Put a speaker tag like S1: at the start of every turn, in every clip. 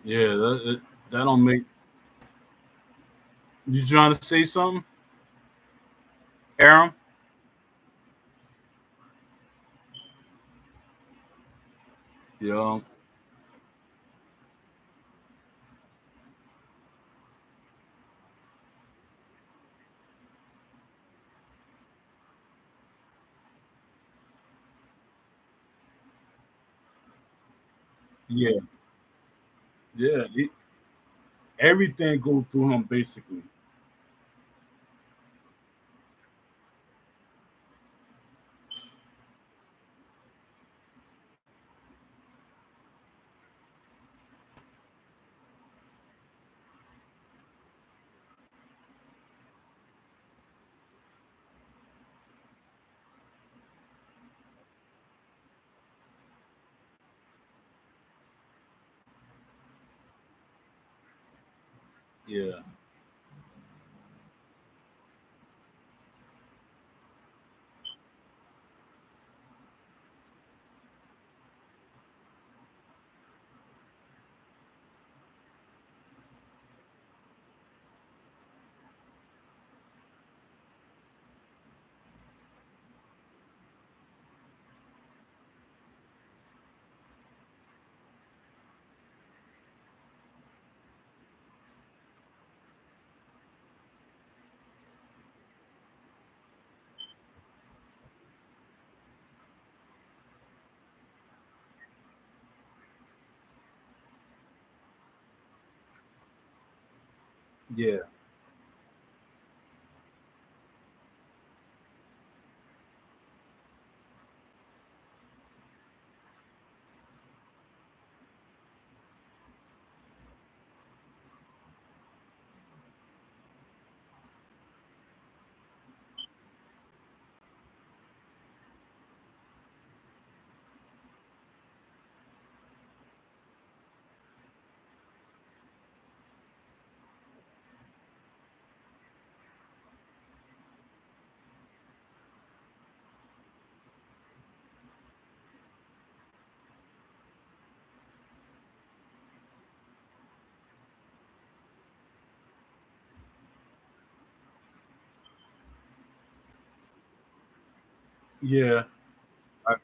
S1: Yeah, that don't make you trying to say something, Aaron? Yeah, yeah, yeah. Everything goes through him basically. Yeah, yeah, yeah, I,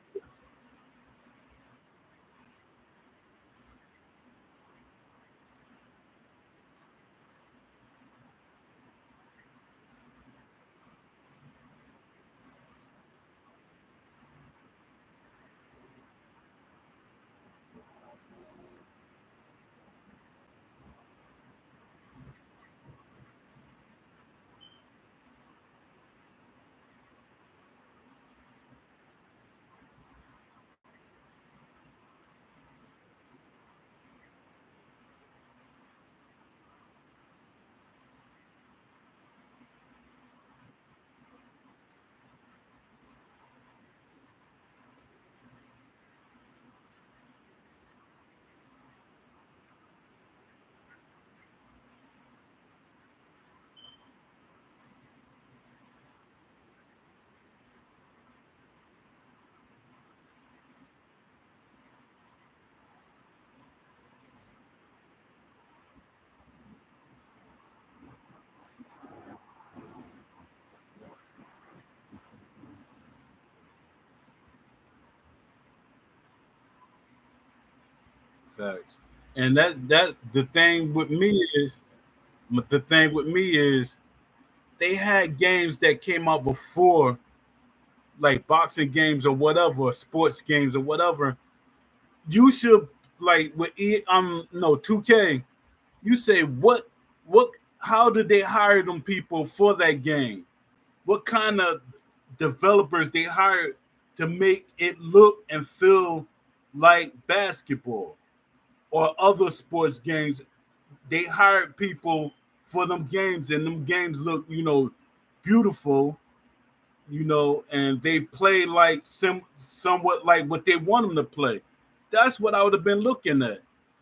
S1: facts. And that the thing with me is they had games that came out before, like boxing games or whatever, sports games or whatever. You should like with no 2K. You say what how did they hire them people for that game? What kind of developers they hired to make it look and feel like basketball or other sports games? They hired people for them games, and them games look, beautiful, and they play like somewhat like what they want them to play. That's what I would have been looking at.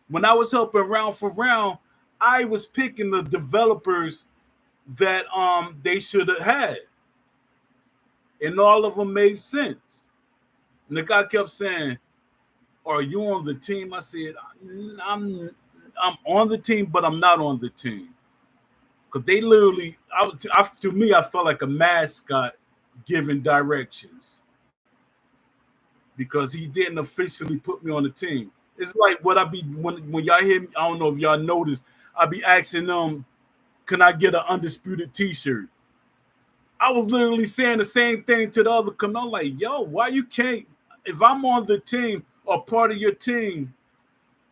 S1: When I was helping round for round, I was picking the developers that they should have had, and all of them made sense. And the guy kept saying, "Are you on the team?" I said, "I'm." I'm on the team, but I'm not on the team because they literally, to me, I felt like a mascot giving directions because he didn't officially put me on the team. It's like what I be when y'all hear me. I don't know if y'all notice. I be asking them, "Can I get an undisputed T-shirt?" I was literally saying the same thing to the other. Come on, like, yo, why you can't? If I'm on the team or part of your team,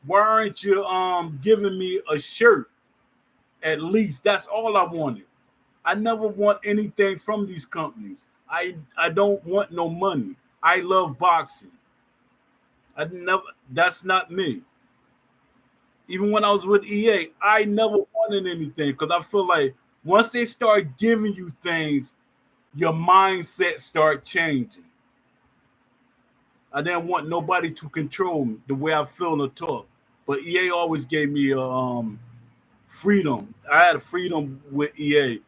S1: why aren't you giving me a shirt? At least that's all I wanted. I never want anything from these companies. I don't want no money. I love boxing. I never. That's not me. Even when I was with EA, I never wanted anything because I feel like once they start giving you things, your mindset start changing. I didn't want nobody to control me the way I feel or talk. But EA always gave me freedom. I had freedom with EA,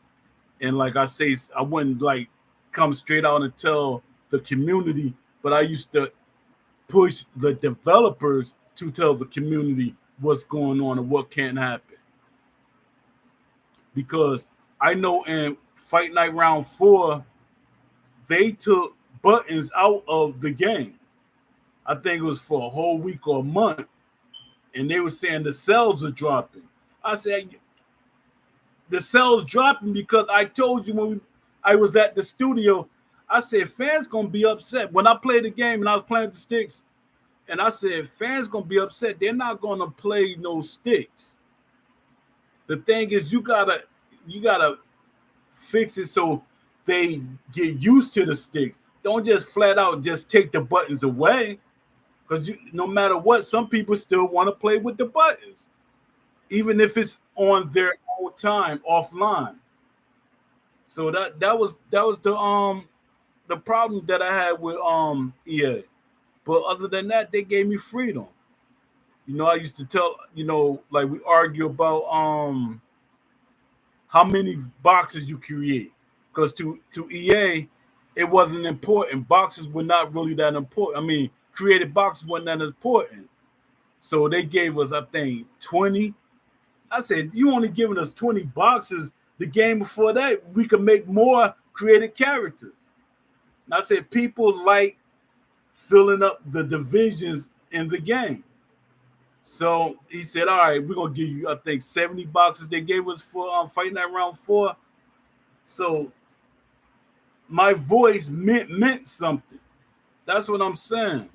S1: and like I say, I wouldn't like come straight out and tell the community, but I used to push the developers to tell the community what's going on and what can't happen. Because I know in Fight Night Round 4, they took buttons out of the game. I think it was for a whole week or a month, and they were saying the sales are dropping. I said, the sales dropping because I told you I was at the studio, I said, fans going to be upset. When I played the game and I was playing the sticks, and I said, fans going to be upset. They're not going to play no sticks. The thing is, you gotta fix it so they get used to the sticks. Don't just flat out just take the buttons away. Because no matter what, some people still want to play with the buttons, even if it's on their own time offline. So that was the problem that I had with EA. But other than that, they gave me freedom. I used to tell, like we argue about how many boxes you create. Because to EA, it wasn't important. Boxes were not really that important. I mean, created boxes weren't that important. So they gave us, I think, 20. I said, you only giving us 20 boxes. The game before that, we could make more creative characters. And I said, people like filling up the divisions in the game. So he said, all right, we're going to give you, I think, 70 boxes they gave us for Fight Night Round 4. So my voice meant something. That's what I'm saying.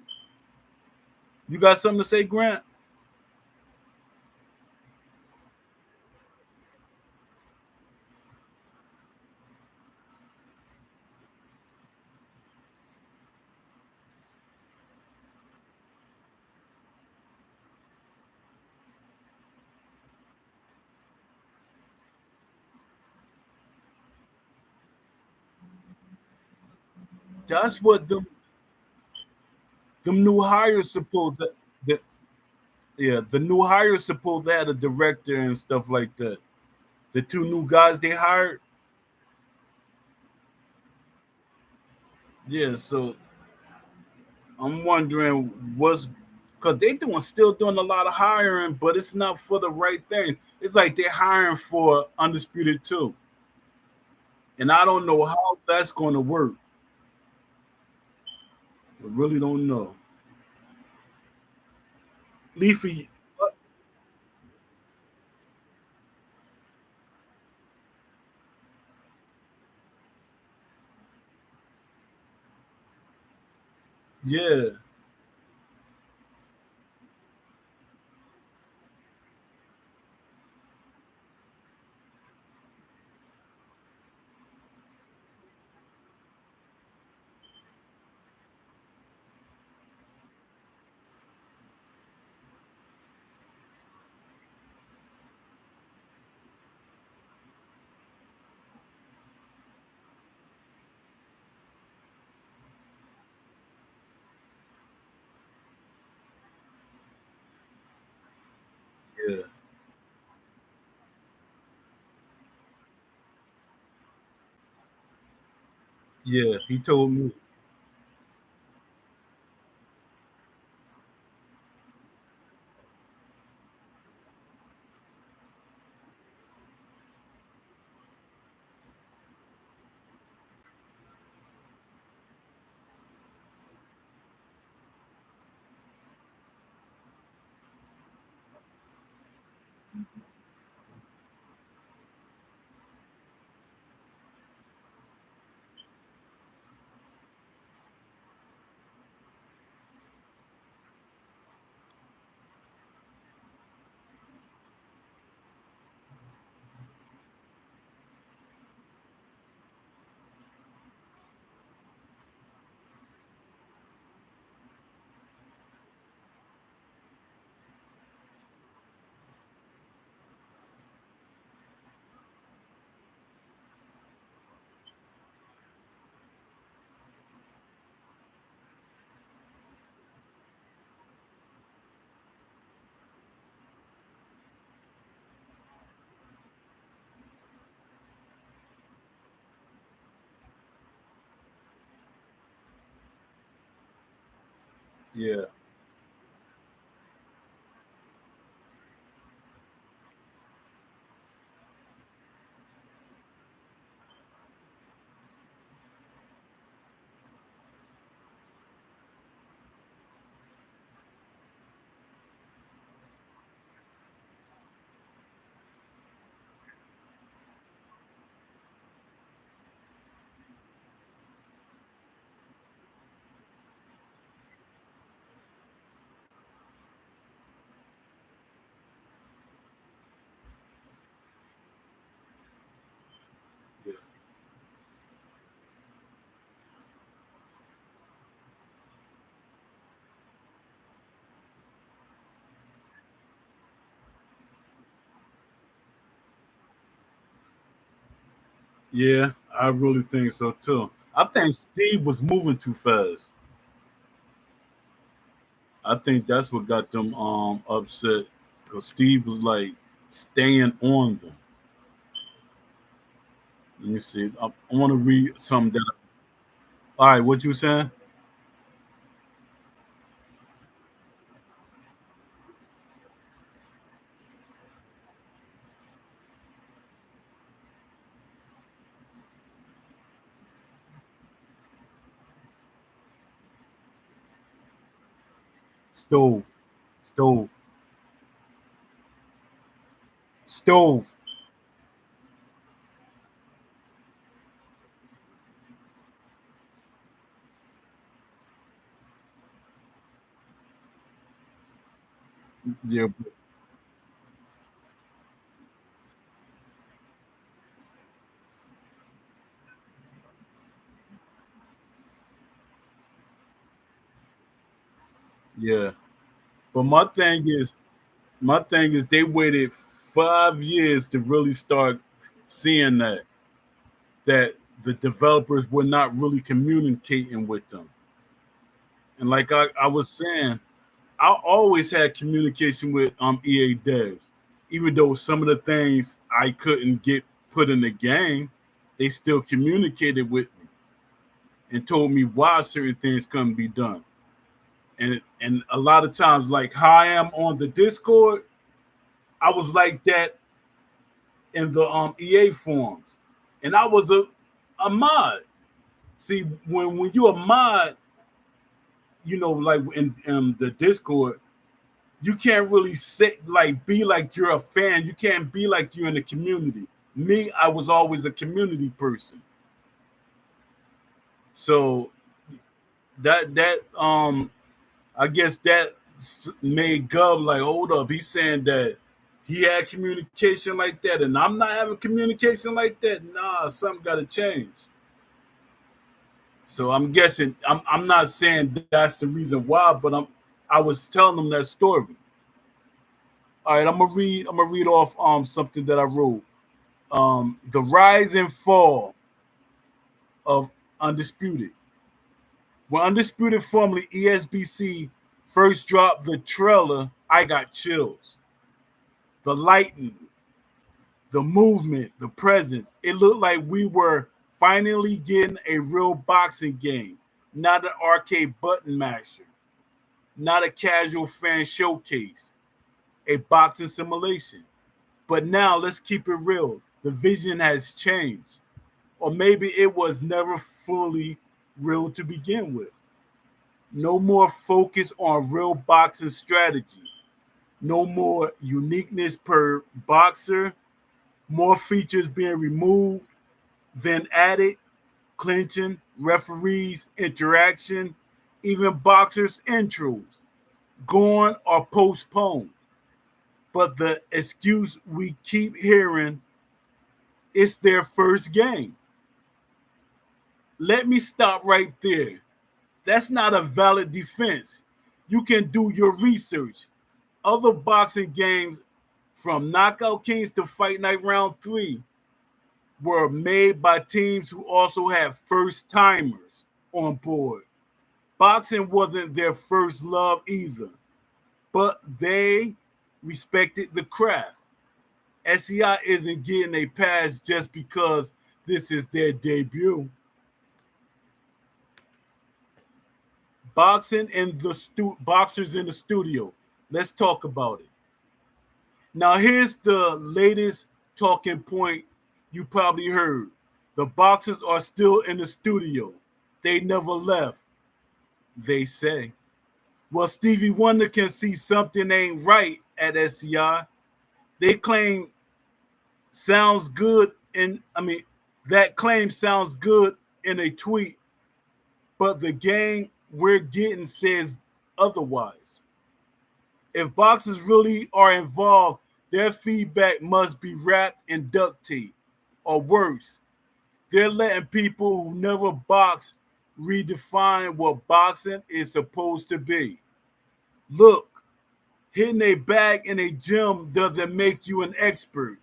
S1: You got something to say, Grant? That's what them new hires supposed that yeah, the new hires supposed to have a director and stuff like that. The two new guys they hired, yeah. So I'm wondering what's because they still doing a lot of hiring, but it's not for the right thing. It's like they're hiring for Undisputed too, and I don't know how that's going to work. I really don't know. Leafy, yeah, yeah, yeah. He told me, Yeah, yeah, yeah. I really think so too. I think Steve was moving too fast. I think that's what got them upset because Steve was like staying on them. Let me see. I want to read something that. All right, what you saying? Stove, stove, stove. Yeah, yeah. But my thing is they waited 5 years to really start seeing that the developers were not really communicating with them. And like I was saying, I always had communication with EA devs. Even though some of the things I couldn't get put in the game, they still communicated with me and told me why certain things couldn't be done. And a lot of times, like how I am on the Discord, I was like that in the EA forums, and I was a mod. See, when you're a mod, like in the Discord, you can't really sit like be like you're a fan. You can't be like you're in the community. Me, I was always a community person. So that I guess that made Gov like, hold up. He's saying that he had communication like that, and I'm not having communication like that. Nah, something got to change. So I'm guessing I'm not saying that's the reason why, but I was telling them that story. All right, I'm gonna read off something that I wrote. The rise and fall of Undisputed. When Undisputed, formerly ESBC, first dropped the trailer, I got chills. The lighting, the movement, the presence. It looked like we were finally getting a real boxing game, not an arcade button masher, not a casual fan showcase, a boxing simulation. But now let's keep it real. The vision has changed. Or maybe it was never fully real to begin with. No more focus on real boxing strategy. No more uniqueness per boxer. More features being removed than added. Clinching, referees, interaction, even boxers' intros. Gone or postponed. But the excuse we keep hearing, it's their first game. Let me stop right there. That's not a valid defense. You can do your research. Other boxing games, from Knockout Kings to Fight Night Round 3, were made by teams who also have first timers on board. Boxing wasn't their first love either, but they respected the craft. SEI isn't getting a pass just because this is their debut. Boxing and the boxers in the studio. Let's talk about it. Now, here's the latest talking point you probably heard. The boxers are still in the studio. They never left, they say. Well, Stevie Wonder can see something ain't right at SCI. They claim sounds good that claim sounds good in a tweet, but the gang we're getting says otherwise. If boxers really are involved, their feedback must be wrapped in duct tape. Or worse, they're letting people who never box redefine what boxing is supposed to be. Look, hitting a bag in a gym doesn't make you an expert.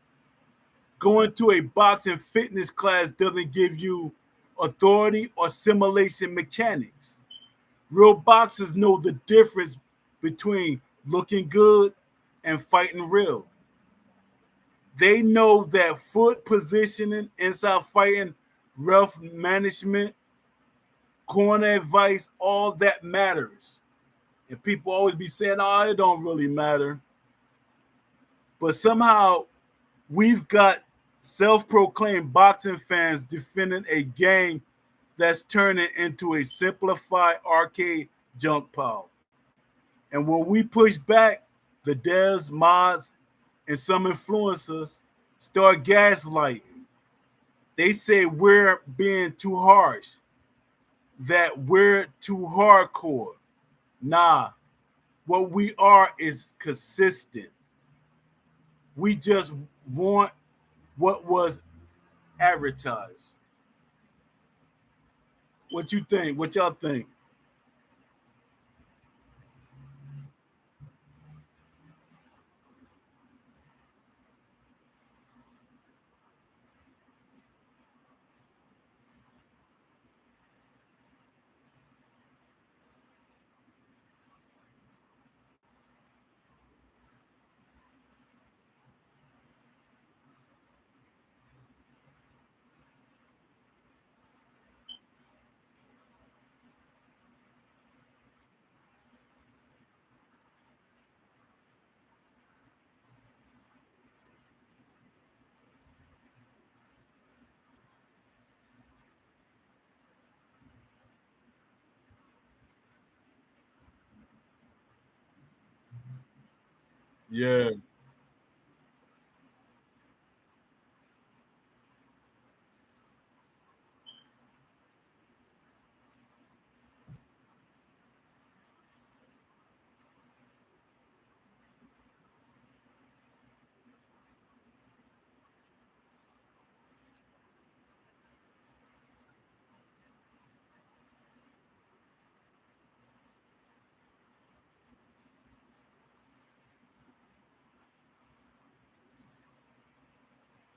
S1: Going to a boxing fitness class doesn't give you authority or simulation mechanics. Real boxers know the difference between looking good and fighting real. They know that foot positioning inside fighting, rough management, corner advice, all that matters. And people always be saying, oh, it don't really matter. But somehow we've got self-proclaimed boxing fans defending a game that's turning into a simplified arcade junk pile. And when we push back, the devs, mods, and some influencers start gaslighting. They say we're being too harsh, that we're too hardcore. Nah, what we are is consistent. We just want what was advertised. What you think? What y'all think? Yeah,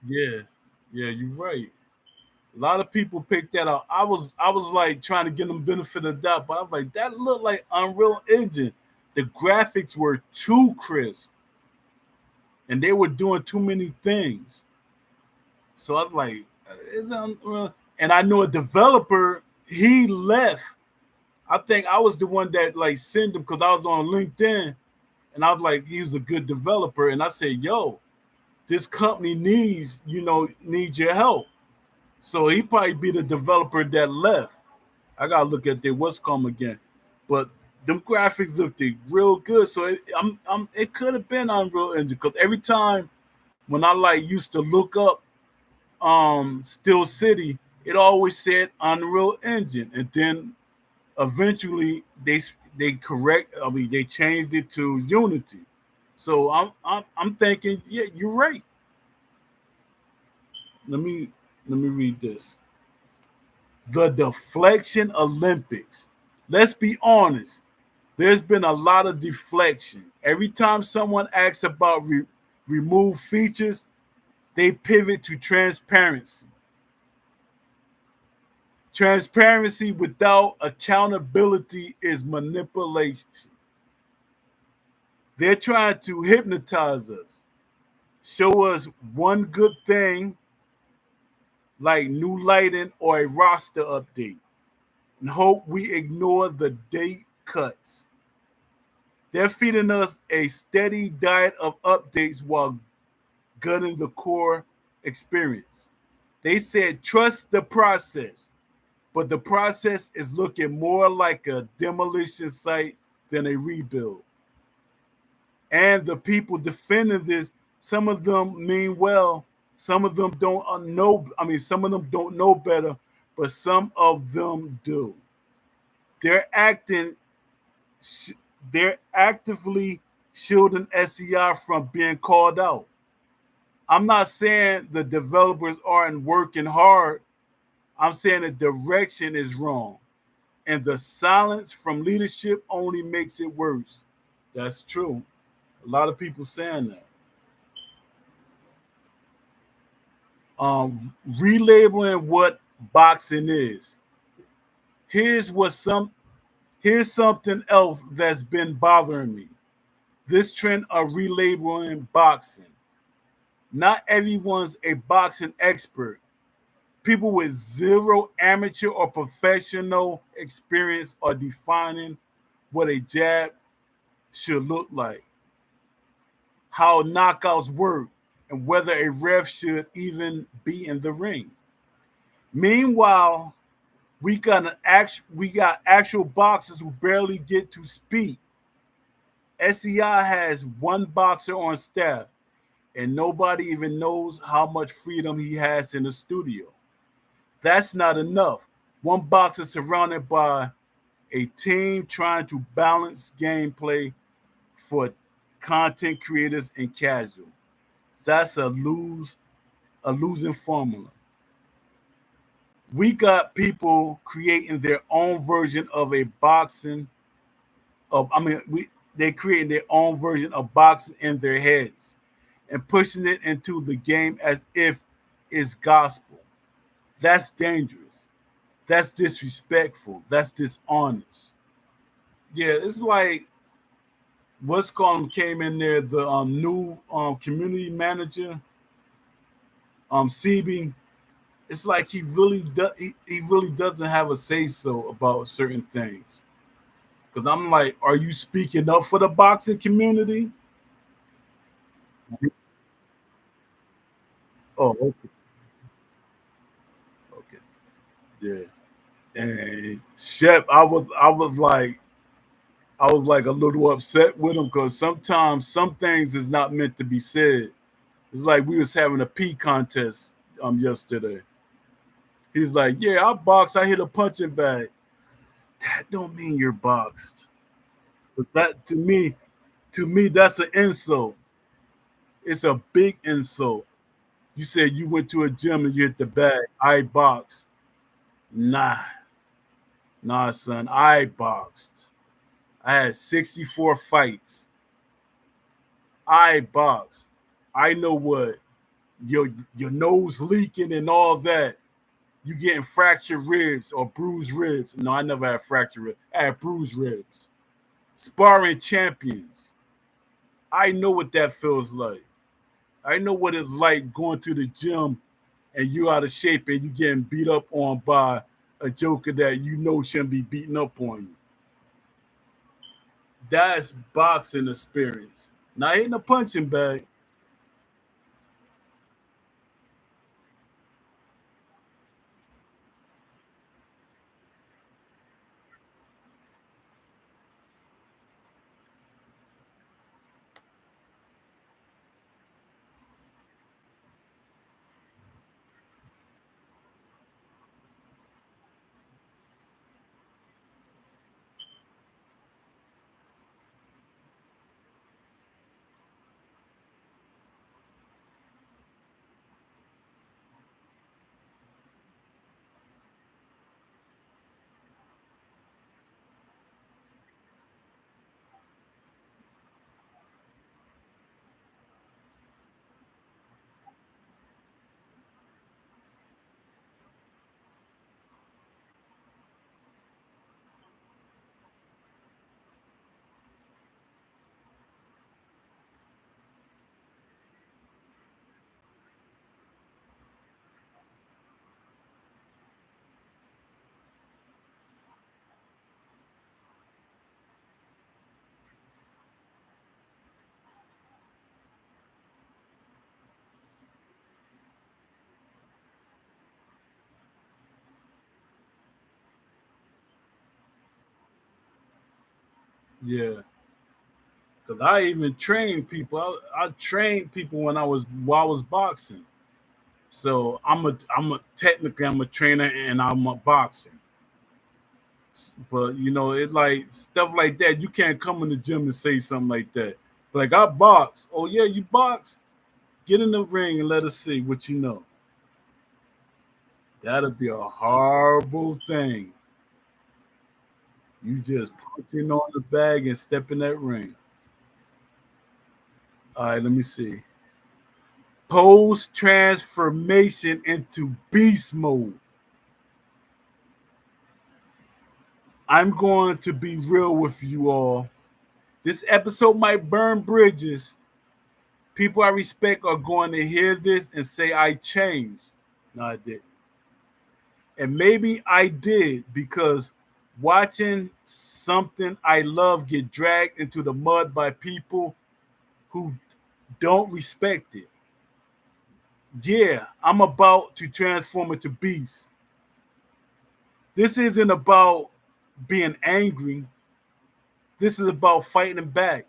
S1: yeah, yeah. You're right. A lot of people picked that up. I was like trying to get them benefit of the doubt, but I was like, that looked like Unreal Engine. The graphics were too crisp, and they were doing too many things. So I was like, it's Unreal. And I know a developer. He left. I think I was the one that like sent him because I was on LinkedIn, and I was like, he was a good developer, and I said, yo, this company needs your help. So he probably be the developer that left. I gotta look at their what's come again, but them graphics looked real good. So it could have been Unreal Engine because every time when I like used to look up Still City, it always said Unreal Engine, and then eventually they changed it to Unity. So I'm thinking, yeah, you're right. Let me let me read this. The deflection Olympics. Let's be honest. There's been a lot of deflection. Every time someone asks about remove features, they pivot to transparency. Transparency without accountability is manipulation. They're trying to hypnotize us, show us one good thing like new lighting or a roster update. and hope we ignore the date cuts. They're feeding us a steady diet of updates while gutting the core experience. They said trust the process, but the process is looking more like a demolition site than a rebuild. And the people defending this, some of them mean well, some of them don't know. I mean, some of them don't know better, but some of them do. They're acting, they're actively shielding SEI from being called out. I'm not saying the developers aren't working hard. I'm saying the direction is wrong. And the silence from leadership only makes it worse. That's true. A lot of people saying that. Relabeling what boxing is. Here's what some here's something else that's been bothering me. This trend of relabeling boxing. Not everyone's a boxing expert. People with zero amateur or professional experience are defining what a jab should look like, how knockouts work, and whether a ref should even be in the ring. Meanwhile, we got actual boxers who barely get to speak. SEI has one boxer on staff, and nobody even knows how much freedom he has in the studio. That's not enough. One boxer surrounded by a team trying to balance gameplay for content creators and casual. That's a losing formula. We got people creating their own version of a boxing of I mean we they creating their own version of boxing in their heads and pushing it into the game as if it's gospel. That's dangerous. That's disrespectful. That's dishonest. Yeah, it's like what's called him came in there, the new community manager, CB. It's like he really doesn't have a say so about certain things. Because I'm like, are you speaking up for the boxing community? Oh, okay, okay, yeah. And Shep, I was like a little upset with him because sometimes some things is not meant to be said. It's like we was having a pee contest yesterday. He's like, yeah, I box, I hit a punching bag. That don't mean you're boxed. But that to me, that's an insult. It's a big insult. You said you went to a gym and you hit the bag. I boxed. Nah, nah, son. I boxed. I had 64 fights. I boxed. I know what your nose leaking and all that. You getting fractured ribs or bruised ribs. No, I never had fractured ribs. I had bruised ribs. Sparring champions. I know what that feels like. I know what it's like going to the gym and you out of shape and you getting beat up on by a joker that you know shouldn't be beating up on you. That's boxing experience. Not hitting a punching bag. Yeah, because I even trained people. I trained people when I was while I was boxing. So I'm a technically I'm a trainer and I'm a boxer. But it like stuff like that. You can't come in the gym and say something like that. Like I box. Oh yeah, you box. Get in the ring and let us see what you know. That'll be a horrible thing. You just punching on the bag and step in that ring. All right, let me see. Post transformation into beast mode. I'm going to be real with you all. This episode might burn bridges. People I respect are going to hear this and say I changed. No, I didn't. And maybe I did because watching something I love get dragged into the mud by people who don't respect it. Yeah, I'm about to transform into beast. This isn't about being angry. This is about fighting back.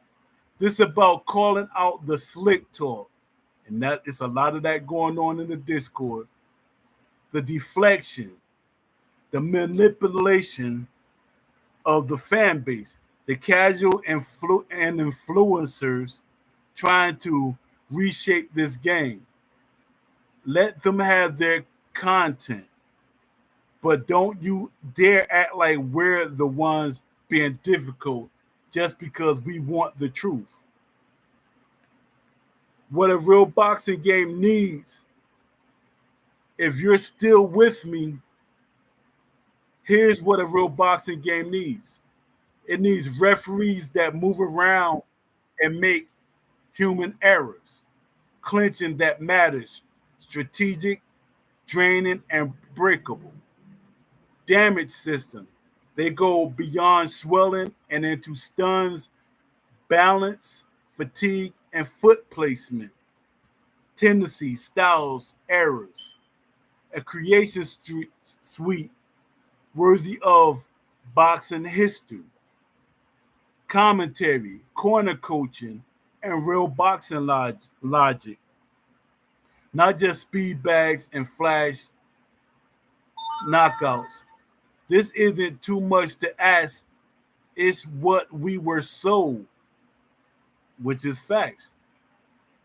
S1: This is about calling out the slick talk. And that is a lot of that going on in the Discord. The deflection, the manipulation of the fan base, the casual and influencers trying to reshape this game. Let them have their content, but don't you dare act like we're the ones being difficult just because we want the truth. What a real boxing game needs, if you're still with me, here's what a real boxing game needs. It needs referees that move around and make human errors, clinching that matters, strategic, draining, and breakable. Damage system. They go beyond swelling and into stuns, balance, fatigue, and foot placement, tendencies, styles, errors. A creation suite worthy of boxing history, commentary, corner coaching, and real boxing logic, not just speed bags and flash knockouts. This isn't too much to ask. It's what we were sold, which is facts.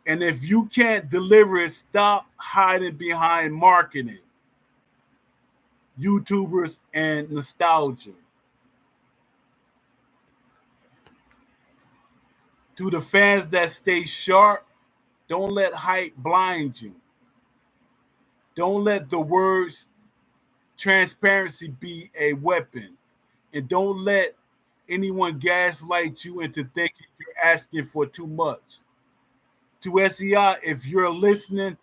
S1: And if you can't deliver it, stop hiding behind marketing, YouTubers, and nostalgia. To the fans that stay sharp, don't let hype blind you. Don't let the words transparency be a weapon. And don't let anyone gaslight you into thinking you're asking for too much. To SEI, if you're listening,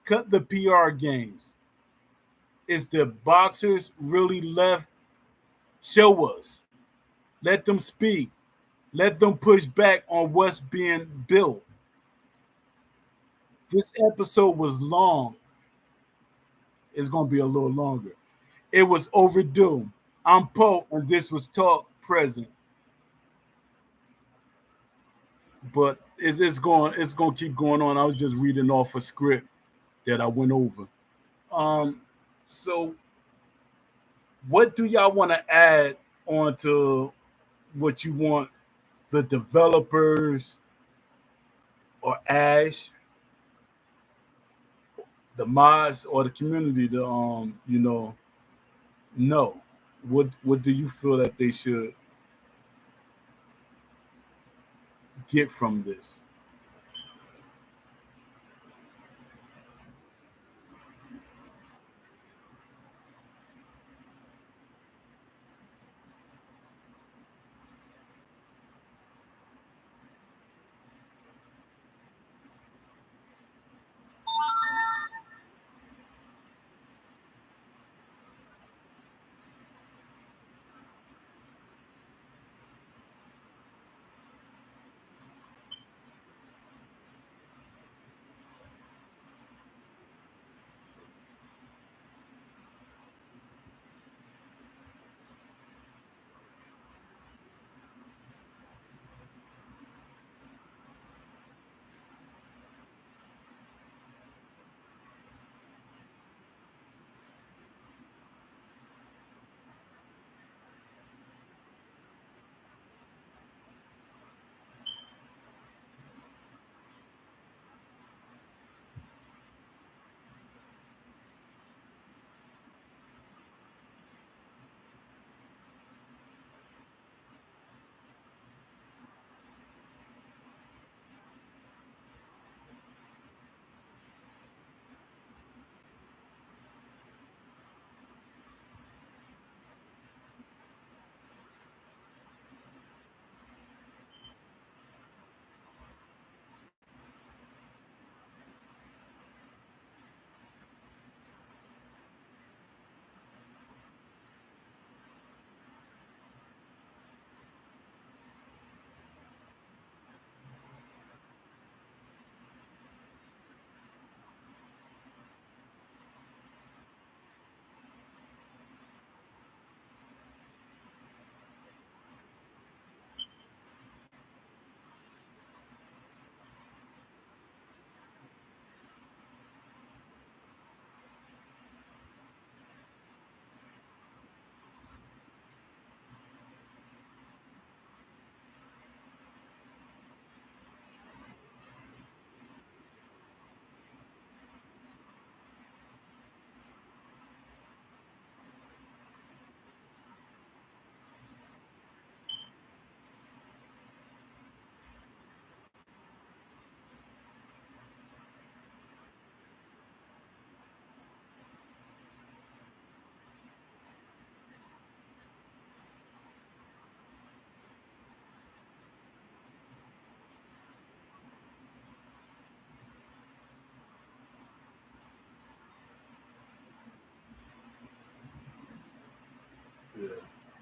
S1: cut the PR games. Is the boxers really left? Show us. Let them speak. Let them push back on what's being built. This episode was long. It's going to be a little longer. It was overdue. I'm Poe, and this was Talk Present. But it's going to keep going on. I was just reading off a script that I went over. Um, so what do y'all want to add on to what you want the developers or Ash, the mods, or the community to know? What do you feel that they should get from this?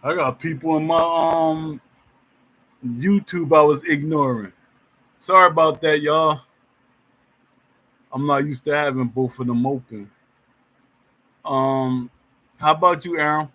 S1: I got people in my YouTube I was ignoring. Sorry about that, y'all. I'm not used to having both of them open. Um, how about you, Aaron?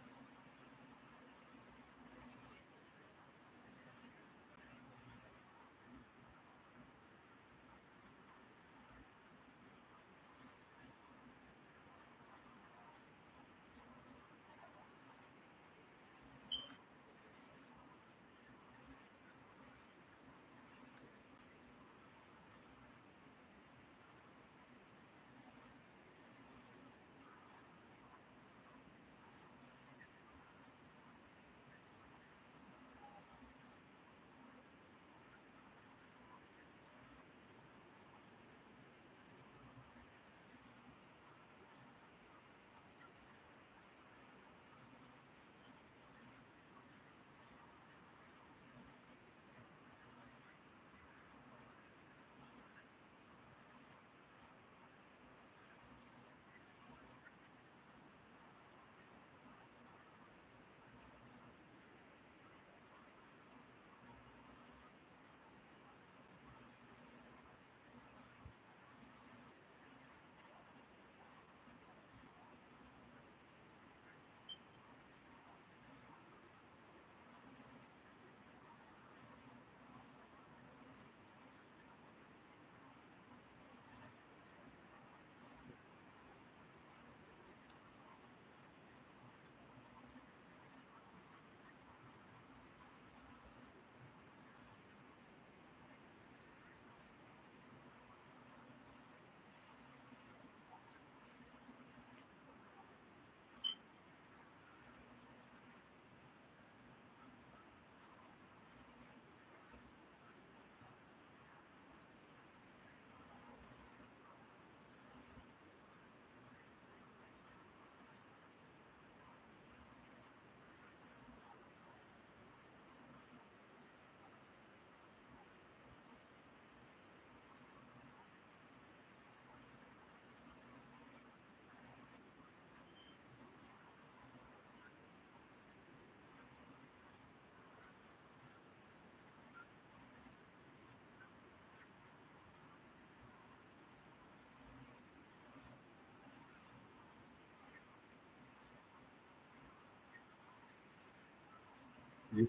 S1: Yeah,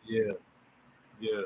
S1: yeah, yeah,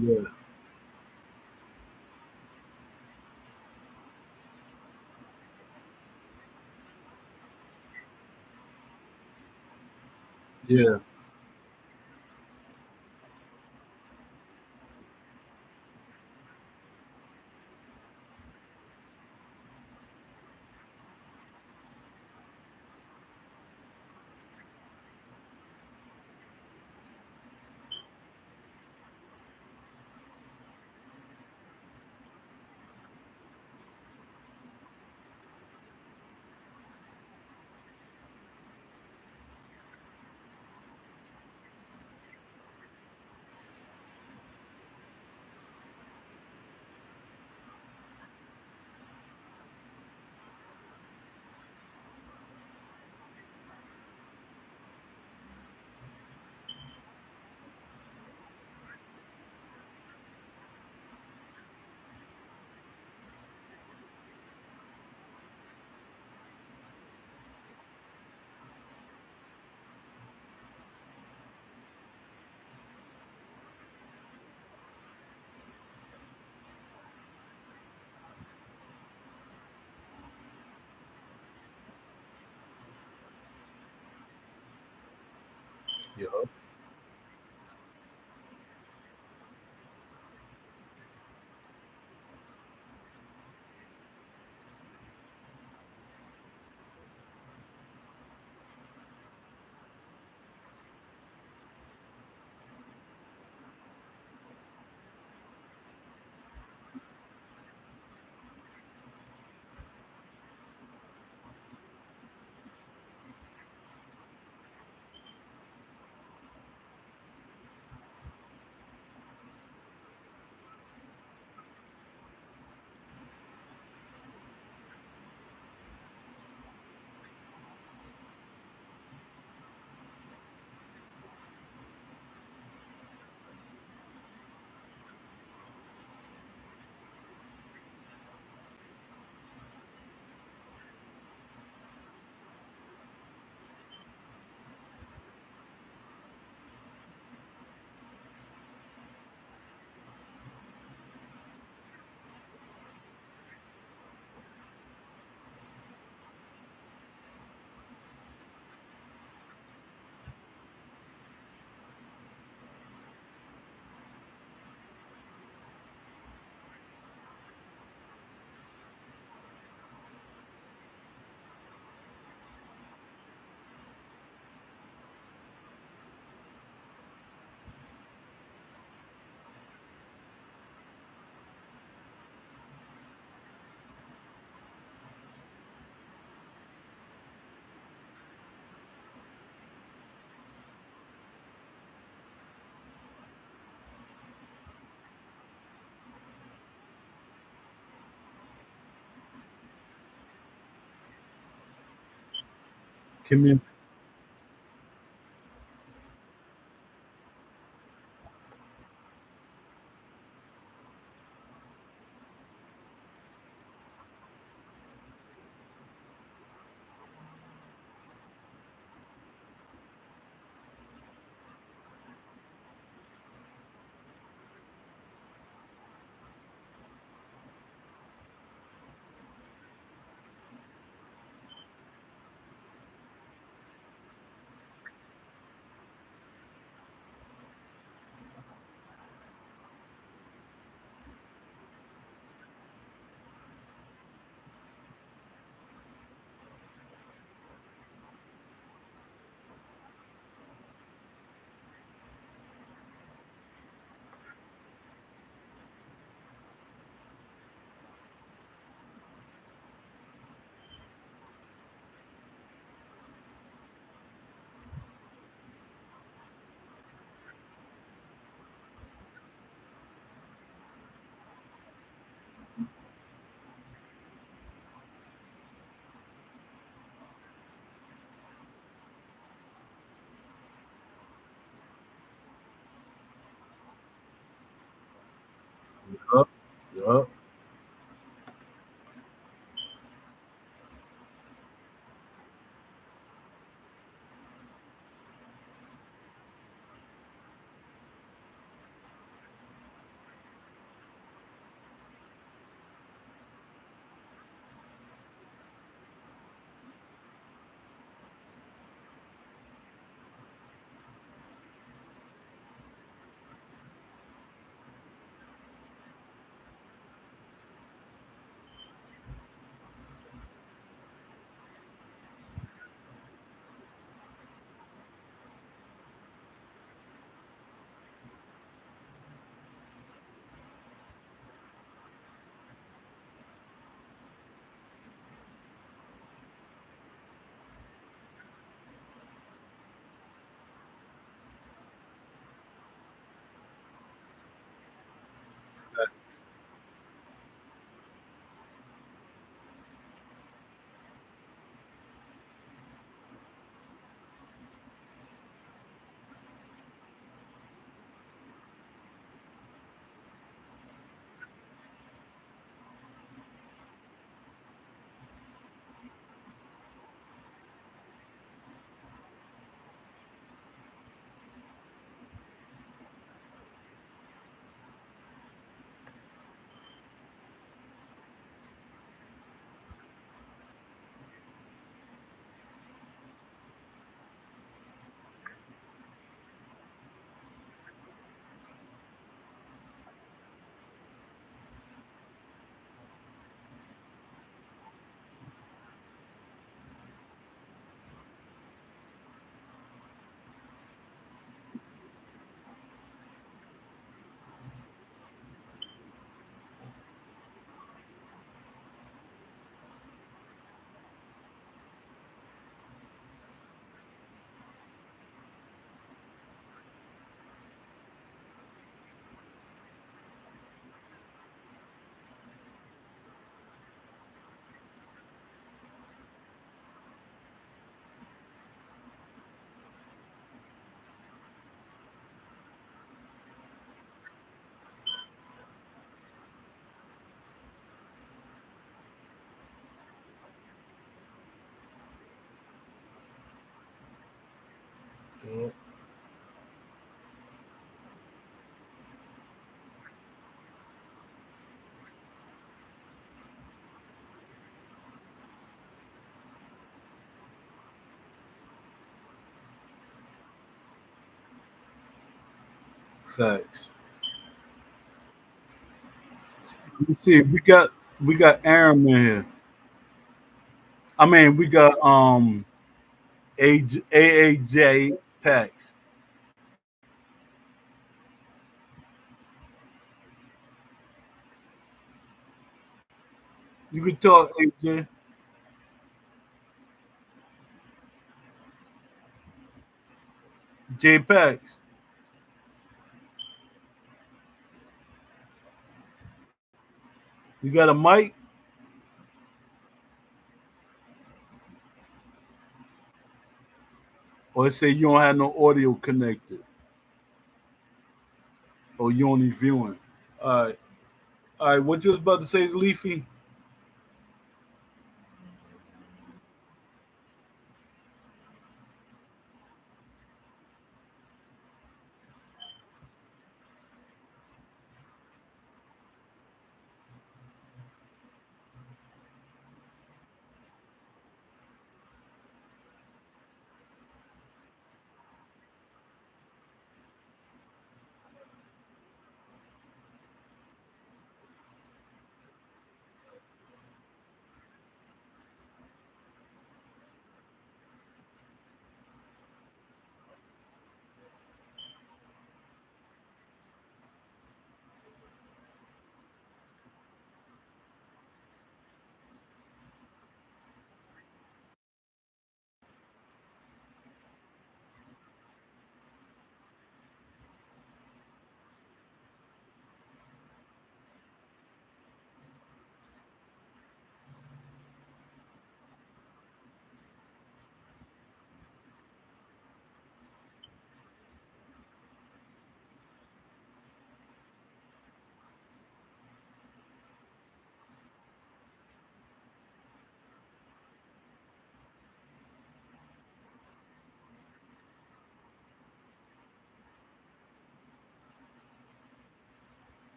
S1: Yeah, yeah, yeah. Commun- Yup, yup.
S2: Mm,
S1: Facts. Let me see. We got Aaron in here. I mean, we got AAJ Pax. You can talk AJ. J Pax. You got a mic, or it say you don't have no audio connected, or you only viewing. All right. All right. What you was about to say is Leafy.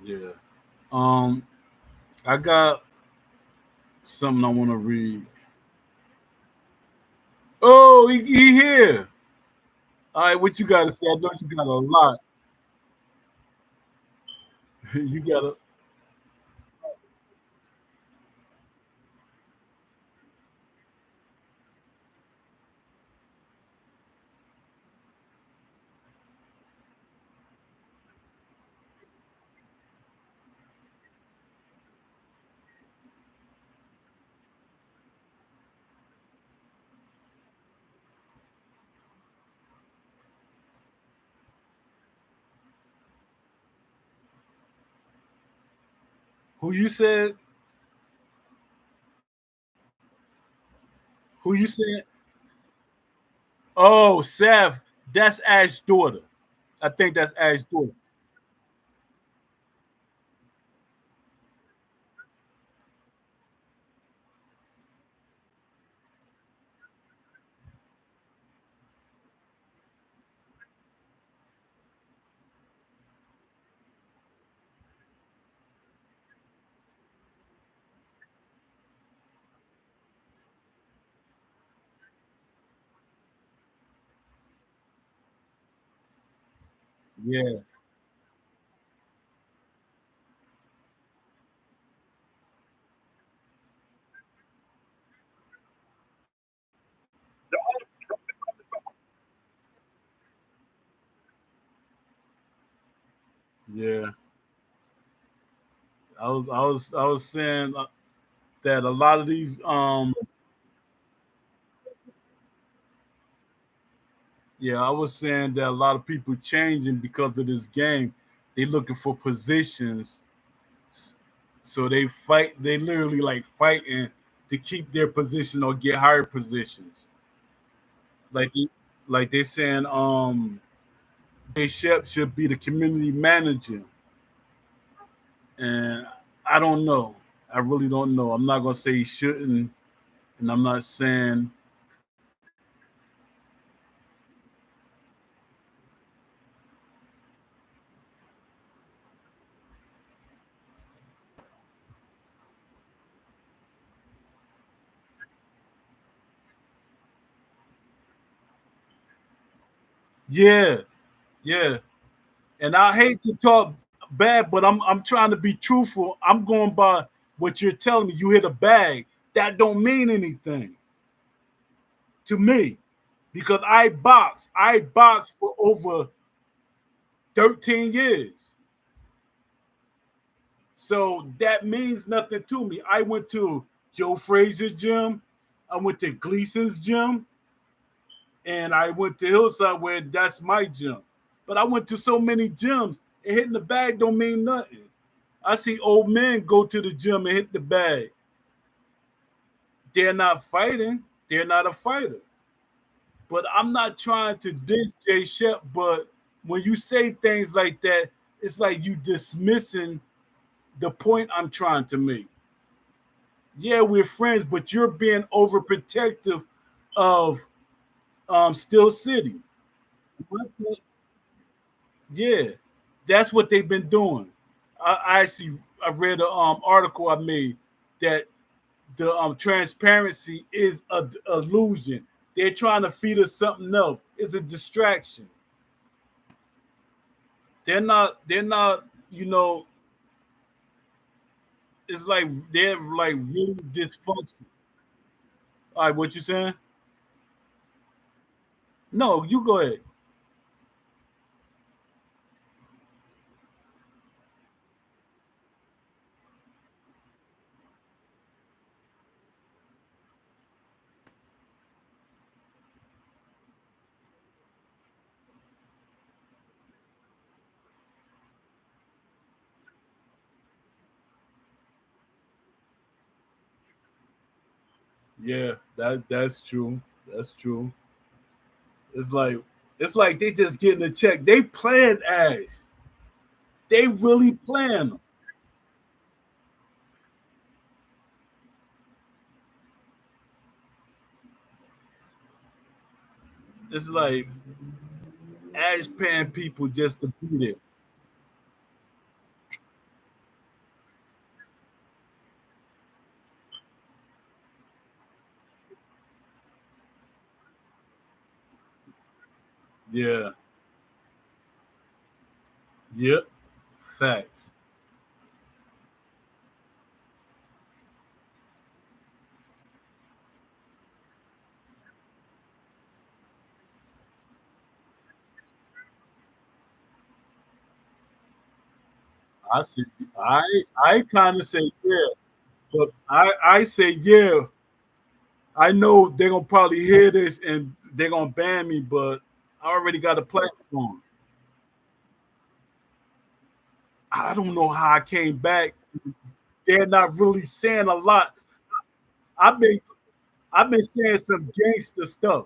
S1: Yeah. Um, I got something I want to read. Oh, he here. All right, what you got to say? I know you got a lot. You got a. Who you said? Who you said? Oh, Seth. That's Ash's daughter. I think that's Ash's daughter. Yeah, yeah. I was saying that a lot of these yeah, I was saying that a lot of people changing because of this game. They looking for positions, so they fight. They literally like fighting to keep their position or get higher positions. Like like they saying Jay Shep should be the community manager, and I don't know. I really don't know. I'm not gonna say he shouldn't, and I'm not saying yeah, yeah. And I hate to talk bad, but I'm trying to be truthful. I'm going by what you're telling me. You hit a bag. That don't mean anything to me because I box. I boxed for over 13 years. So that means nothing to me. I went to Joe Frazier gym. I went to Gleason's gym. And I went to Hillside where that's my gym. But I went to so many gyms and hitting the bag don't mean nothing. I see old men go to the gym and hit the bag. They're not fighting. They're not a fighter. But I'm not trying to diss Jay Shep, but when you say things like that, it's like you dismissing the point I'm trying to make. Yeah, we're friends, but you're being overprotective of Still City. Yeah, that's what they've been doing. I actually I read an article I made that the transparency is a illusion. They're trying to feed us something else. It's a distraction. They're not. They're not. You know, it's like they're like really dysfunctional. All right, what you saying? No, you go ahead. Yeah, that's true. That's true. It's like they just getting a check. They playing ass. They really playing them. It's like ass paying people just to be there. Yeah. Yep. Facts. I see. I I kind of say yeah, but I say yeah. I know they're gonna probably hear this and they're gonna ban me, but I already got a platform. I don't know how I came back. They're not really saying a lot. I've been I've been saying some gangster stuff.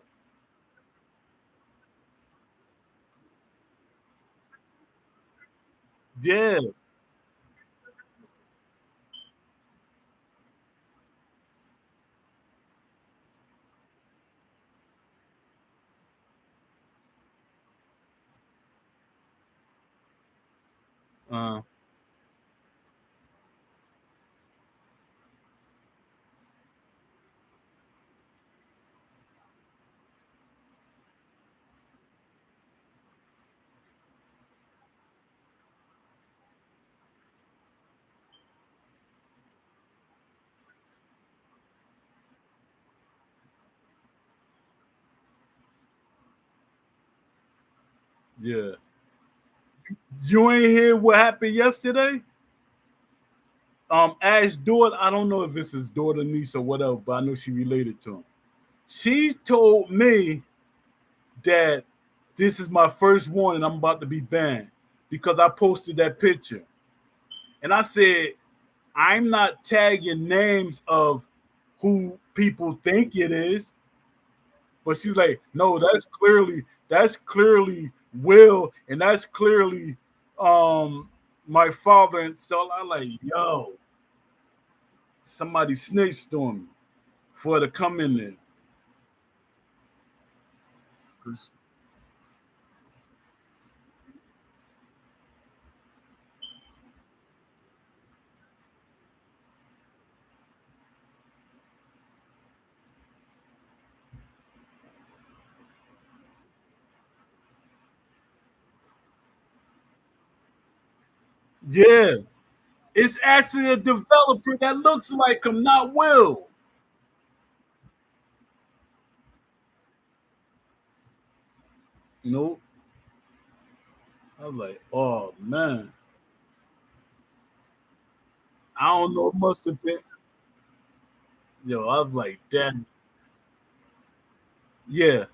S1: Yeah. Uh, Yeah. You ain't hear what happened yesterday? Ash daughter, I don't know if it's his daughter, niece, or whatever, but I know she related to him. She told me that this is my first one and I'm about to be banned because I posted that picture. And I said, I'm not tagging names of who people think it is. But she's like, no, that's clearly Will, and that's clearly my father and stuff. I like, yo, somebody snitched on me for her to come in there. 'Cause- Yeah, it's actually a developer that looks like him, not Will. Nope. I was like, oh man, I don't know. It must have been. Yo, I was like, damn. Yeah,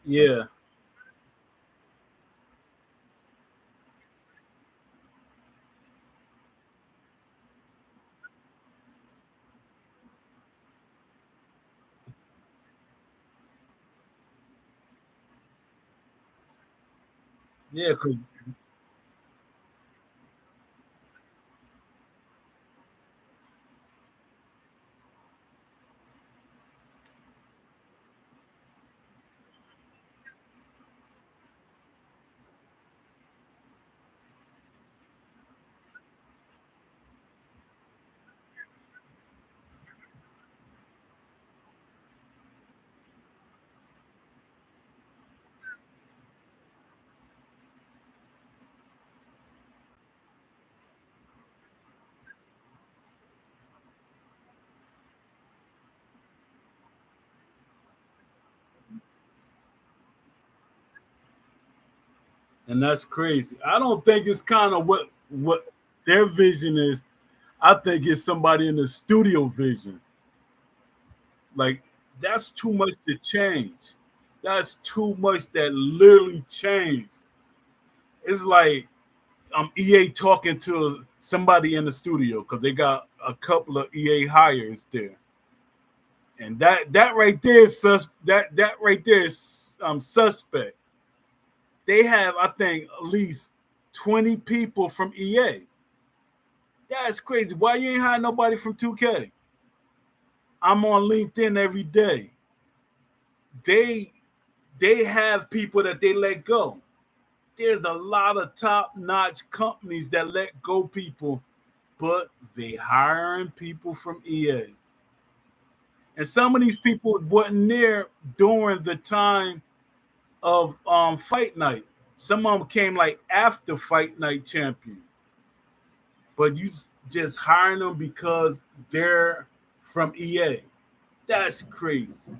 S1: yeah, yeah, cause and that's crazy. I don't think it's kind of what their vision is. I think it's somebody in the studio vision. Like that's too much to change. That's too much that literally changed. It's like EA talking to somebody in the studio because they got a couple of EA hires there, and that right there is that right there is suspect. They have, I think, at least 20 people from EA. That's crazy. Why you ain't hiring nobody from 2K? I'm on LinkedIn every day. They they have people that they let go. There's a lot of top-notch companies that let go people, but they hiring people from EA. And some of these people wasn't there during the time of Fight Night. Some of them came like after Fight Night champion. But you just hiring them because they're from EA. That's crazy.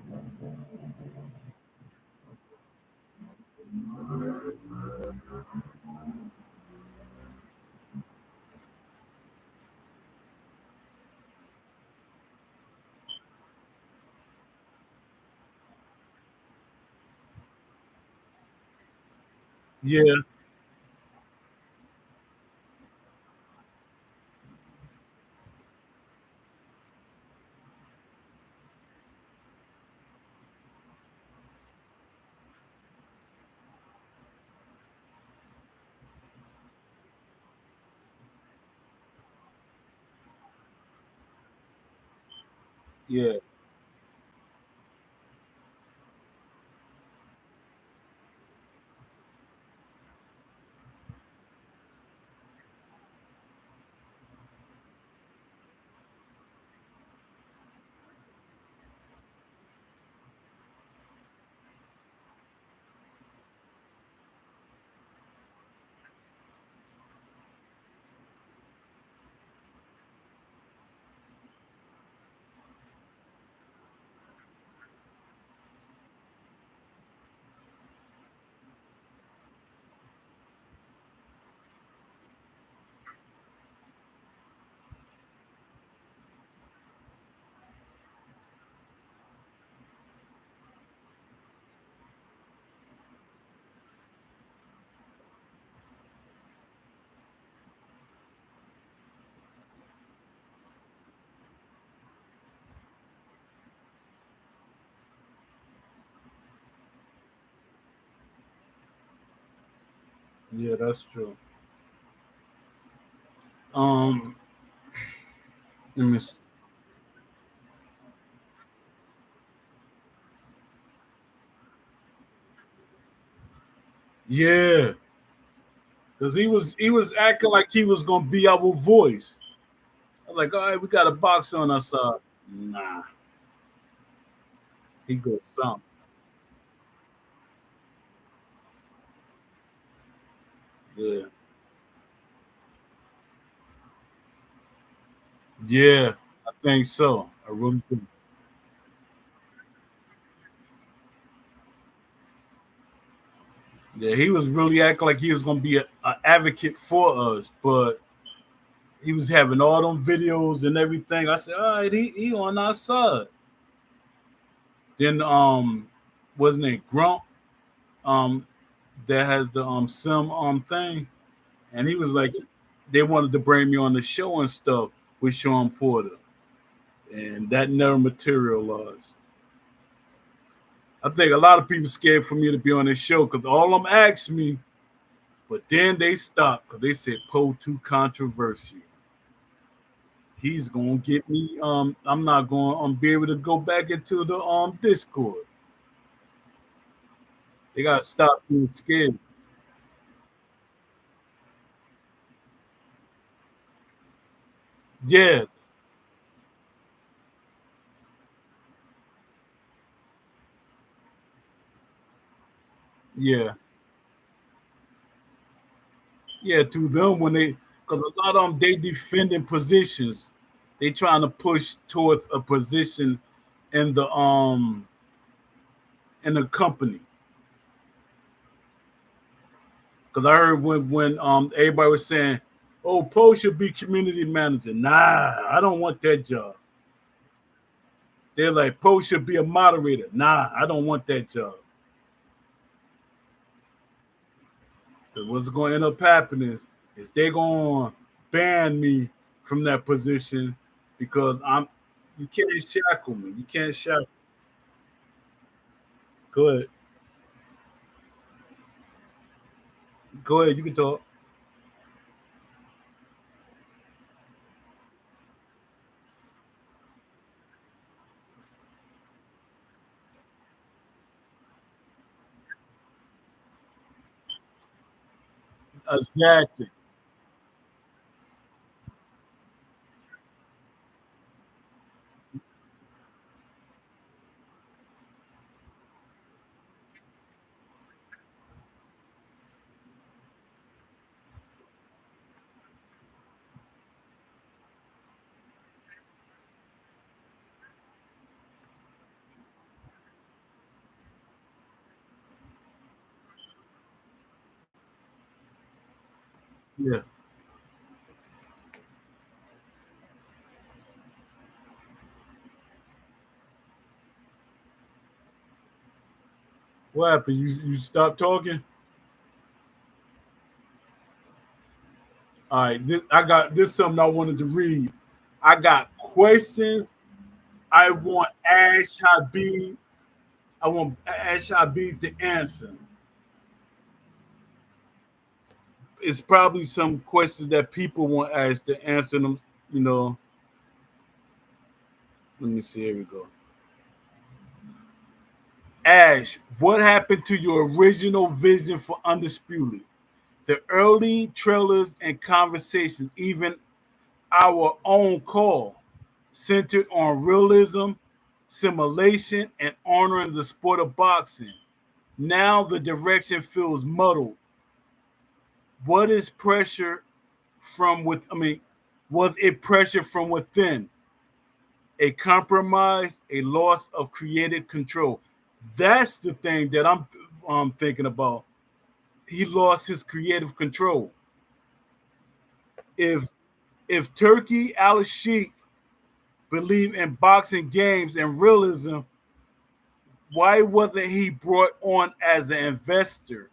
S1: Yeah, yeah, Yeah, that's true. Um, let me see. Yeah, because he was acting like he was gonna be our voice. I was like, all right, we got a box on our side. Nah, he goes something. Yeah, yeah, I think so. I really do. Yeah, he was really acting like he was gonna be a advocate for us, but he was having all them videos and everything. I said, all right, he on our side. Then wasn't it Grump um that has the sim thing, and he was like, they wanted to bring me on the show and stuff with Sean Porter, and that never materialized. I think a lot of people scared for me to be on this show because all of them asked me, but then they stopped because they said Poe too controversial. He's gonna get me. I'm not gonna be able to go back into the Discord. They gotta stop being scared. Yeah, yeah, yeah. To them, when they, because a lot of them they defending positions, they trying to push towards a position in the company. Because I heard when everybody was saying, "Oh, Poe should be community manager." Nah, I don't want that job. They're like, Poe should be a moderator. Nah, I don't want that job. 'Cause what's going to end up happening is they're going to ban me from that position because I'm. You can't shackle me. You can't shackle. Go ahead. Go ahead. You can talk. Exactly. Yeah. What happened? You stopped talking? All right. I got this. Something I wanted to read. I got questions. I want Ash Habib. I want Ash Habib to answer. It's probably some questions that people want Ash to answer them. You know, let me see. Here we go. Ash, what happened to your original vision for Undisputed? The early trailers and conversations, even our own call, centered on realism, simulation, and honoring the sport of boxing. Now the direction feels muddled. What is pressure from with? I mean, was it pressure from within? A compromise, a loss of creative control. That's the thing that I'm thinking about. He lost his creative control. If Turkey Al Sheikh believed in boxing games and realism, why wasn't he brought on as an investor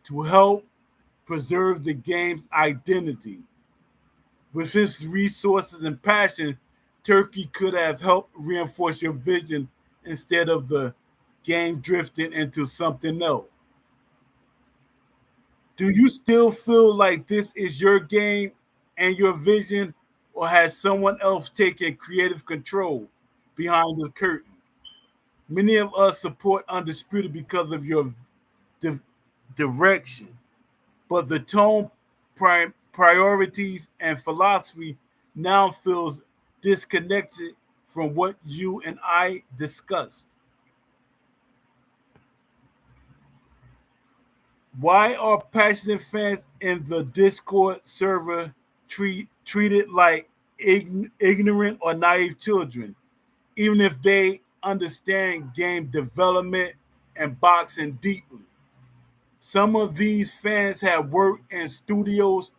S1: to help preserve the game's identity? With his resources and passion, Turkey could have helped reinforce your vision instead of the game drifting into something else. Do you still feel like this is your game and your vision, or has someone else taken creative control behind the curtain? Many of us support Undisputed because of your di- direction, but the tone, priorities, and philosophy now feels disconnected from what you and I discussed. Why are passionate fans in the Discord server treated like ignorant or naive children, even if they understand game development and boxing deeply? Some of these fans have worked in studios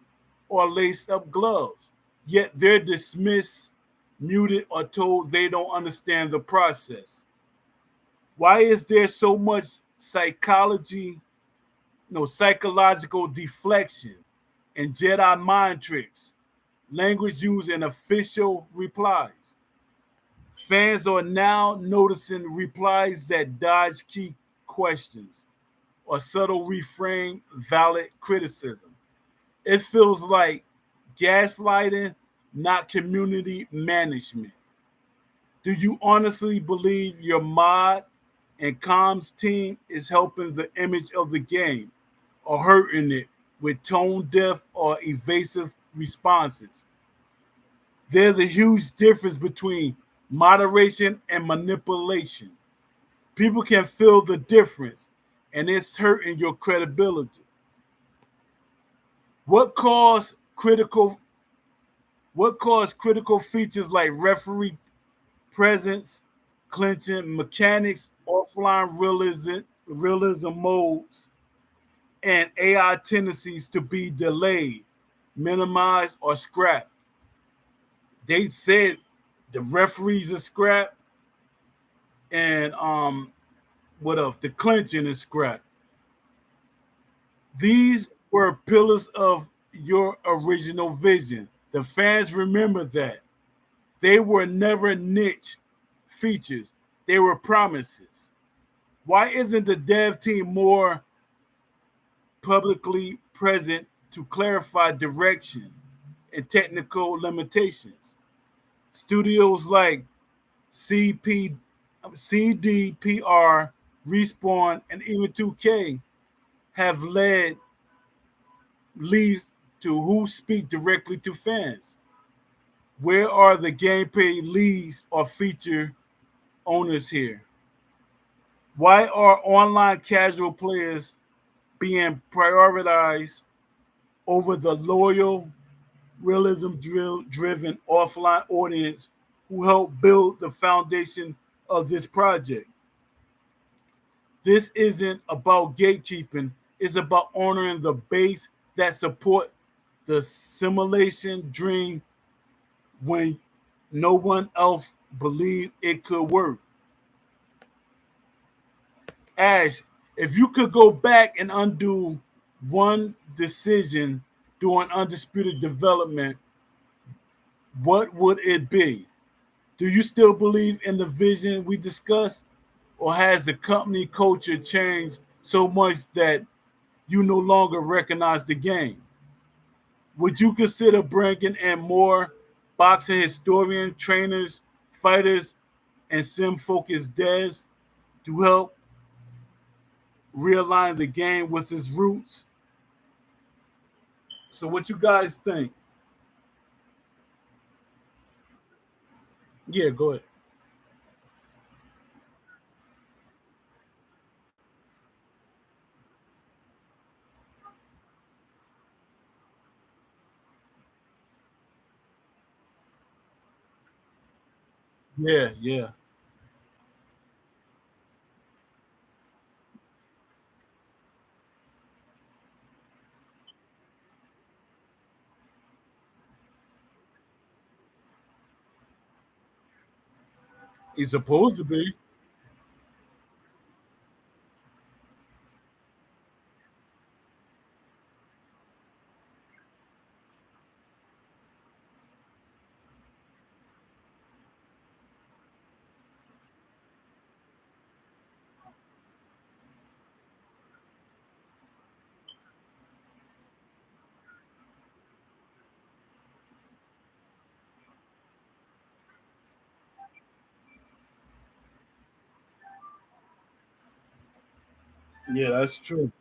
S1: or laced up gloves, yet they're dismissed, muted, or told they don't understand the process. Why is there so much psychological deflection and Jedi mind tricks, language used in official replies? Fans are now noticing replies that dodge key questions or subtle reframe valid criticism. It feels like gaslighting, not community management. Do you honestly believe your mod and comms team is helping the image of the game or hurting it with tone deaf or evasive responses? There's a huge difference between moderation and manipulation. People can feel the difference, and it's hurting your credibility. What caused critical what caused critical features like referee presence, clinching mechanics, offline realism modes, and AI tendencies to be delayed, minimized, or scrapped? They said the referees are scrapped, and what else? The clinching is scrapped. These were pillars of your original vision. The fans remember that. They were never niche features, they were promises. Why isn't the dev team more publicly present to clarify direction and technical limitations? Studios like CP, CDPR, Respawn, and even 2K have led leads to who speak directly to fans. Where are the gameplay leads or feature owners here? Why are online casual players being prioritized over the loyal, realism driven offline audience who helped build the foundation of this project? This isn't about gatekeeping, it's about honoring the base that support the simulation dream when no one else believed it could work. Ash, if you could go back and undo one decision during undisputed development, what would it be? Do you still believe in the vision we discussed, or has the company culture changed so much that you no longer recognize the game? Would you consider bringing in more boxing historian, trainers, fighters, and sim focused devs to help realign the game with its roots? So, what you guys think? Yeah, go ahead. Yeah, yeah. He's supposed to be. Yeah, that's true.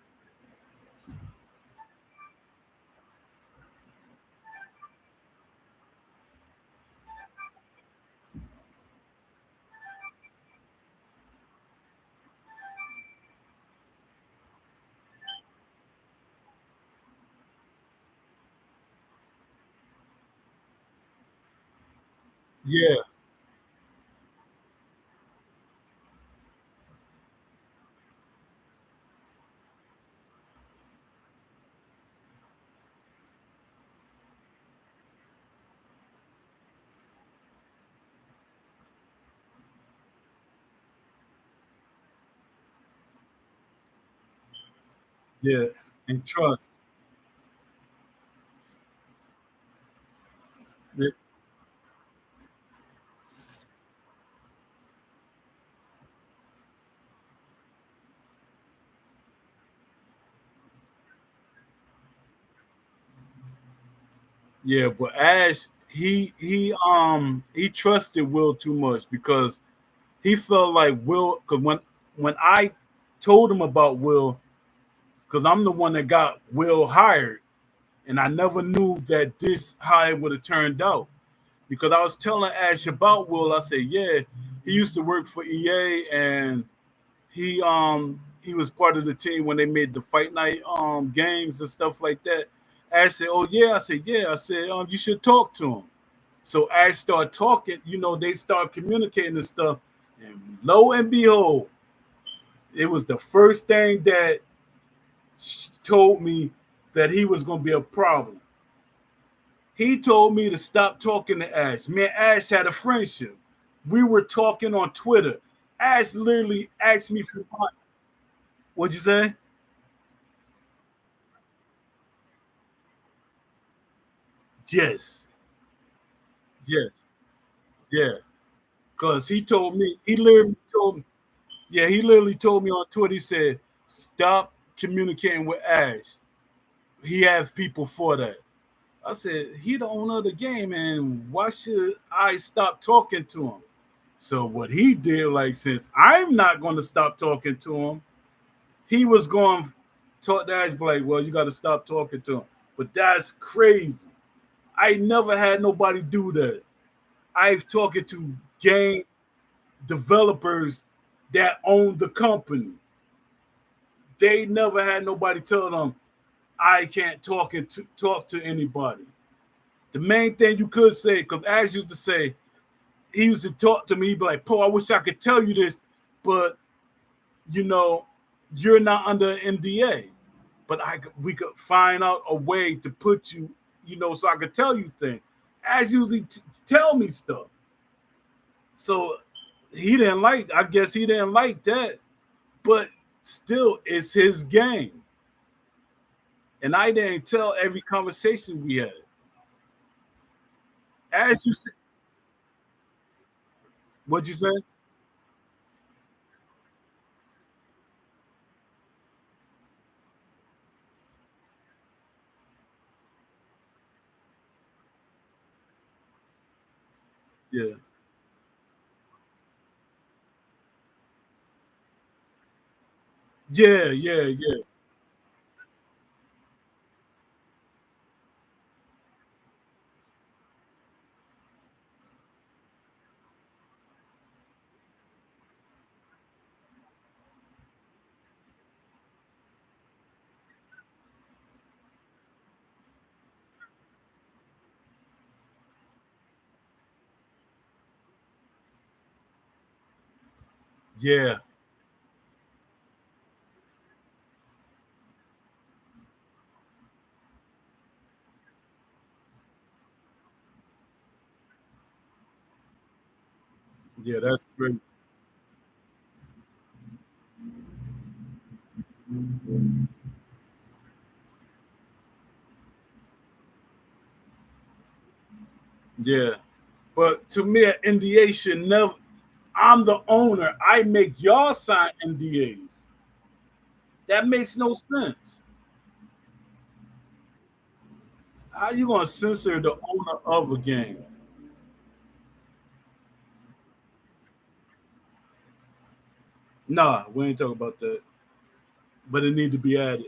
S1: Yeah, yeah, and trust. Yeah, yeah, but Ash, he trusted Will too much because he felt like Will. Because when I told him about Will, because I'm the one that got Will hired, and I never knew that this how it would have turned out. Because I was telling Ash about Will, I said, yeah, he used to work for EA, and he was part of the team when they made the Fight Night games and stuff like that. Ash said, "Oh yeah," I said, "Yeah," I said, "You should talk to him." So Ash started talking. They start communicating and stuff, and lo and behold, it was the first thing that told me that he was going to be a problem. He told me to stop talking to Ash. Me and Ash had a friendship. We were talking on Twitter. Ash literally asked me for my, what'd you say? Yes, yes, yeah. Because he literally told me, yeah, he literally told me on Twitter, he said, stop communicating with Ash. He has people for that. I said, he the owner of the game, and why should I stop talking to him? So what he did, like, since I'm not going to stop talking to him, he was going to talk to Ash, like, well, you got to stop talking to him. But that's crazy. I never had nobody do that. I've talking to game developers that own the company. They never had nobody tell them I can't talk to anybody. The main thing you could say, because Ash used to say, he used to talk to me, he'd be like, Paul, I wish I could tell you this, but you know, you're not under NDA. But we could find out a way to put you, so I could tell you things. Ash usually tell me stuff. So I guess he didn't like that, but still, it's his game. And I didn't tell every conversation we had. As you said, what'd you say? Yeah. Yeah, yeah, yeah, yeah, yeah, that's great. Yeah. But to me, an NDA should never, I'm the owner. I make y'all sign NDAs. That makes no sense. How you gonna censor the owner of a game? Nah, we ain't talking about that. but it need to be added.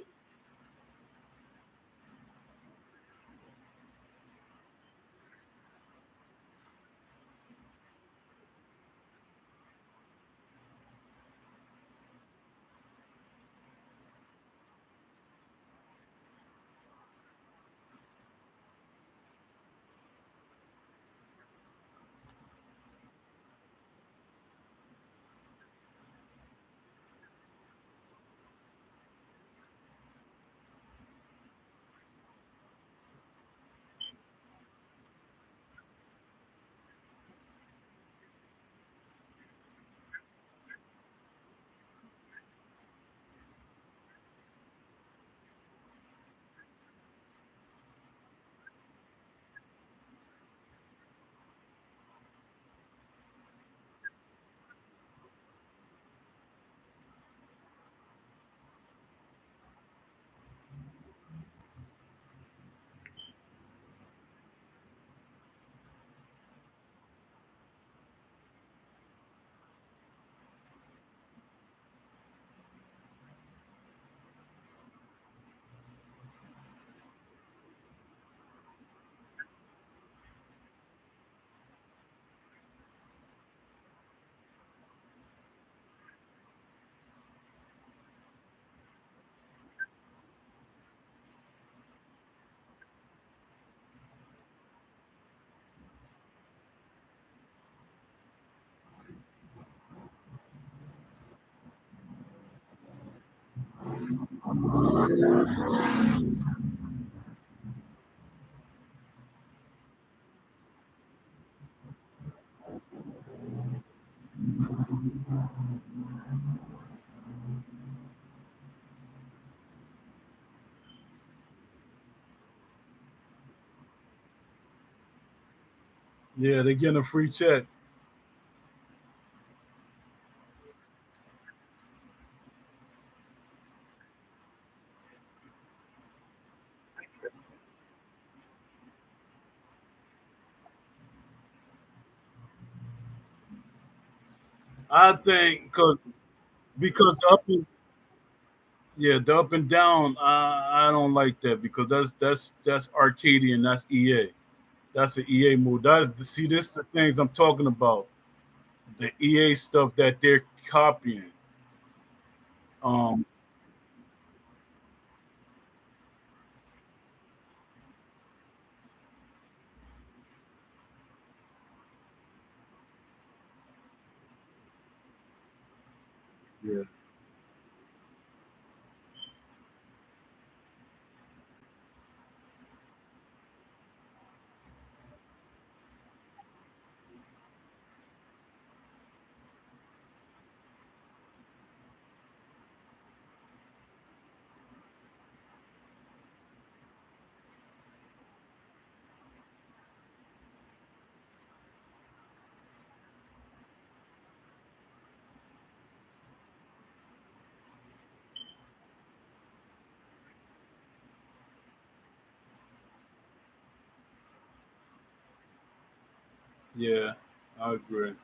S1: Yeah, they're getting a free check. I think because the up and yeah, the up and down, I don't like that because that's Arcadian, that's EA. That's an EA move. That's see, this is the things I'm talking about. The EA stuff that they're copying. Um, yeah, yeah, I agree.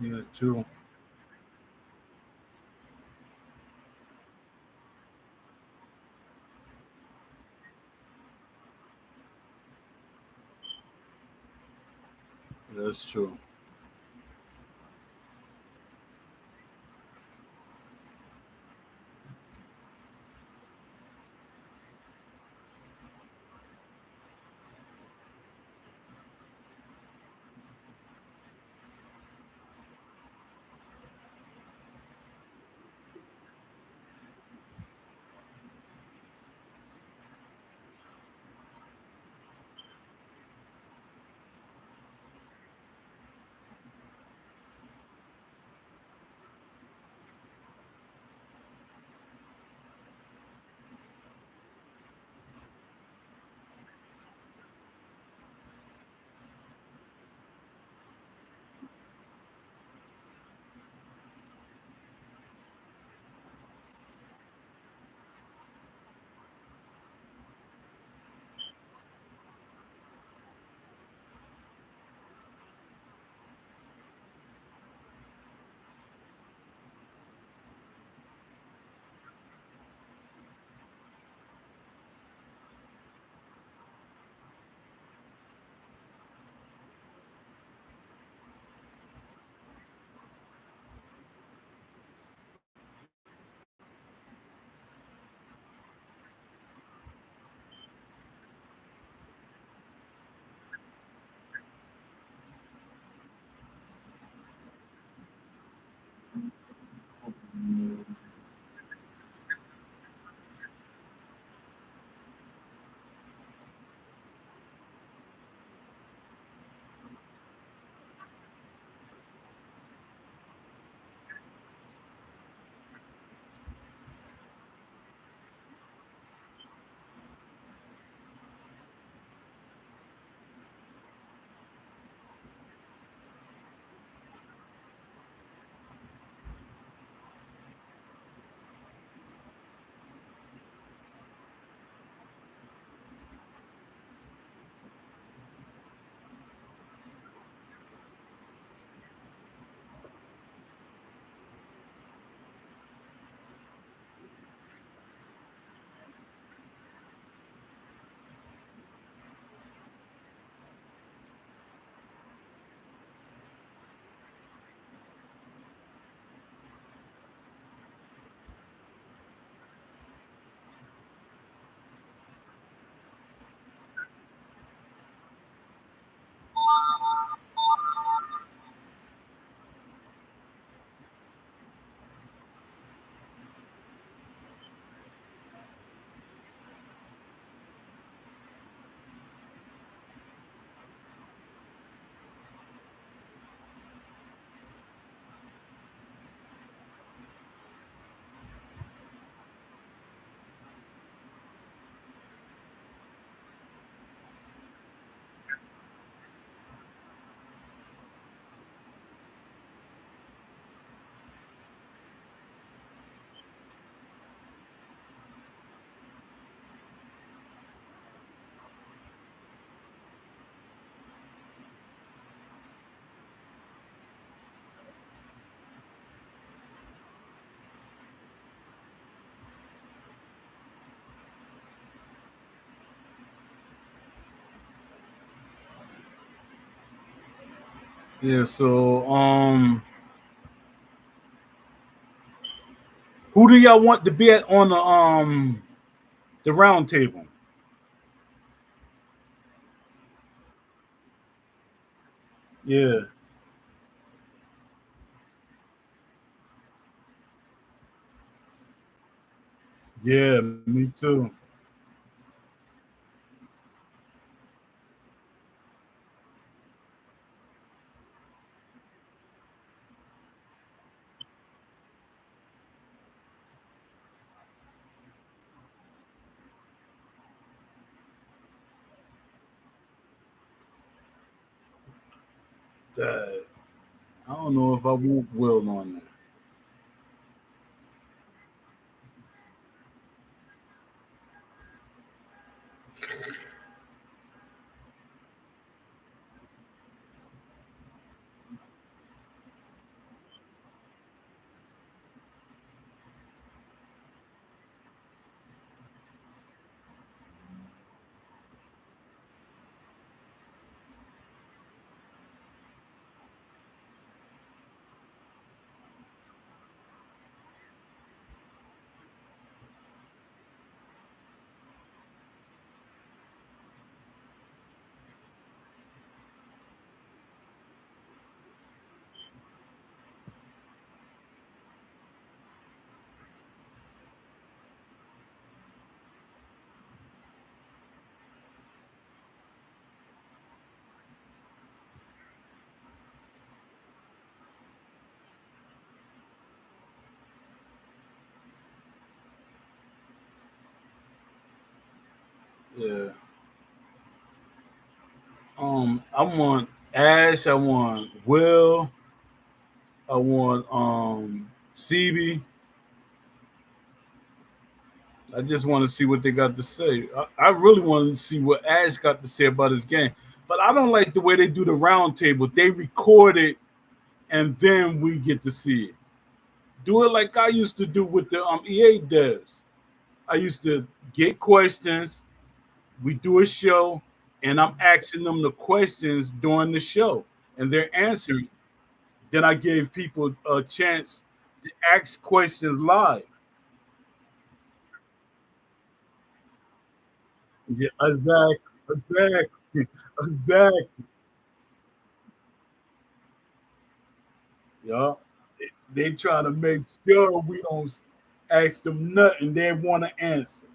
S1: Yeah, too. That's true. Yeah. So, who do y'all want to be at on the round table? Yeah. Yeah. Me too. Dang. I don't know if I want Will on there. Yeah. I want Ash. I want Will. I want CB. I just want to see what they got to say. I really want to see what Ash got to say about his game. But I don't like the way they do the round table. They record it and then we get to see it. Do it like I used to do with the EA devs. I used to get questions. We do a show, and I'm asking them the questions during the show, and they're answering. Then I gave people a chance to ask questions live. Yeah, exactly, exactly, exactly. Yeah, they trying to make sure we don't ask them nothing they want to answer.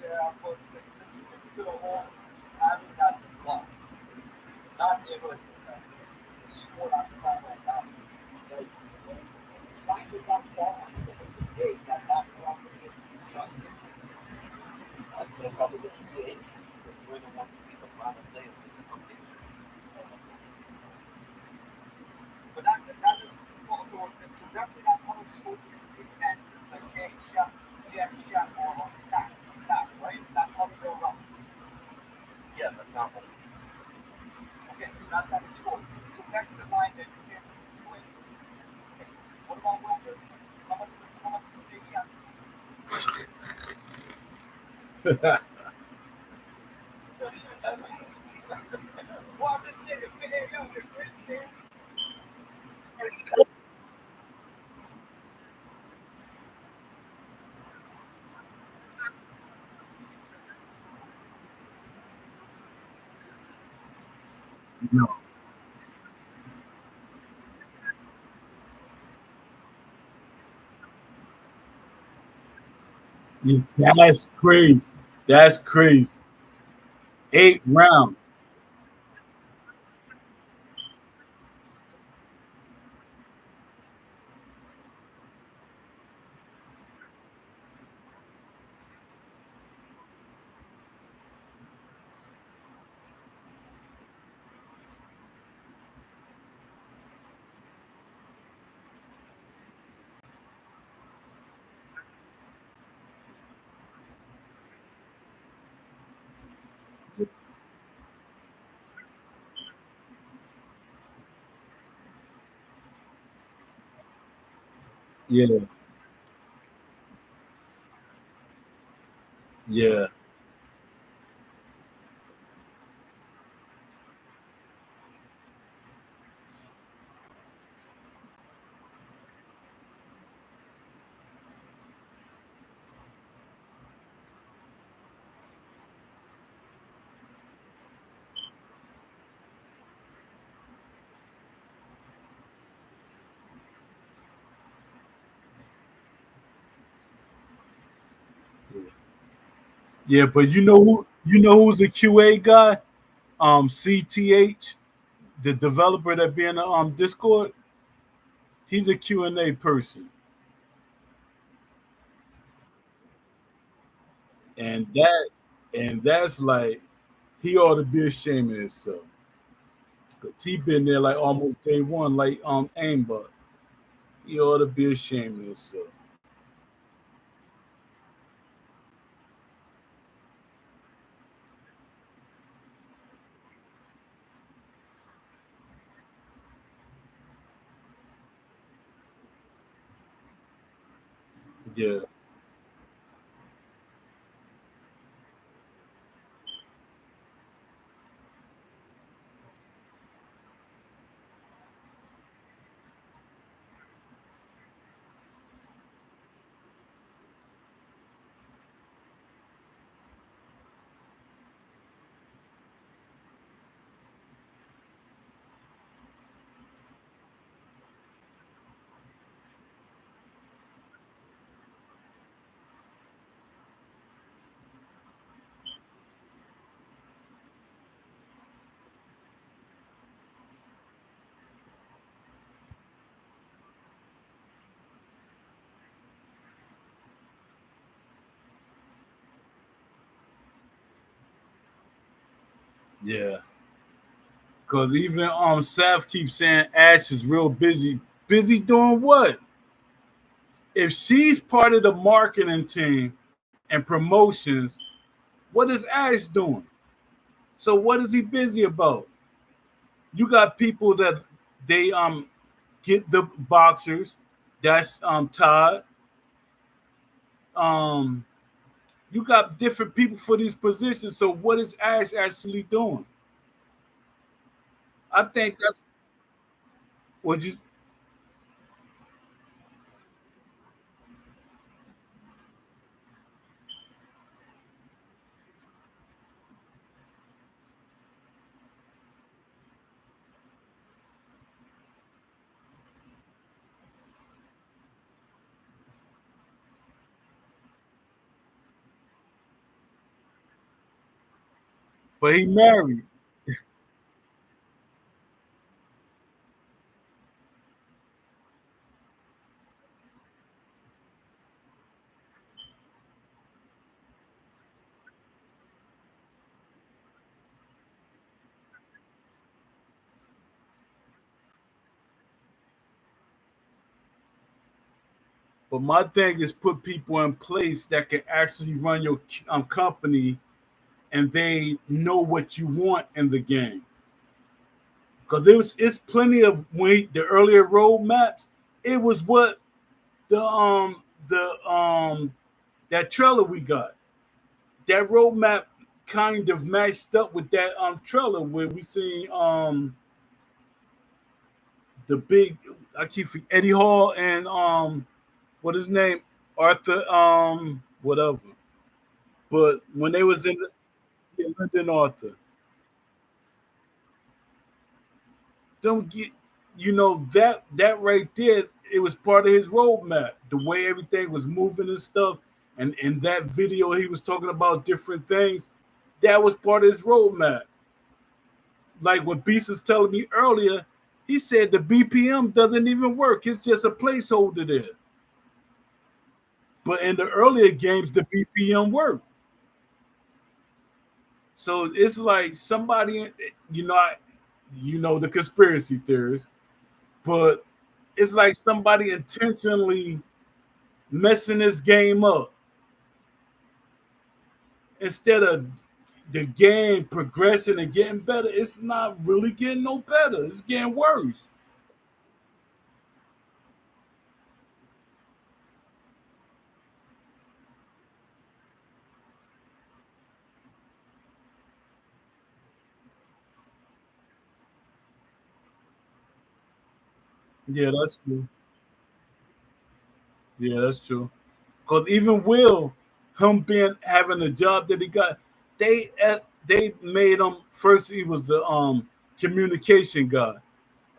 S1: Yeah, No, yeah, that's crazy. That's crazy. 8 rounds. Yeah, yeah, yeah. Yeah, but you know who's a QA guy? CTH, the developer that be in the Discord. He's a Q&A person, and that's like he ought to be ashamed of himself because he been there like almost day one, like Aimbot. He ought to be ashamed of himself. Yeah, yeah. Because even Saf keeps saying Ash is real busy. Busy doing what? If she's part of the marketing team and promotions, what is Ash doing? So what is he busy about? You got people that they get the boxers. That's Todd. Um, you got different people for these positions. So what is Ash actually doing? I think that's what you. but he married. But my thing is put people in place that can actually run your company, and they know what you want in the game. Because it's plenty of the earlier roadmaps. It was what the that trailer we got. That roadmap kind of matched up with that trailer where we seen the big, I keep forgetting, Eddie Hall and what his name, Arthur whatever. But when they was in the, yeah, Lyndon Arthur, don't get, that right there. It was part of his roadmap. The way everything was moving and stuff, and in that video he was talking about different things. That was part of his roadmap. Like what Beast was telling me earlier, he said the BPM doesn't even work. It's just a placeholder there. But in the earlier games, the BPM worked. So it's like somebody, you know, the conspiracy theorists, but it's like somebody intentionally messing this game up instead of the game progressing and getting better. It's not really getting no better. It's getting worse. Yeah, that's true. Yeah, that's true. Because even Will, him being having a job that he got, they made him first. He was the communication guy.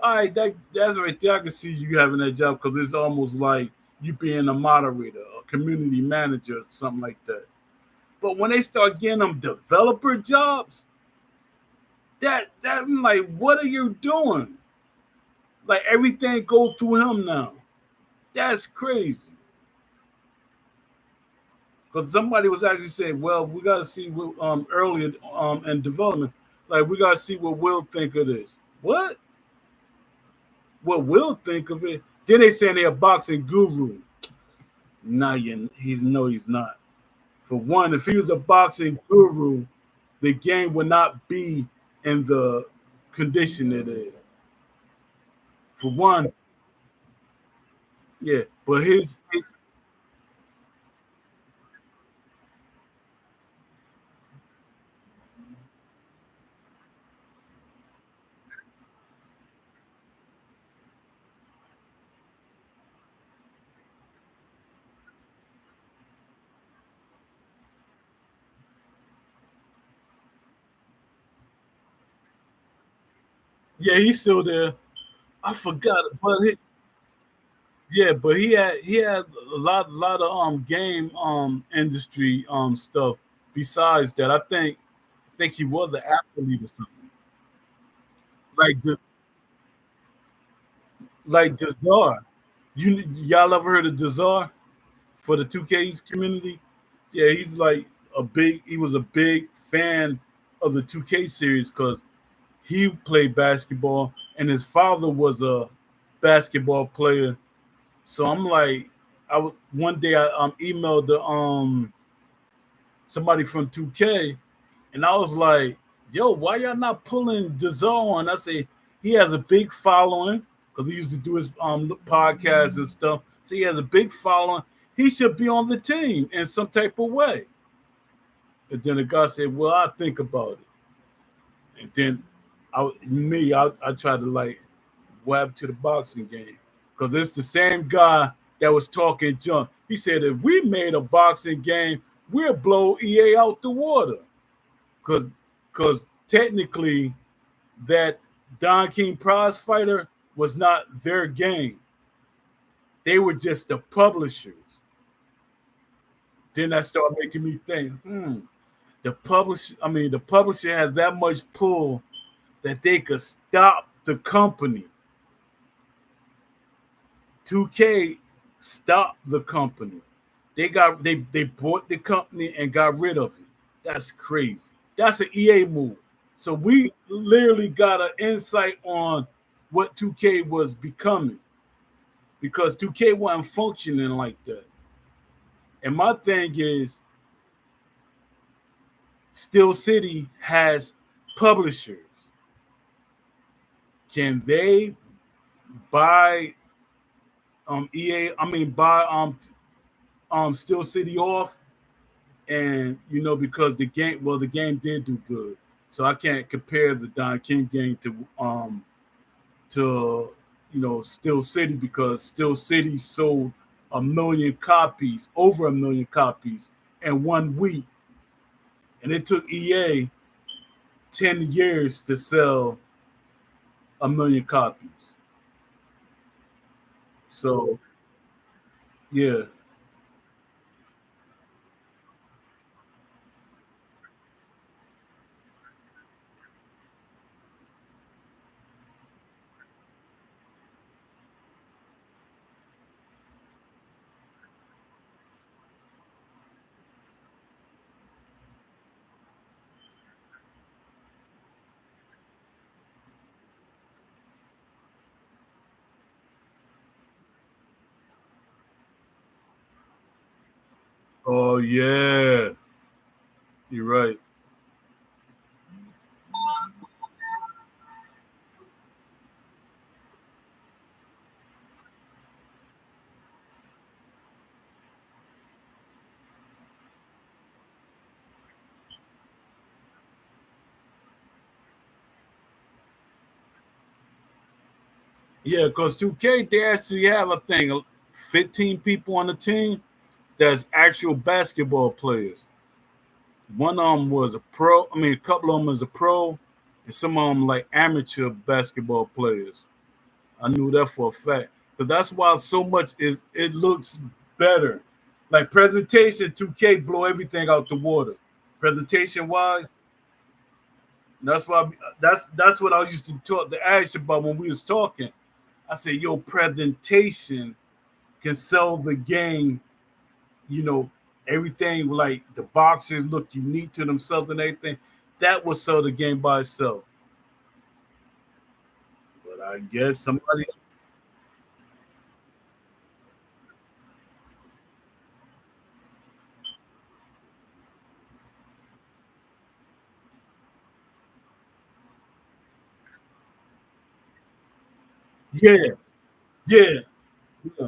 S1: All right, that's right there. I can see you having that job because it's almost like you being a moderator, a community manager, or something like that. But when they start getting them developer jobs, that I'm like, what are you doing? Like everything goes through him now. That's crazy. Because somebody was actually saying, well, we got to see what earlier in development, like we got to see what Will think of this. What Will think of it? Then they saying they're a boxing guru. Nah, he's not. For one, if he was a boxing guru, the game would not be in the condition it is. For one, yeah, but his yeah, he's still there. I forgot, but yeah, but he had a lot of game industry stuff besides that. I think he was an athlete or something. Like Dazar. Y'all ever heard of Dazar for the 2K's community? Yeah, he was a big fan of the 2K series because he played basketball and his father was a basketball player. So I'm like, one day I emailed somebody from 2K, and I was like, "Yo, why y'all not pulling Dazar on?" I say he has a big following because he used to do his podcast and stuff. So he has a big following. He should be on the team in some type of way. And then the guy said, "Well, I think about it." And then I tried to like web to the boxing game because it's the same guy that was talking junk. He said if we made a boxing game, we'll blow EA out the water because technically that Don King prize fighter was not their game. They were just the publishers. Then that started making me think, the publisher has that much pull that they could stop the company. 2K stopped the company. They bought the company and got rid of it. That's crazy. That's an EA move. So we literally got an insight on what 2K was becoming because 2K wasn't functioning like that. And my thing is, Steel City has publishers. Can they buy EA? I mean, buy Steel City off, and because the game did do good, so I can't compare the Don King game to Steel City because Steel City sold over a million copies in 1 week, and it took EA 10 years to sell a million copies. So yeah, oh yeah, you're right. Yeah, because 2K they actually have a thing, 15 people on the team that's actual basketball players. One of them was a pro. I mean, a couple of them is a pro, and some of them like amateur basketball players. I knew that for a fact. But that's why so much is it looks better. Like presentation, 2K blow everything out the water. Presentation wise, that's why that's what I used to talk to Ash about when we was talking. I said, "Yo, presentation can sell the game. You know, everything like the boxes look unique to themselves and everything. That would sell the game by itself." But I guess somebody, yeah, yeah, yeah,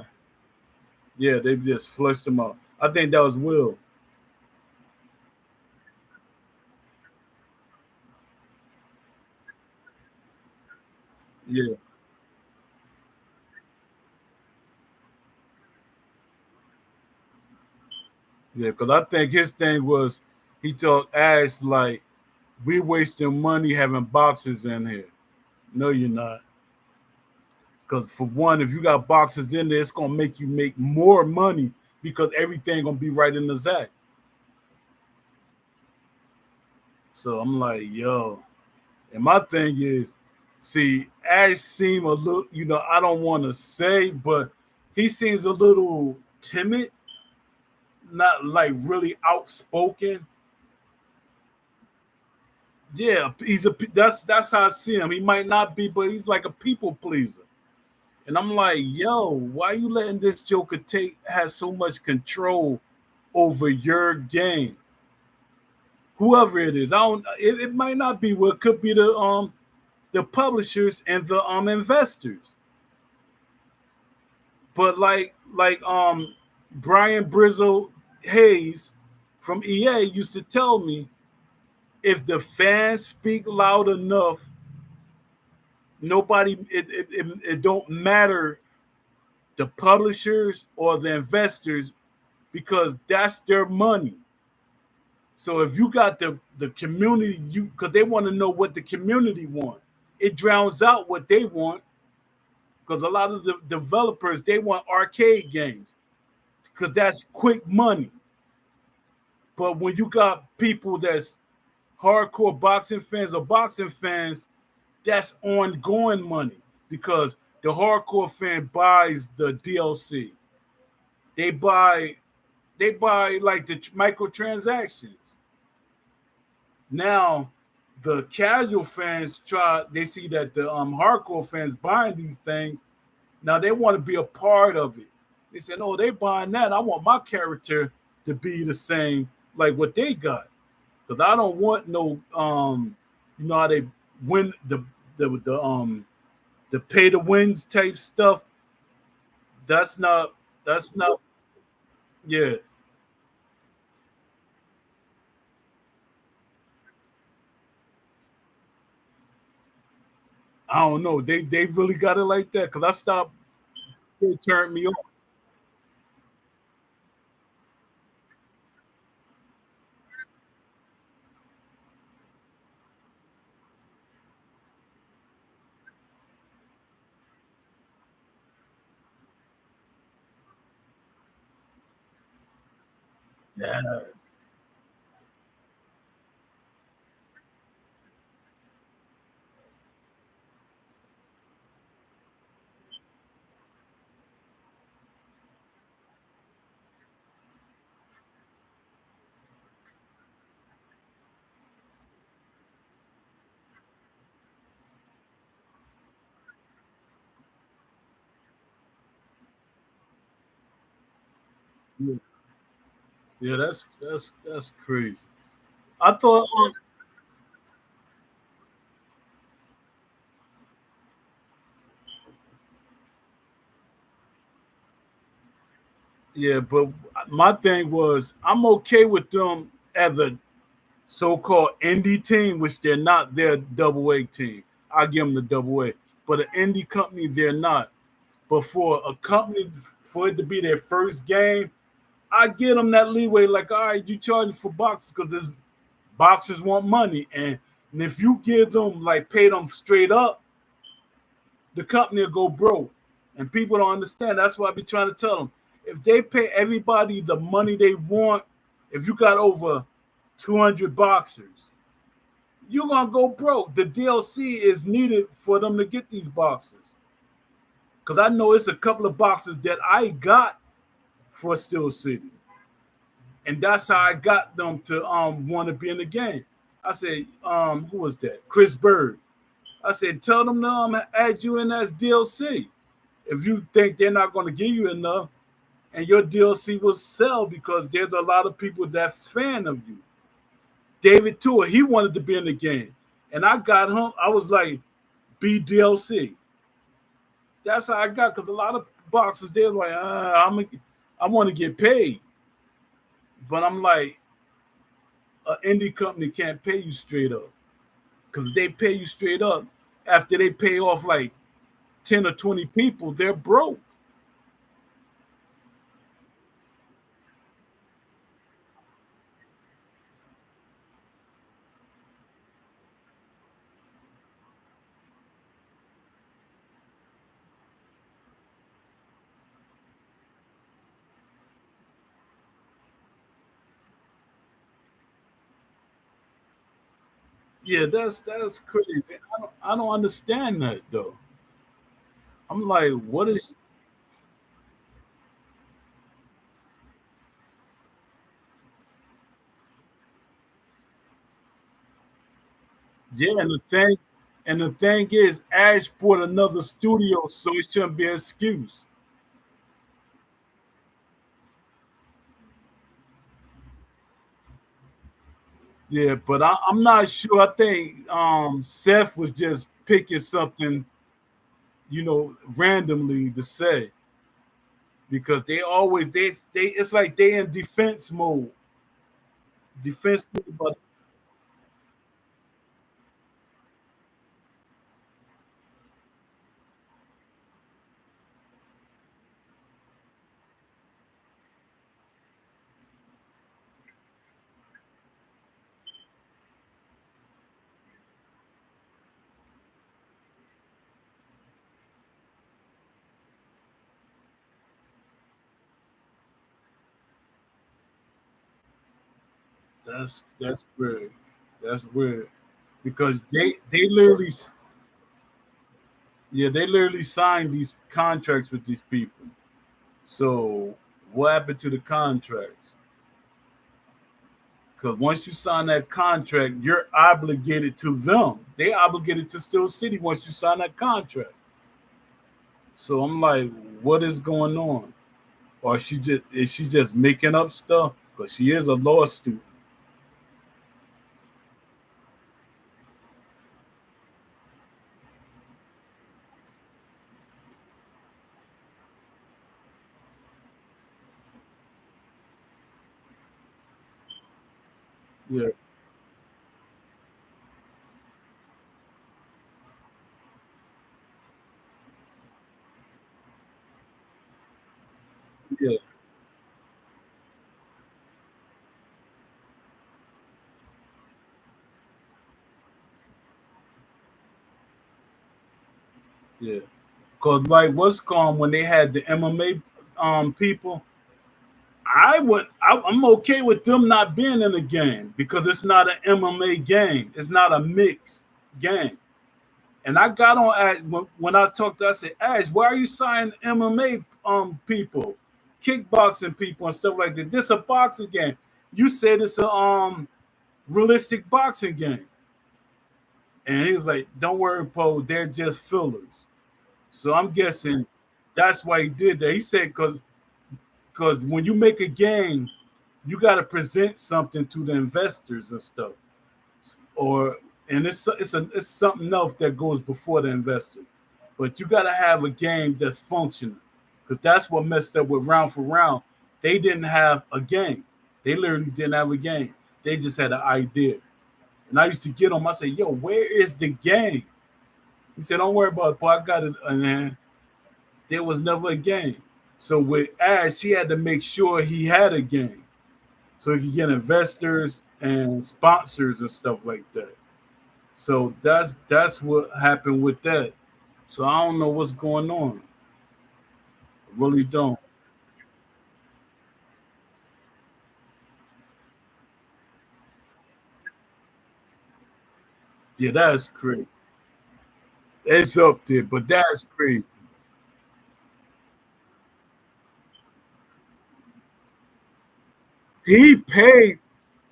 S1: yeah, they just flushed them out. I think that was Will. Yeah, yeah, because I think his thing was he told Ash like, "We wasting money having boxes in here." No, you're not. Because for one, if you got boxes in there, it's gonna make you make more money because everything gonna be right in the Zach. So I'm like, yo. And my thing is, see, Ash seem a little, I don't want to say, but he seems a little timid, not like really outspoken. Yeah, that's how I see him. He might not be, but he's like a people pleaser. And I'm like, yo, why you letting this Joker take has so much control over your game? Whoever it is, I don't. It might not be. What could be the publishers and the investors. But like Brian Brizzle Hayes from EA used to tell me, if the fans speak loud enough, nobody it don't matter the publishers or the investors because that's their money. So if you got the community, you because they want to know what the community want. It drowns out what they want because a lot of the developers they want arcade games because that's quick money. But when you got people that's hardcore boxing fans or boxing fans, that's ongoing money because the hardcore fan buys the DLC. They buy they buy like the microtransactions. Now the casual fans try they see that the hardcore fans buying these things. Now they want to be a part of it. They said, "Oh, they buying that. I want my character to be the same like what they got." Because I don't want no you know how they win the pay to wins type stuff. That's not that's not yeah. I don't know. They really got it like that because I stopped. It turned me off. Yeah, yeah, yeah. That's crazy. I thought, yeah, but my thing was I'm okay with them as a so-called indie team, which they're not. They're a double A team. I give them the double A, but an indie company they're not. But for a company for it to be their first game, I give them that leeway. Like, all right, you charging for boxes because this boxers want money, and if you give them like pay them straight up, the company will go broke. And people don't understand. That's why I be trying to tell them. If they pay everybody the money they want, if you got over 200 boxers, you're gonna go broke. The DLC is needed for them to get these boxers. Cause I know it's a couple of boxes that I got for Steel City. And that's how I got them to want to be in the game. I said, who was that? Chris Bird. I said, tell them to add you in as DLC. If you think they're not going to give you enough, and your DLC will sell because there's a lot of people that's fan of you. David Tua, he wanted to be in the game, and I got him. I was like, be DLC. That's how I got because a lot of boxers they're like, I want to get paid, but I'm like, an indie company can't pay you straight up because they pay you straight up after they pay off like 10 or 20 people, they're broke. Yeah, that's crazy. I don't understand that though. I'm like, what is yeah, and the thing is Ash bought another studio, so it shouldn't be an excuse. Yeah, but I'm not sure. I think Seth was just picking something, randomly to say because they always they it's like they in defense mode. Defense mode, but That's weird. That's weird because they literally, yeah, they literally signed these contracts with these people. So what happened to the contracts? Because once you sign that contract, you're obligated to them. They obligated to Steel City once you sign that contract. So I'm like, what is going on? Or is she just making up stuff? Because she is a law student. Yeah, yeah, yeah. Because like what's called when they had the MMA people, I'm okay with them not being in the game because it's not an MMA game. It's not a mixed game. And I got on at when I talked to, I said, Ash, why are you signing MMA people, kickboxing people and stuff like that? This a boxing game. You said it's a realistic boxing game. And he was like, don't worry, Poe, they're just fillers. So I'm guessing that's why he did that. He said because when you make a game, you got to present something to the investors and stuff, or and it's something else that goes before the investor. But you got to have a game that's functional, because that's what messed up with Round for Round. They didn't have a game. They literally didn't have a game. They just had an idea. And I used to get them. I say, "Yo, where is the game?" He said, "Don't worry about it, boy. I got it." And there was never a game. So with Ash, he had to make sure he had a game so he could get investors and sponsors and stuff like that. So that's what happened with that. So I don't know what's going on. I really don't. Yeah, that's crazy. It's up there, but that's crazy. He paid.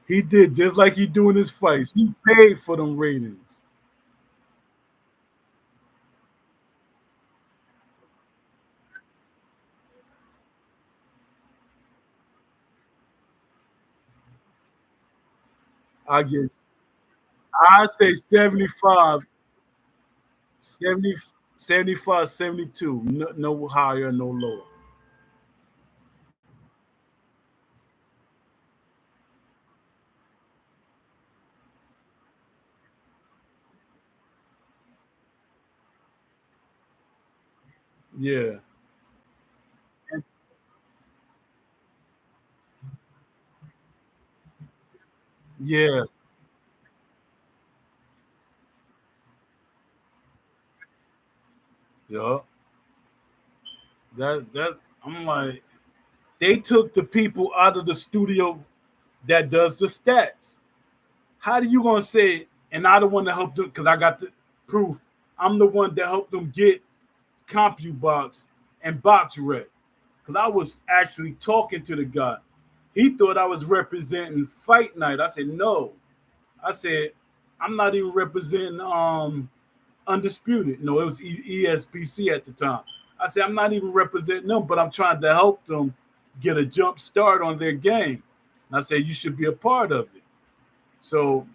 S1: He did just like he doing his fights. He paid for them ratings. I get. I say 75, 70, 75, 72. No, no higher, no lower. Yeah. Yeah. Yeah. That I'm like, they took the people out of the studio that does the stats. How do you gonna say? And I the one that helped them because I got the proof. I'm the one that helped them get CompuBox and BoxRec because I was actually talking to the guy. He thought I was representing Fight Night. I said no. I said I'm not even representing Undisputed. No, it was ESPC at the time. I said I'm not even representing them, but I'm trying to help them get a jump start on their game. And I said you should be a part of it. So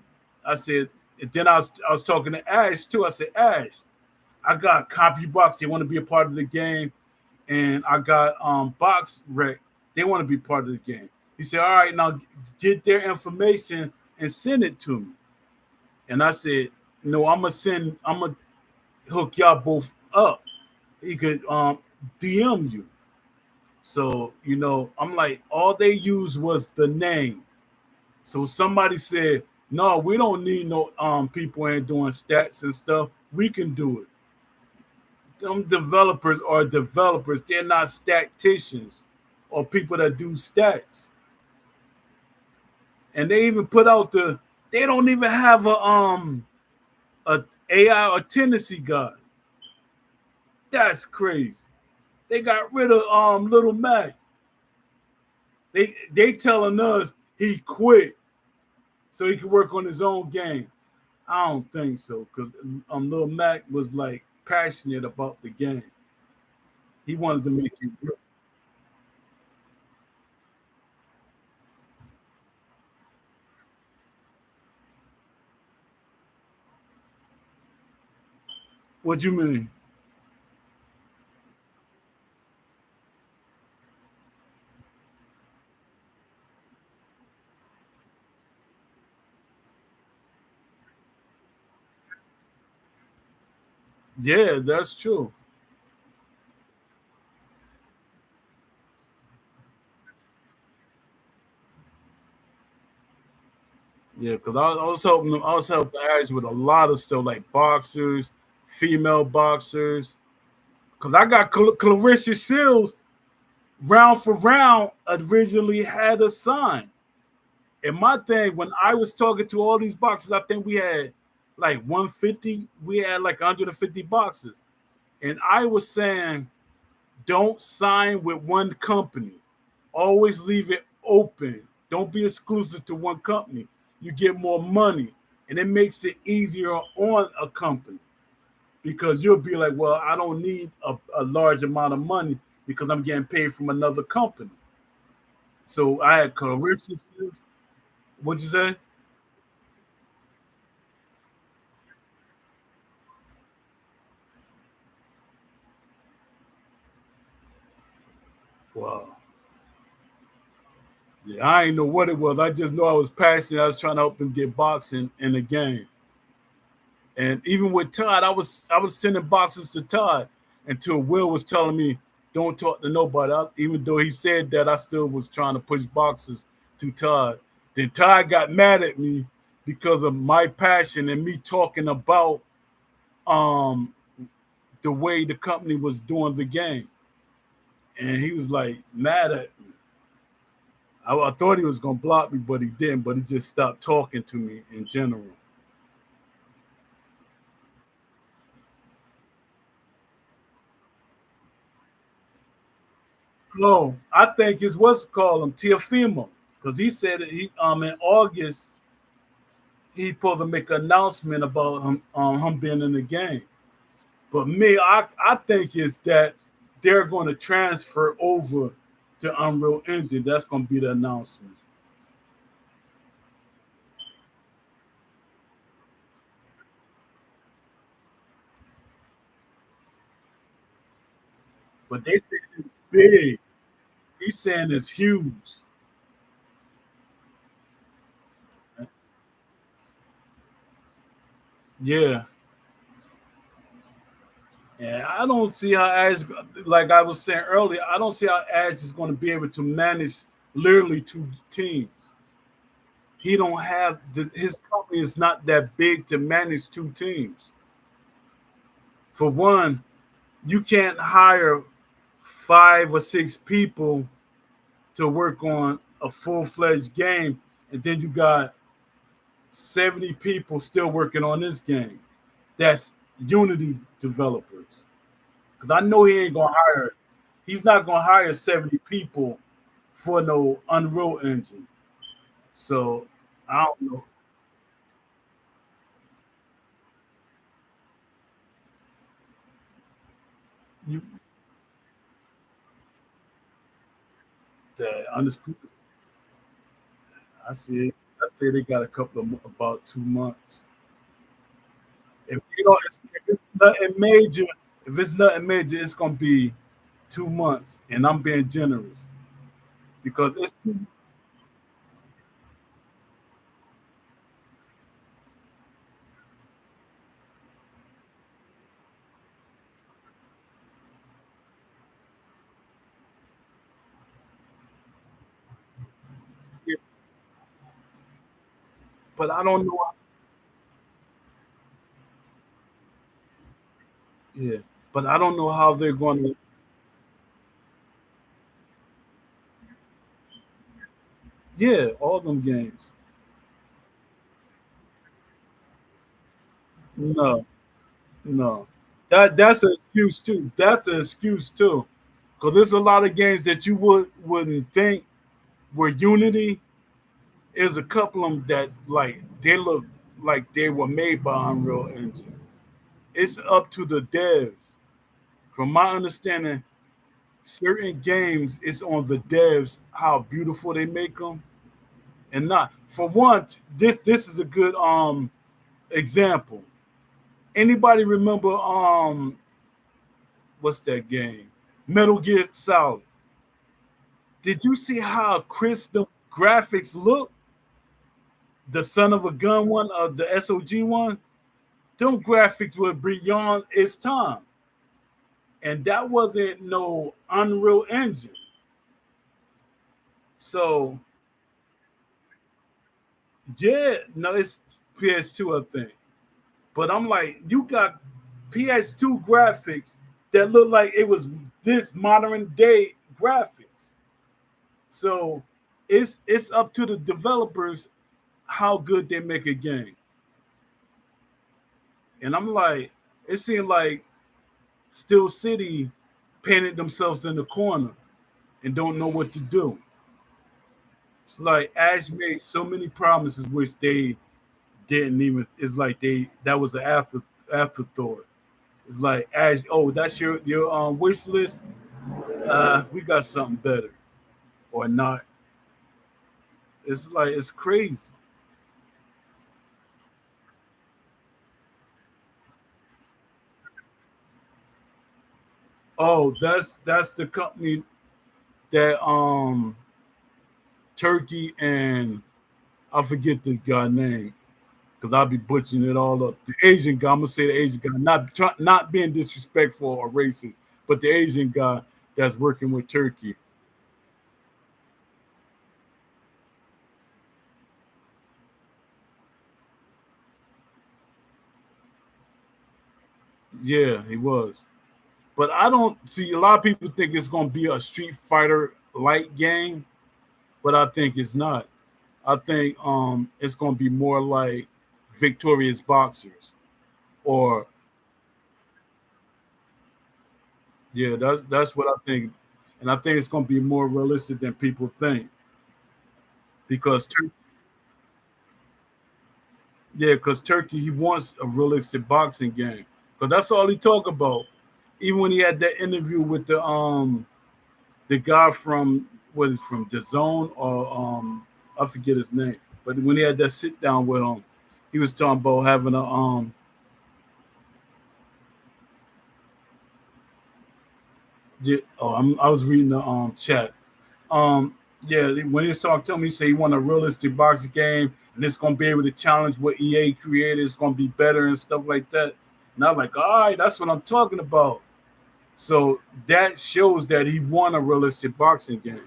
S1: I said, and then I was talking to Ash too. I said, Ash, I got CompuBox. They want to be a part of the game, and I got Box Rec. They want to be part of the game. He said, all right, now get their information and send it to me. And I said, no, I'm gonna hook y'all both up. He could DM you. So, I'm like, all they used was the name. So somebody said, no, we don't need no people ain't doing stats and stuff. We can do it. Them developers are developers. They're not statisticians or people that do stats. And they even put out they don't even have a AI or tendency guide. That's crazy. They got rid of Little Mac. They telling us he quit so he could work on his own game. I don't think so because Little Mac was like passionate about the game. He wanted to make it work. What you mean? Yeah, that's true. Yeah, because I was helping guys with a lot of stuff like boxers, female boxers. Because I got Clarissa Shields round for round originally had a sign. And my thing, when I was talking to all these boxers, I think we had like 150, we had like 150 boxes. And I was saying, don't sign with one company. Always leave it open. Don't be exclusive to one company. You get more money, and it makes it easier on a company because you'll be like, well, I don't need a large amount of money because I'm getting paid from another company. So I had Carissa. What'd you say? Wow. Yeah, I ain't know what it was. I just know I was passionate. I was trying to help them get boxing in the game. And even with Todd, I was sending boxes to Todd until Will was telling me, "Don't talk to nobody." Even though he said that, I still was trying to push boxes to Todd. Then Todd got mad at me because of my passion and me talking about um the way the company was doing the game, and he was like mad at me. I thought he was gonna block me, but he didn't. But he just stopped talking to me in general. Oh, I think it's what's called him Tiafimo because he said that he in August he supposed to make an announcement about him being in the game. But me, I think it's that they're going to transfer over to Unreal Engine. That's going to be the announcement. But they say it's big. He's saying it's huge. Yeah. And I don't see how Ash, like I was saying earlier, I don't see how Ash is going to be able to manage literally two teams. He don't have his company is not that big to manage two teams. For one, you can't hire 5 or 6 people to work on a full-fledged game, and then you got 70 people still working on this game. That's Unity developers. Because I know he ain't gonna hire. He's not gonna hire 70 people for no Unreal Engine. So I don't know. You the undisputed. I see. I say they got a couple of about 2 months. If you know, if it's nothing major, if it's nothing major, it's gonna be 2 months, and I'm being generous because it's too. But I don't know. Yeah, but I don't know how they're going to. Yeah, all them games. No, no. That's an excuse too. That's an excuse too. Because there's a lot of games that you wouldn't think were Unity. There's a couple of them that like they look like they were made by Unreal Engine. It's up to the devs. From my understanding, certain games it's on the devs how beautiful they make them, and not for one. This is a good example. Anybody remember what's that game? Metal Gear Solid. Did you see how crisp the graphics look? The son of a gun one, the SOG one, them graphics were beyond its time, and that wasn't no Unreal Engine. So yeah, no, it's PS2, I think. But I'm like, you got PS2 graphics that look like it was this modern day graphics. So it's up to the developers how good they make a game. And I'm like, it seemed like Still City painted themselves in the corner and don't know what to do. It's like Ash made so many promises which they didn't even. It's like they that was an afterthought. It's like Ash, oh, that's your wish list. We got something better or not. It's like it's crazy. Oh, that's the company that Turkey and I forget the guy name because I'll be butchering it all up. The Asian guy, I'm gonna say the Asian guy, not being disrespectful or racist, but the Asian guy that's working with Turkey. Yeah, he was. But I don't see a lot of people think it's gonna be a Street Fighter light game, but I think it's not. I think it's gonna be more like Victorious Boxers or yeah, that's what I think. And I think it's gonna be more realistic than people think because yeah, because Turkey he wants a realistic boxing game. Because that's all he talk about. Even when he had that interview with the guy from was from the zone or I forget his name. But when he had that sit down with him, he was talking about having a yeah, I was reading the chat. Um yeah, when he was talking to me, he said he want a realistic boxing game and it's gonna be able to challenge what EA created, it's gonna be better and stuff like that. And I'm like, all right, that's what I'm talking about. So that shows that he won a realistic boxing game.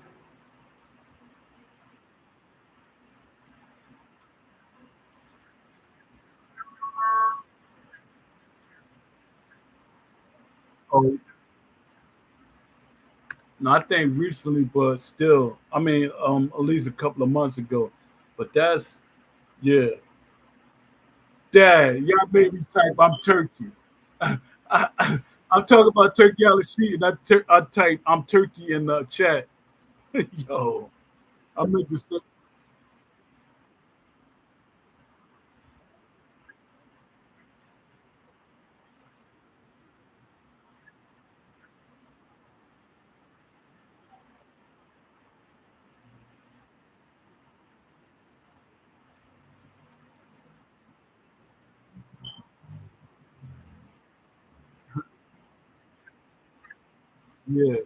S1: Oh no, I think recently, but still, I mean, at least a couple of months ago. But that's yeah, Dad, y'all made me type. I'm Turkey. I'm talking about Turkey on the sheet, and I type I'm Turkey in the chat. Yo, I'm making sense. Yeah,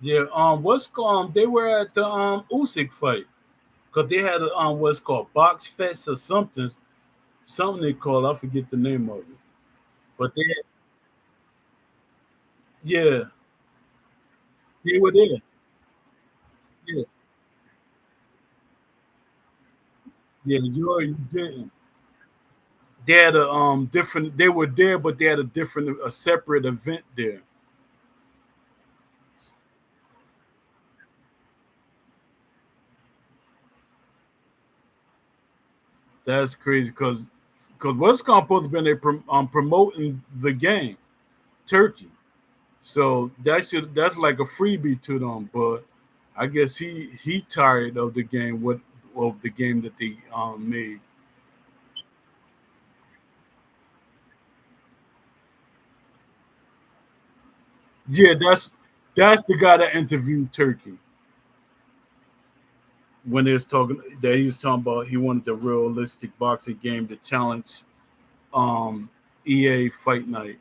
S1: yeah. They were at the Usyk fight because they had a what's called box fest or something. Something they call I forget the name of it. But yeah, they were there. Yeah, yeah, you didn't. They had a different. They were there, but they had a separate event there. That's crazy because what's supposed to been they promoting the game, Turkey. So that's like a freebie to them. But I guess he tired of the game. What of the game that they made? Yeah, that's the guy that interviewed Turkey when they was talking that he was talking about he wanted the realistic boxing game to challenge um EA Fight Night.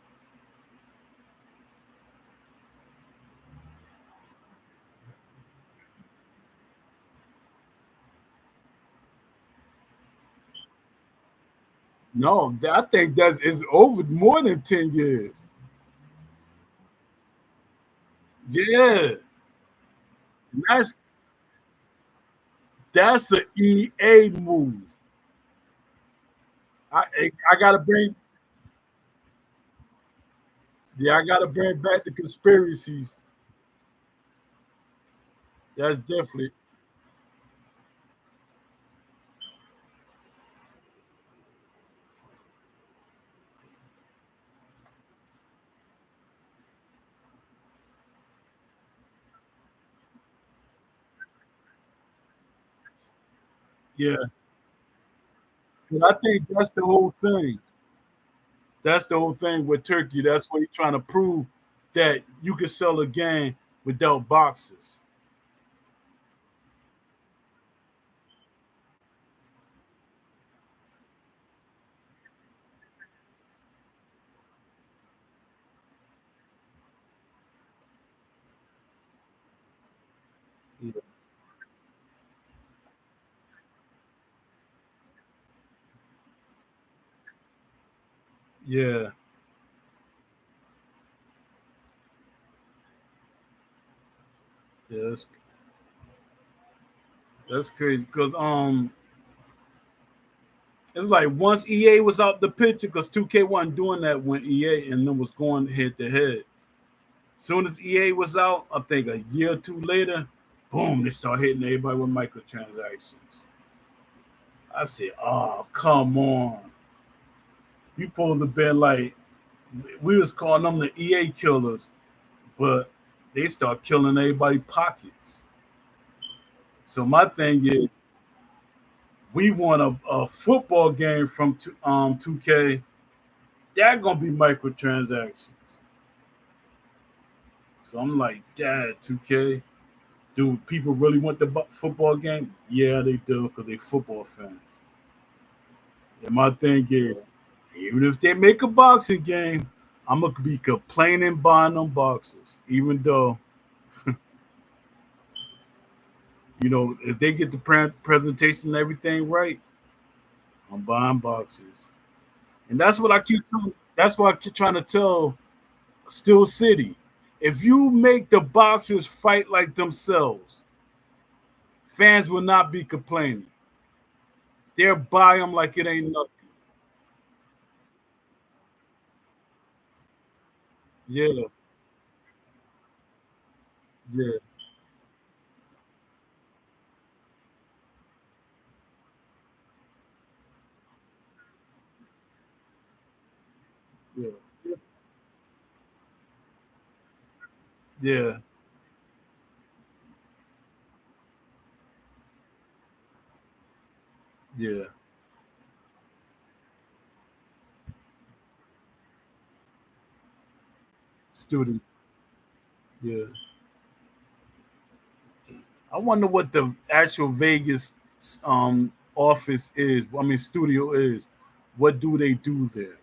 S1: No, I think that's it's over more than 10 years. Yeah, that's that's an EA move. I gotta bring yeah I gotta bring back the conspiracies. That's definitely yeah. But I think that's the whole thing. That's the whole thing with Turkey. That's what he's trying to prove that you can sell a game without boxes. Yeah, yeah, yeah that's crazy. Because it's like once EA was out the picture, because 2K wasn't doing that when EA and then was going head to head. Soon as EA was out, I think a year or two later, boom, they start hitting everybody with microtransactions. I said, "Oh, come on! You supposed to be like we was calling them the EA killers, but they start killing everybody pockets." So my thing is, we want a football game from 2K. That gonna be microtransactions. So I'm like, Dad, 2K. Do people really want the football game? Yeah, they do because they football fans. And my thing is, even if they make a boxing game, I'm gonna be complaining buying them boxes, even though if they get the presentation and everything right, I'm buying boxes. And that's what I keep. That's what I keep trying to tell Steel City. If you make the boxers fight like themselves, fans will not be complaining. They'll buy them like it ain't nothing. Yeah, yeah, yeah, yeah, yeah. Student. Yeah. I wonder what the actual Vegas office is. I mean, studio is. What do they do there?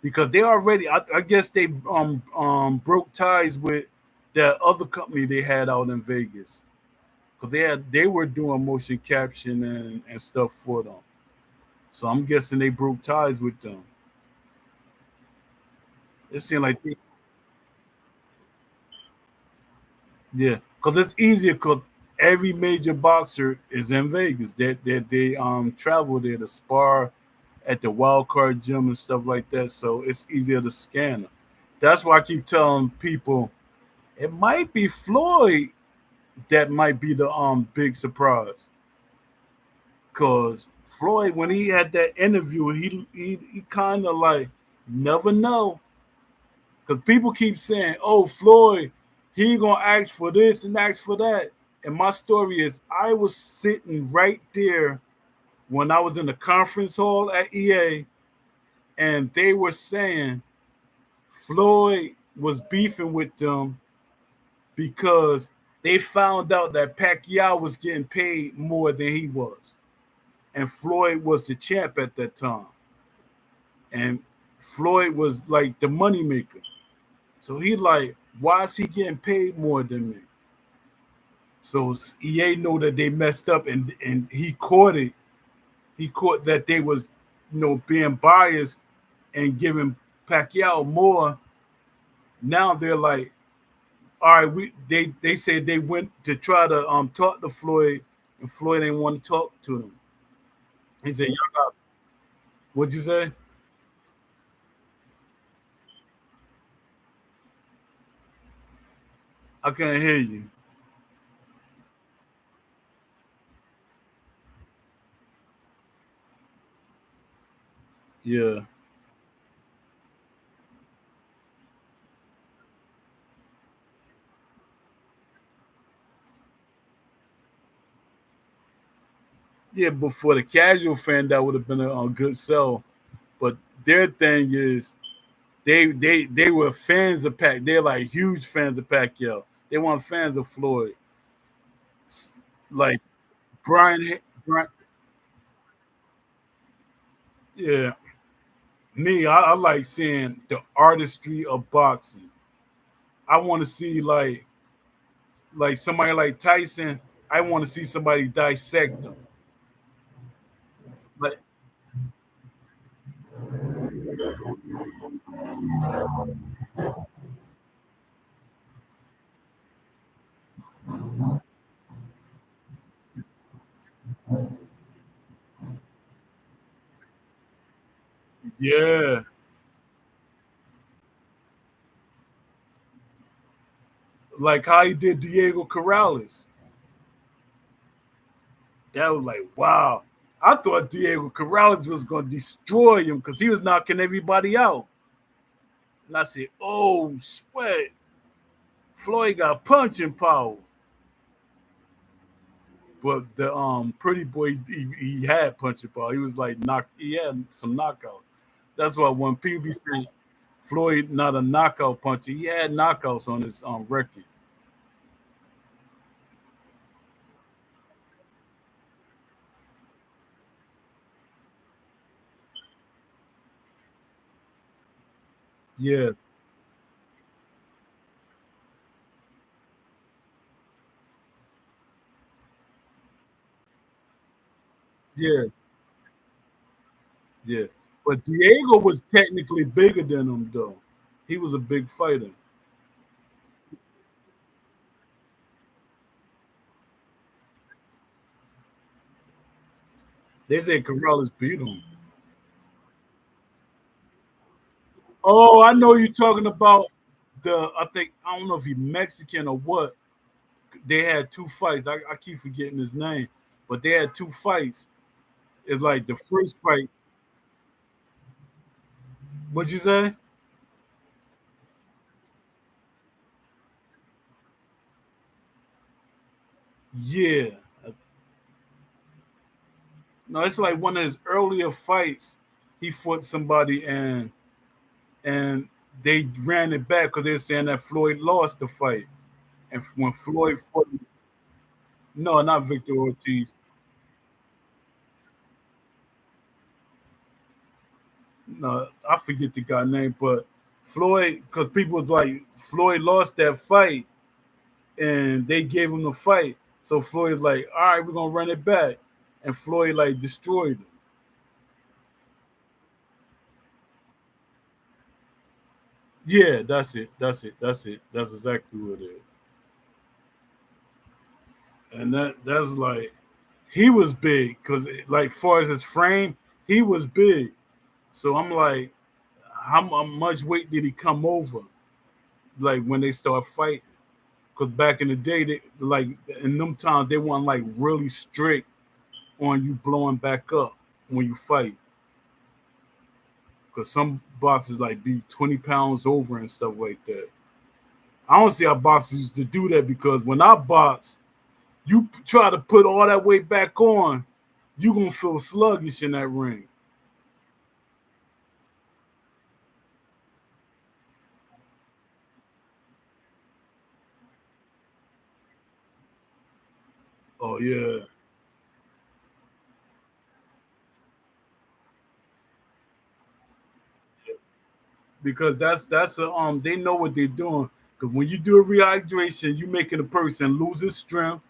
S1: Because they already, I guess they broke ties with that other company they had out in Vegas. Because they were doing motion caption and stuff for them. So I'm guessing they broke ties with them. It seemed like yeah, because it's easier because every major boxer is in Vegas. They travel there to spar at the wild card gym and stuff like that. So it's easier to scan them. That's why I keep telling people it might be Floyd that might be the big surprise. Cause Floyd, when he had that interview, he kind of like never know. Cause people keep saying, "Oh, Floyd, he gonna ask for this and ask for that." And my story is, I was sitting right there when I was in the conference hall at EA, and they were saying Floyd was beefing with them because they found out that Pacquiao was getting paid more than he was, and Floyd was the champ at that time, and Floyd was like the moneymaker. So he like, why is he getting paid more than me? So EA know that they messed up, and he caught it. He caught that they was being biased and giving Pacquiao more. Now they're like, all right, they said they went to try to talk to Floyd, and Floyd didn't want to talk to them. He said, "Y'all got what'd you say?" I can't hear you. Yeah, yeah, but for the casual fan, that would have been a good sell. But their thing is they were fans of Pac. They're like huge fans of Pacquiao. They weren't fans of Floyd. Like Brian, yeah. Me, I like seeing the artistry of boxing. I want to see like somebody like Tyson. I want to see somebody dissect them. Like yeah, like how he did Diego Corrales. That was like wow. I thought Diego Corrales was gonna destroy him because he was knocking everybody out. And I said, "Oh, sweat! Floyd got punching power." But the pretty boy, he had punching power. He was like knock. He had some knockout. That's why when people be saying Floyd not a knockout puncher, he had knockouts on his record. Yeah, yeah, yeah. But Diego was technically bigger than him though. He was a big fighter. They said Corrales beat him. Oh, I know you're talking about the. I think I don't know if he's Mexican or what. They had two fights. I keep forgetting his name, but they had two fights. It's like the first fight. What'd you say? Yeah. No, it's like one of his earlier fights. He fought somebody and they ran it back because they're saying that Floyd lost the fight. And when Floyd fought, no, not Victor Ortiz. No, I forget the guy name, but Floyd, because people was like Floyd lost that fight, and they gave him the fight. So Floyd like, all right, we're gonna run it back, and Floyd like destroyed him. Yeah, that's it. That's it. That's it. That's exactly what it is. And that's like he was big because like far as his frame, he was big. So I'm like, how much weight did he come over? Like when they start fighting, because back in the day, they like in them times they weren't like really strict on you blowing back up when you fight. Because some boxers like be 20 pounds over and stuff like that. I don't see how boxers used to do that because when I box, you try to put all that weight back on, you gonna feel sluggish in that ring. Oh yeah, because that's a they know what they're doing. Because when you do a rehydration, you making a person lose his strength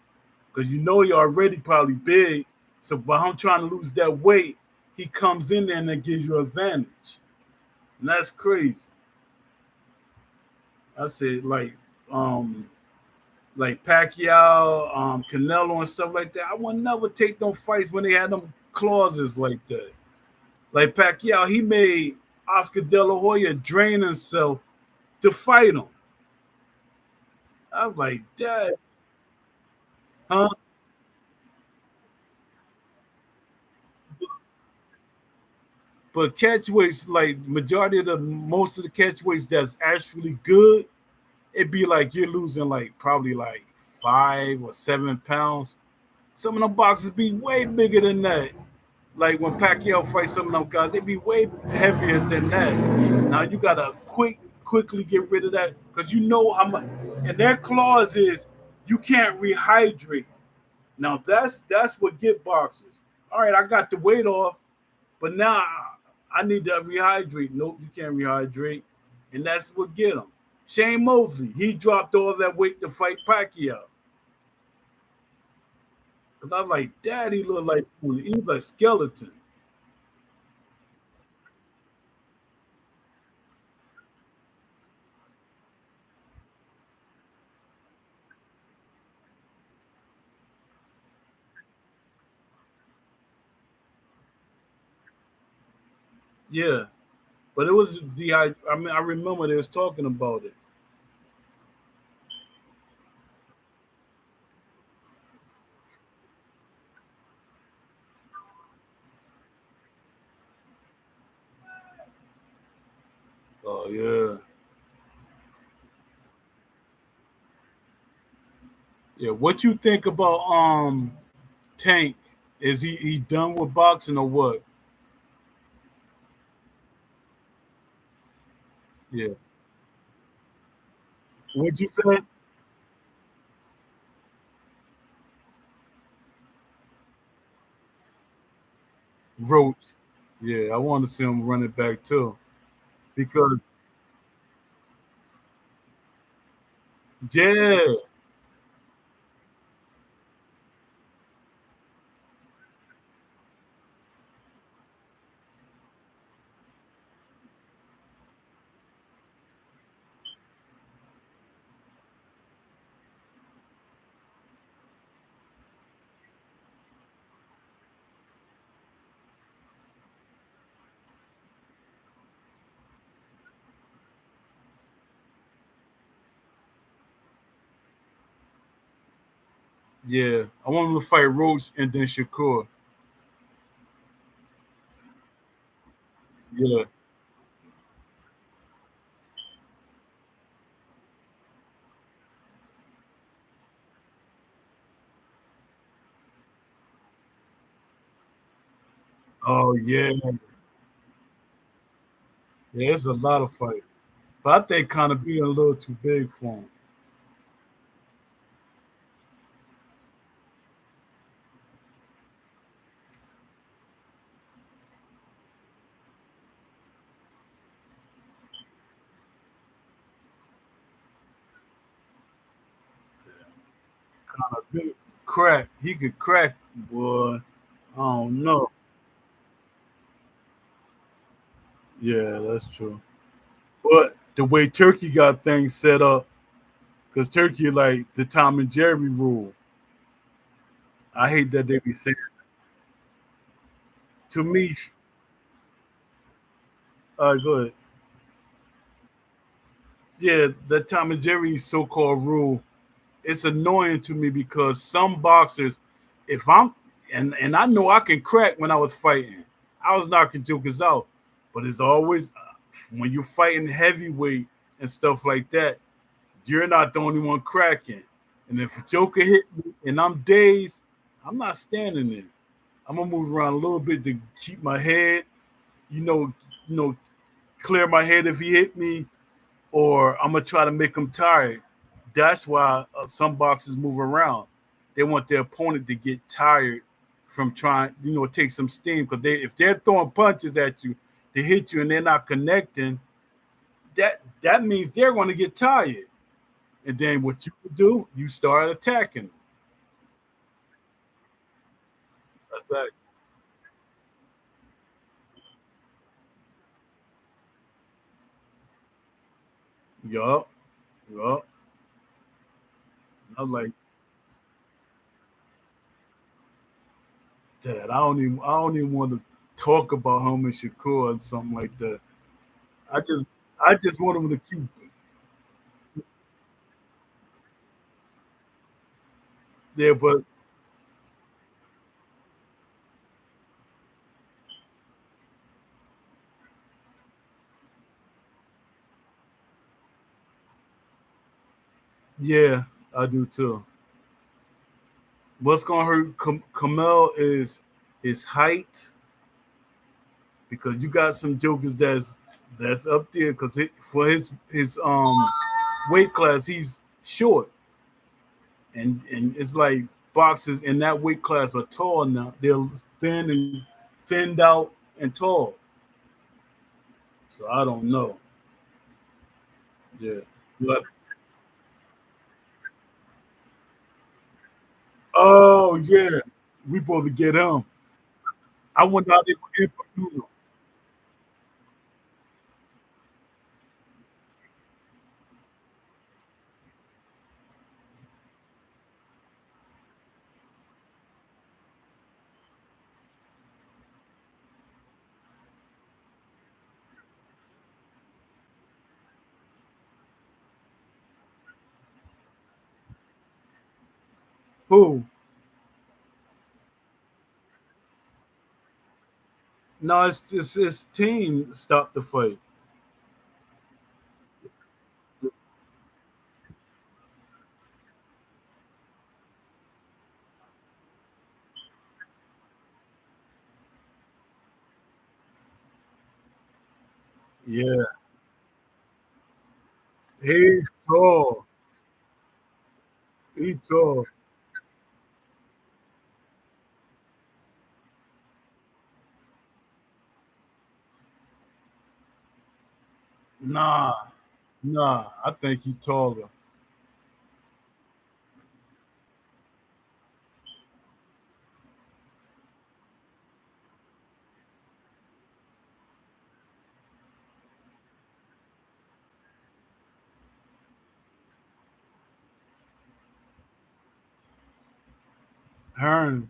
S1: because you know you're already probably big. So by him trying to lose that weight, he comes in there and that gives you advantage. And that's crazy. I said like Pacquiao, Canelo and stuff like that. I would never take them fights when they had them clauses like that. Like Pacquiao, he made Oscar De La Hoya drain himself to fight him. I was like, Dad, huh? But catchweights, like majority of the most of the catchweights that's actually good, it'd be like you're losing like probably like 5 or 7 pounds. Some of them boxes be way bigger than that. Like when Pacquiao fights some of them guys, they be way heavier than that. Now you gotta quickly get rid of that because you know how much. And their clause is you can't rehydrate. Now that's what get boxers. All right, I got the weight off, but now I need to rehydrate. Nope, you can't rehydrate, and that's what get him. Shane Mosley, he dropped all that weight to fight Pacquiao. Cause I was like, Daddy look like he's like skeleton. Yeah, but it was the I mean I remember they was talking about it. Oh yeah, yeah. What you think about Tank? Is he done with boxing or what? Yeah. What'd you say? Roach. Yeah, I want to see him run it back too because yeah, yeah. I want him to fight Roach and then Shakur. Yeah. Oh yeah, yeah. It's a lot of fight, but I think kind of being a little too big for him. Kind of big. Crack. He could crack, boy. I don't know. Yeah, that's true. But the way Turkey got things set up, because Turkey like the Tom and Jerry rule. I hate that they be saying to me. Go ahead. Yeah, the Tom and Jerry so-called rule. It's annoying to me because some boxers, if I'm and I know I can crack when I was fighting. I was knocking jokers out, but it's always when you're fighting heavyweight and stuff like that, you're not the only one cracking. And if a joker hit me and I'm dazed, I'm not standing there. I'm gonna move around a little bit to keep my head, you know, you know, clear my head if he hit me, or I'm gonna try to make him tired. That's why some boxers move around. They want their opponent to get tired from trying, take some steam. Because if they're throwing punches at you, they hit you and they're not connecting. That means they're going to get tired. And then what you do, you start attacking them. That's like, yup, yup. I'm like, Dad, I don't even want to talk about Herman Shakur or something like that. I just, I just want him to keep. Yeah, but yeah, I do too. What's gonna hurt Kamel is his height because you got some jokers that's up there because for his weight class he's short and it's like boxers in that weight class are tall now. They're thin and thinned out and tall. So I don't know. Yeah, but oh yeah, we supposed to get him. I wonder how they gonna implement him. Who? No, it's just his team stopped the fight. Yeah, he tall. He tall. Nah, nah. I think he taller. Hearns.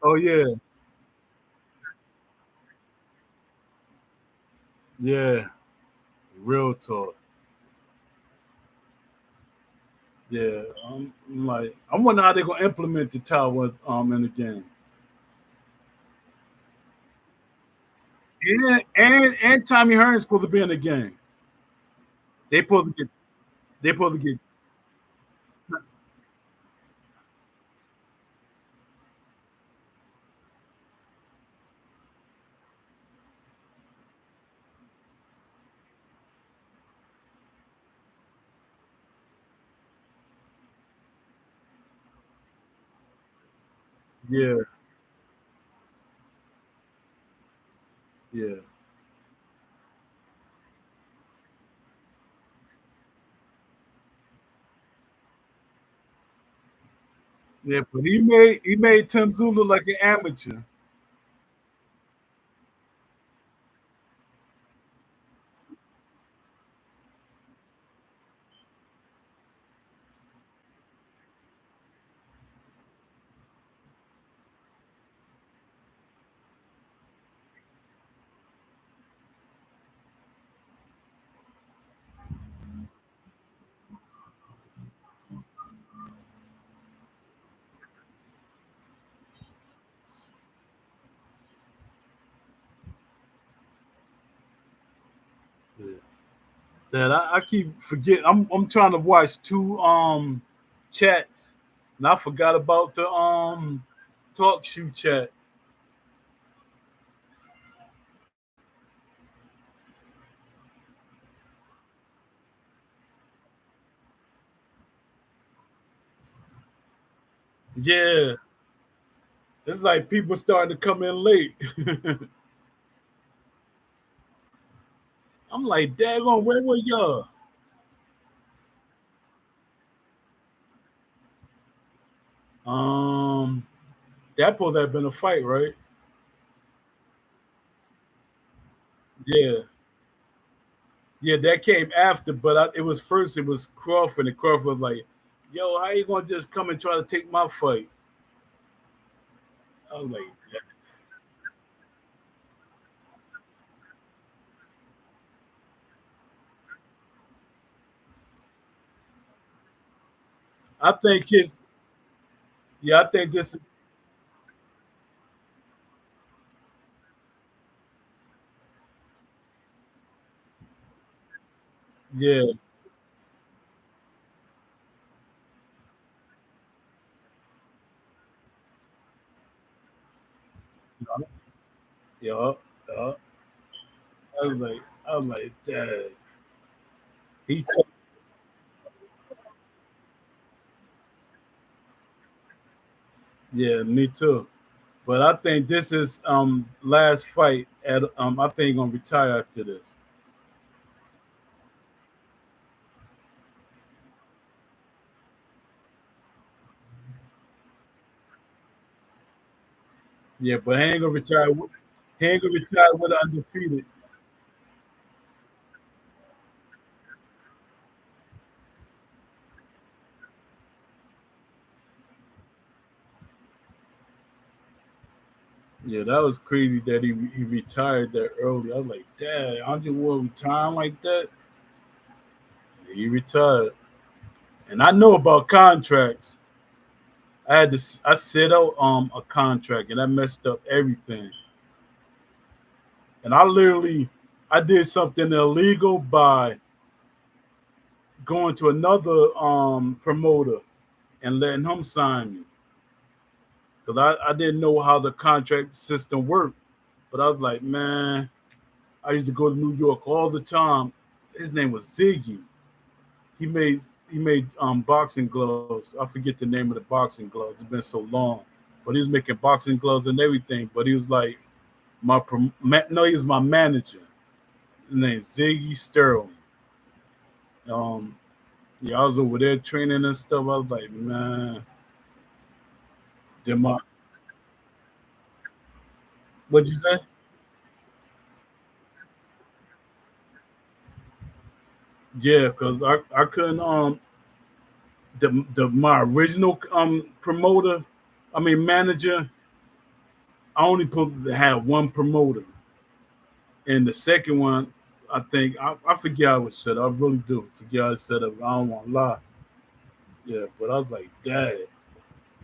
S1: Oh yeah, yeah. Real tall. Yeah. I'm like, I wonder how they're gonna implement the tower in the game. And Tommy Hearns supposed to be in the game. They supposed to get. They supposed to get. Yeah, yeah, yeah. But he made Tim Zula like an amateur. that I keep forgetting. I'm trying to watch two chats, and I forgot about the talk shoe chat. Yeah, it's like people starting to come in late. I'm like, daggone, where were y'all? Um, that supposed to have been a fight, right? Yeah, yeah, that came after, but it was first. It was Crawford, and Crawford was like, "Yo, how you gonna just come and try to take my fight?" I was like, I think his, yeah, I think this, yeah, yeah, yeah. I was like, Dad, he, yeah, me too. But I think this is last fight at I think he's gonna retire after this. Yeah, but he ain't gonna retire. He ain't gonna retire with undefeated. Yeah, that was crazy that he retired that early. I was like, Dad, Andre Ward retiring like that? Yeah, he retired, and I know about contracts. I set out a contract, and I messed up everything. And I did something illegal by going to another promoter and letting him sign me because I didn't know how the contract system worked. But I was like, man, I used to go to New York all the time. His name was Ziggy. He made he made boxing gloves. I forget the name of the boxing gloves. It's been so long, but he was making boxing gloves and everything. But he was like no, he was my manager. His name's Ziggy Sterling. Um, yeah, I was over there training and stuff. I was like, man, did my what'd you say? Yeah, because I couldn't the my original promoter, I mean manager, I only supposed to have one promoter. And the second one, I think I forget how it was set up. I really do forget how it set up. I don't want to lie. Yeah, but I was like, Dad.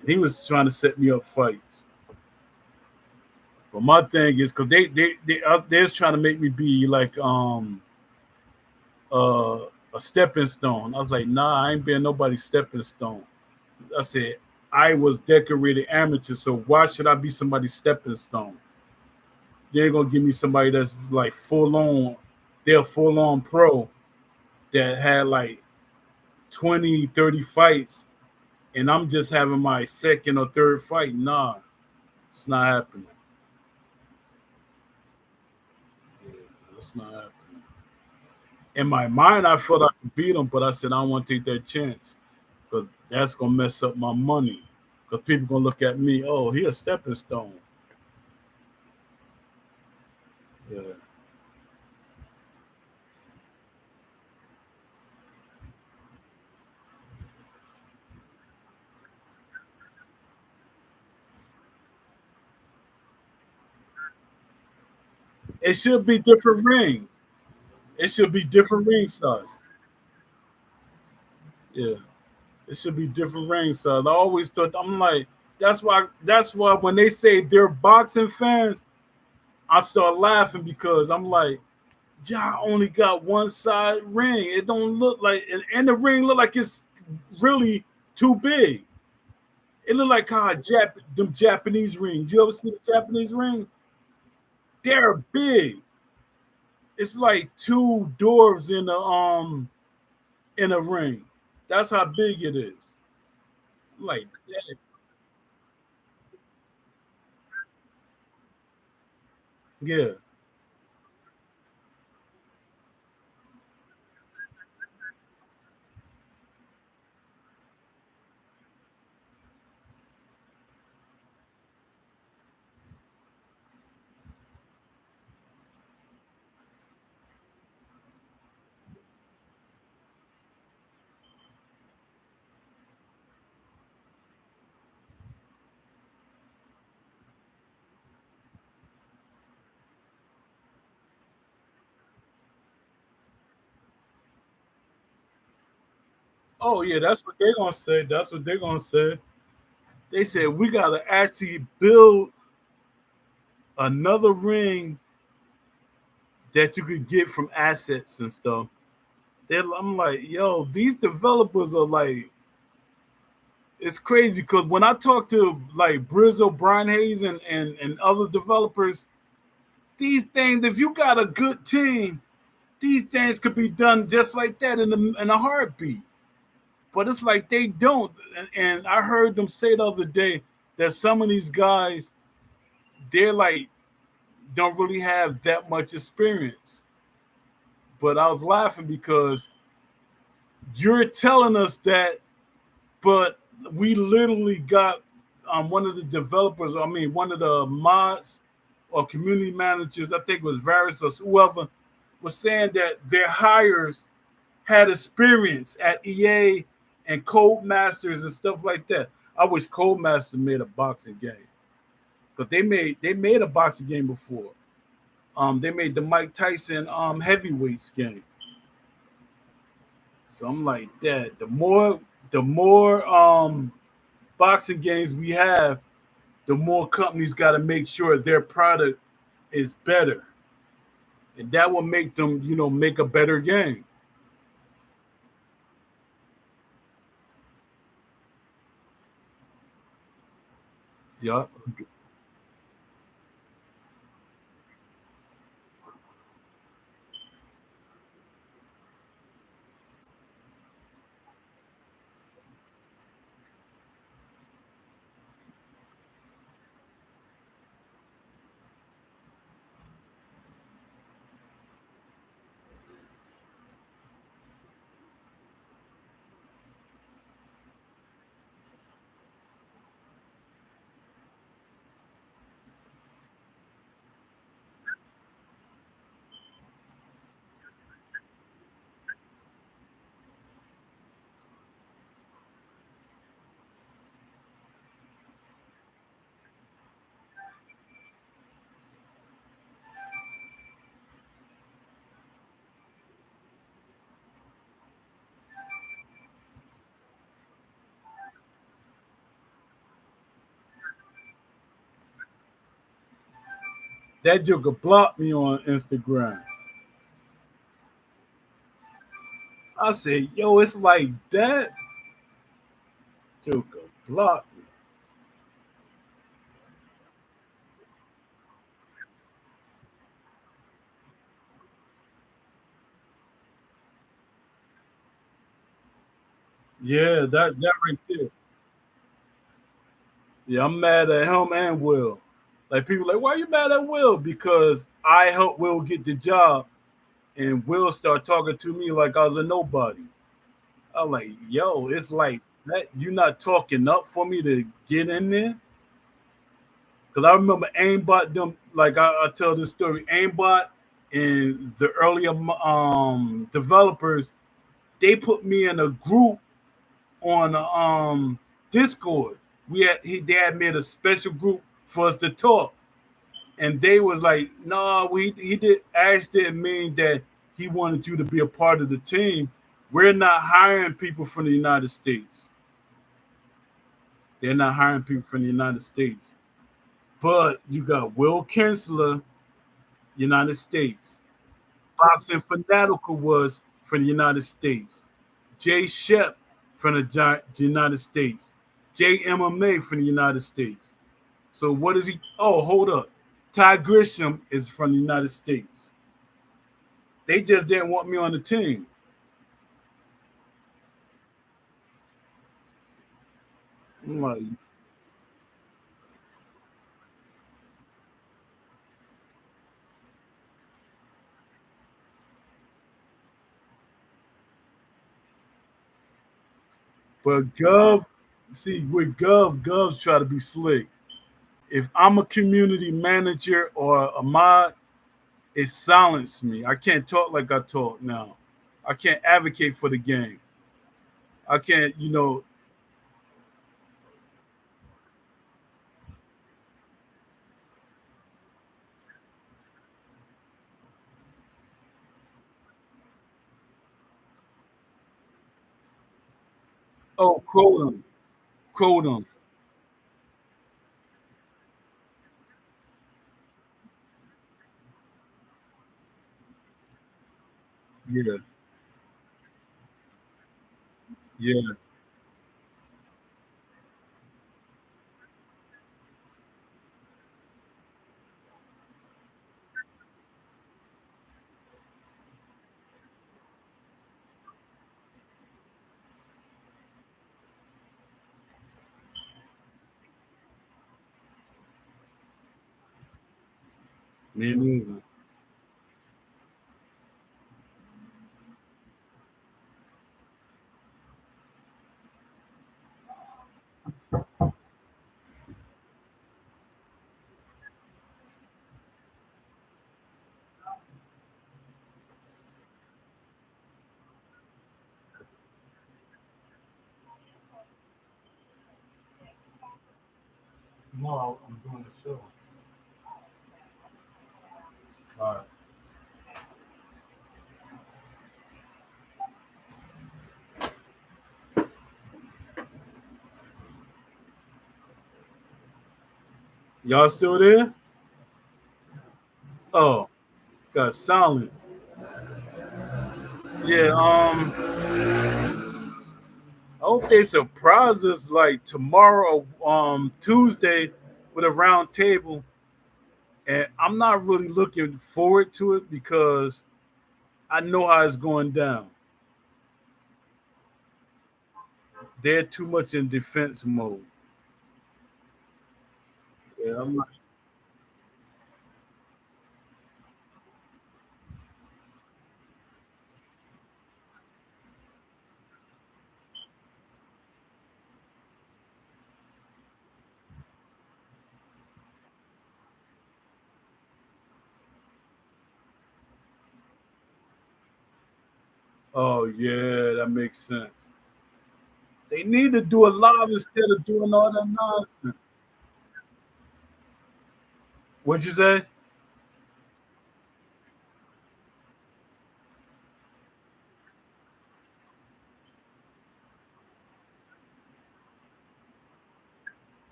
S1: And he was trying to set me up fights. But my thing is because they're trying to make me be like a stepping stone. I was like, nah, I ain't being nobody's stepping stone. I said, I was decorated amateur, so why should I be somebody's stepping stone? They're gonna give me somebody that's like full on, they're full on pro that had like 20, 30 fights, and I'm just having my second or third fight. Nah, it's not happening. Yeah, it's not happening. In my mind, I felt I could beat him, but I said I don't want to take that chance because that's gonna mess up my money. Because people gonna look at me, oh, he a stepping stone. Yeah, it should be different rings. It should be different ring size. Yeah, it should be different ring size. I always thought I'm like that's why when they say they're boxing fans, I start laughing because I'm like y'all only got one side ring. It don't look like, and the ring look like it's really too big. It look like how them Japanese rings. You ever see the Japanese ring? They're big. It's like two dwarves in a ring. That's how big it is. Like, yeah. Oh yeah, that's what they're gonna say. That's what they're gonna say. They said we gotta actually build another ring that you could get from assets and stuff. I'm like, yo, these developers are like, it's crazy because when I talk to like Brizzo, Brian Hayes, and other developers, these things, if you got a good team, these things could be done just like that in a heartbeat. But it's like they don't. And I heard them say the other day that some of these guys, they're like, don't really have that much experience. But I was laughing because you're telling us that, but we literally got one of the developers, I mean, one of the mods or community managers, I think it was Varys or whoever, was saying that their hires had experience at EA and Codemasters and stuff like that. I wish Codemasters made a boxing game, but they made a boxing game before. They made the Mike Tyson heavyweights game. So I'm like that. The more boxing games we have, the more companies got to make sure their product is better, and that will make them, make a better game. Yeah, that joker blocked me on Instagram. I said, yo, it's like that. Joker blocked me. Yeah, that right there. Yeah, I'm mad at him and Will. Like people like, why you mad at Will? Because I helped Will get the job, and Will start talking to me like I was a nobody. I'm like, yo, it's like that. You not talking up for me to get in there? Because I remember Aimbot them. Like I tell this story, Aimbot and the earlier developers, they put me in a group on Discord. They had made a special group for us to talk, and they was like, "No, we he did Ash didn't mean that he wanted you to be a part of the team. We're not hiring people from the United States. They're not hiring people from the United States. But you got Will Kinsler, United States. Boxing Fanatical was from the United States. Jay Shep from the United States. JMMA from the United States. So what is he? Oh, hold up. Ty Grisham is from the United States. They just didn't want me on the team. I'm like, but Gov, see, with Gov's try to be slick. If I'm a community manager or a mod, it silenced me. I can't talk like I talk now. I can't advocate for the game. I can't, oh, quote them. Yeah, yeah, me neither. No, I'm doing the show. All right. Y'all still there? Oh, got silent. Yeah, I hope they surprise us like tomorrow, Tuesday, with a round table. And I'm not really looking forward to it because I know how it's going down. They're too much in defense mode. Yeah, I'm like, oh yeah, that makes sense. They need to do a live instead of doing all that nonsense. What'd you say?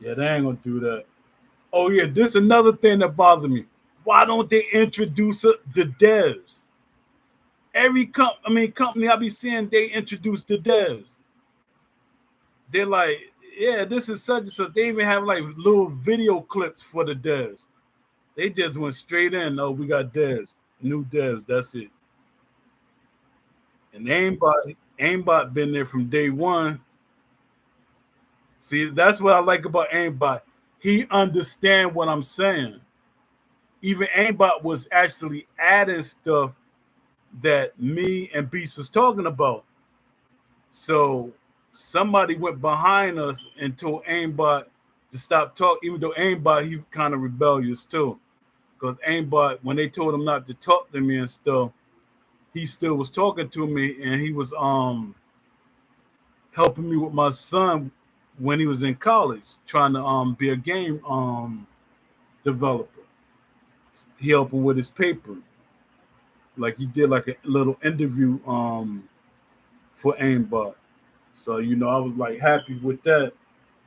S1: Yeah, they ain't gonna do that. Oh yeah, this another thing that bothers me. Why don't they introduce the devs? Every company I be seeing, they introduce the devs. They're like, yeah, this is such and such. They even have like little video clips for the devs. They just went straight in. Oh, we got devs, new devs. That's it. And aimbot been there from day one. See, that's what I like about aimbot. He understand what I'm saying. Even aimbot was actually adding stuff that me and Beast was talking about. So somebody went behind us and told aimbot to stop talking. Even though aimbot, he's kind of rebellious too. Because aimbot, when they told him not to talk to me and stuff, he still was talking to me, and he was helping me with my son when he was in college, trying to be a game developer. He helped him with his paper, like he did like a little interview for aimbot. So I was like happy with that.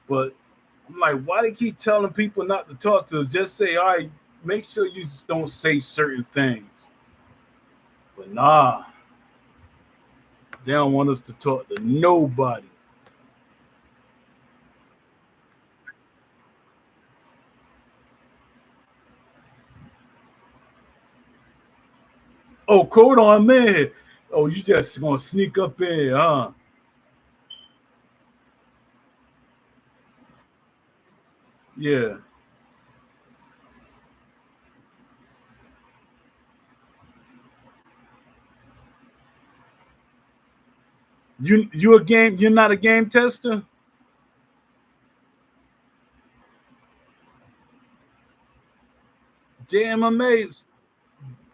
S1: But I'm like, why they keep telling people not to talk to us? Just say, all right, make sure you just don't say certain things. But nah, they don't want us to talk to nobody. Oh, code on man. Oh, you just gonna sneak up in, huh? Yeah. You a game? You're not a game tester. JMMA,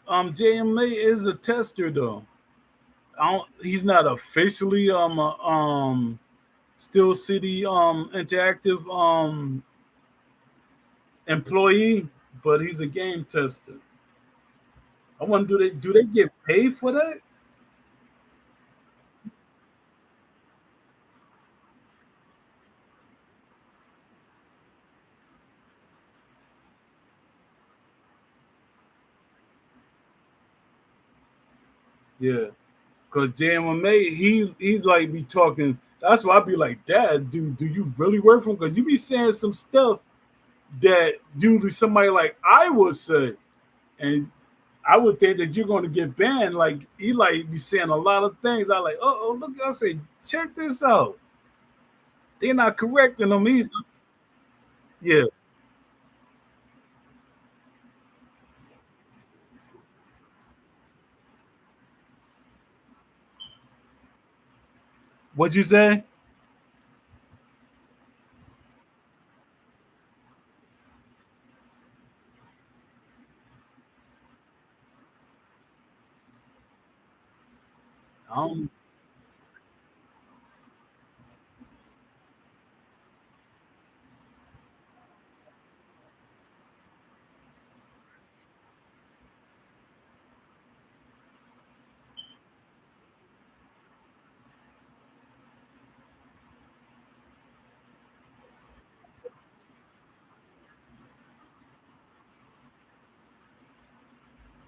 S1: JMA is a tester though. I don't, he's not officially Steel City Interactive employee, but he's a game tester. I wonder, do they get paid for that? Yeah, because JMMA he like be talking. That's why I be like, Dad, do you really work for him? Because you be saying some stuff that usually somebody like I would say, and I would think that you're going to get banned. Like he like be saying a lot of things. I like, oh look, I say, check this out. They're not correcting them either. Yeah. What'd you say? I don't.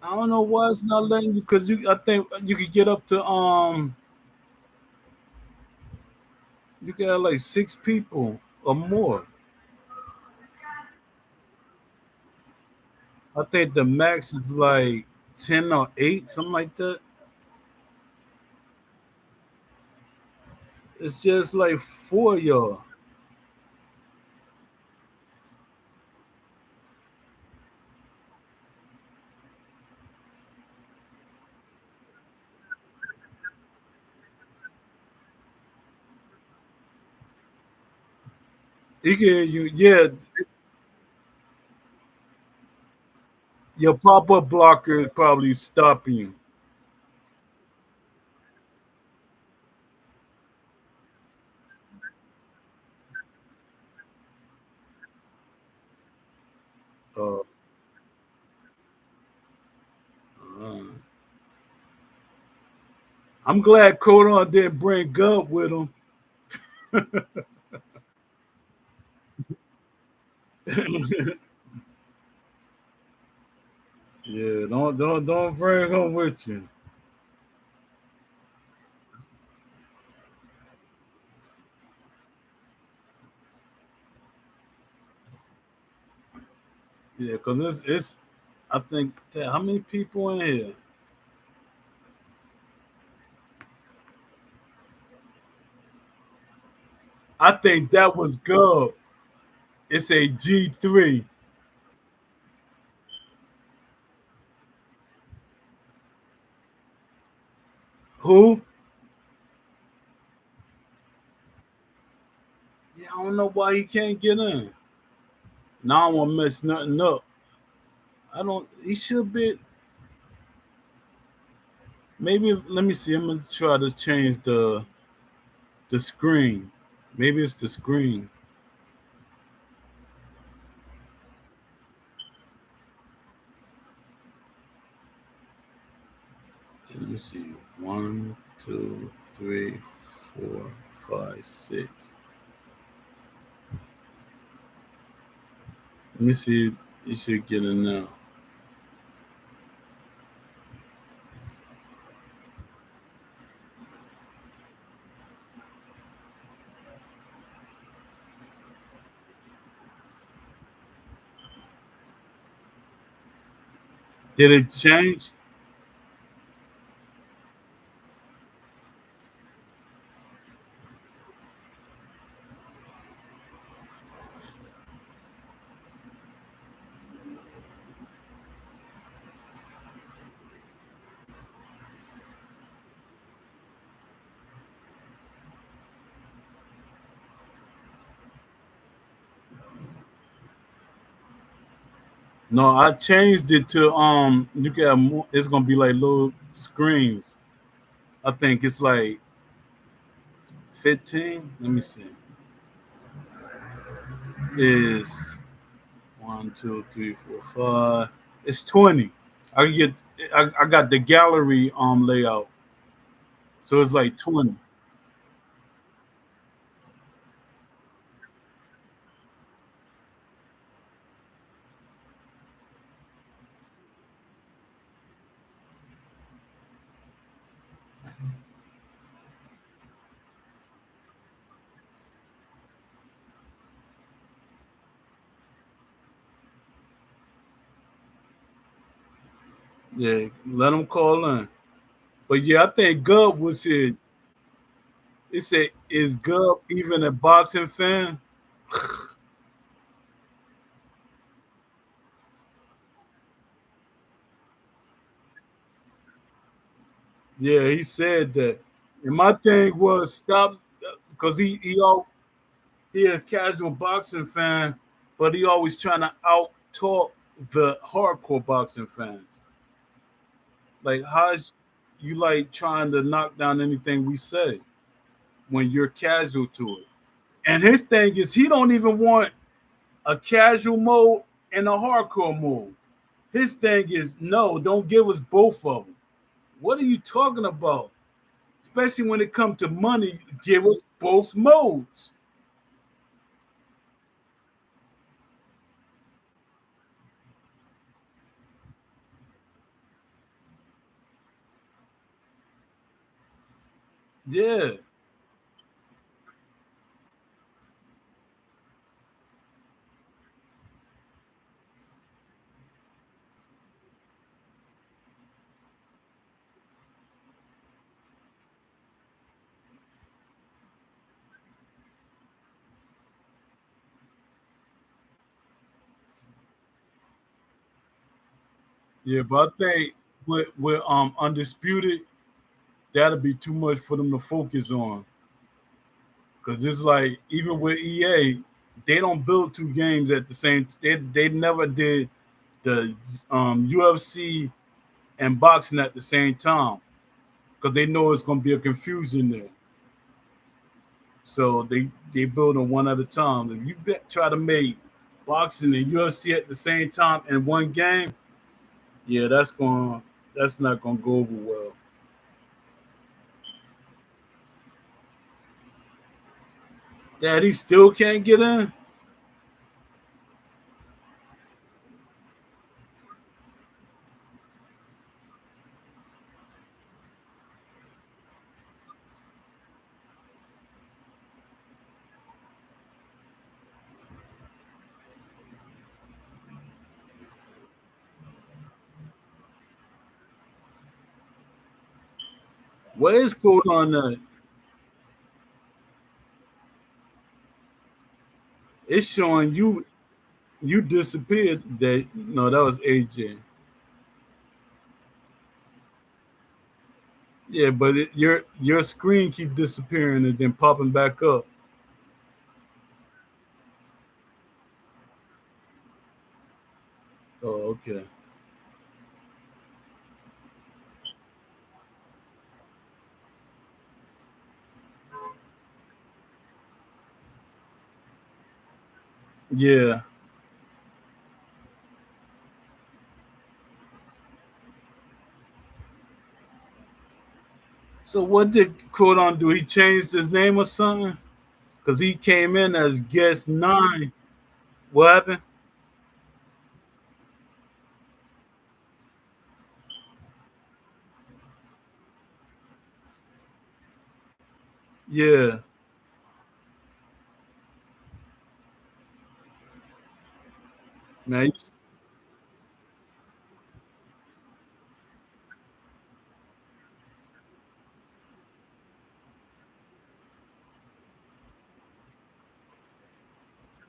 S1: I don't know why it's not letting you because I think you could get up to you can have like 6 people or more. I think the max is like 10 or 8, something like that. It's just like 4 of y'all. You can you yeah, your pop-up blocker is probably stopping you. Uh, uh, I'm glad Codon didn't bring Gub with him. Yeah, don't bring him with you. Yeah, because it's I think how many people in here? I think that was Gub. It's a G3. Who? Yeah, I don't know why he can't get in. Now I won't mess nothing up. I don't. He should be. Maybe let me see. I'm gonna try to change the screen. Maybe it's the screen. Let me see. One, two, three, four, five, six. Let me see. You should get it now. Did it change? No, I changed it to you can have more, it's gonna be like little screens. I think it's like 15. Let me see. Is one, two, three, four, five. It's 20. I get I got the gallery layout. So it's like 20. Yeah, let them call in. But yeah, I think Gub was here. It said, is Gub even a boxing fan? Yeah, he said that. And my thing was stop because he a casual boxing fan, but he always trying to out talk the hardcore boxing fans. Like how's you like trying to knock down anything we say when you're casual to it? And his thing is he don't even want a casual mode and a hardcore mode. His thing is no, don't give us both of them. What are you talking about? Especially when it comes to money, give us both modes. Yeah, yeah, but I think with undisputed, that'll be too much for them to focus on. Cause it's like even with EA, they don't build two games at the same. They never did the UFC and boxing at the same time because they know it's gonna be a confusion there. So they build them one at a time. If you try to make boxing and UFC at the same time in one game, yeah, that's not gonna go over well. Daddy still can't get in. What is code on that? It's showing you disappeared. That no, that was AJ. Yeah, but your screen keep disappearing and then popping back up. Oh, okay. Yeah, So what did Crodon do? He changed his name or something? Because he came in as guest nine. What happened? Yeah, man.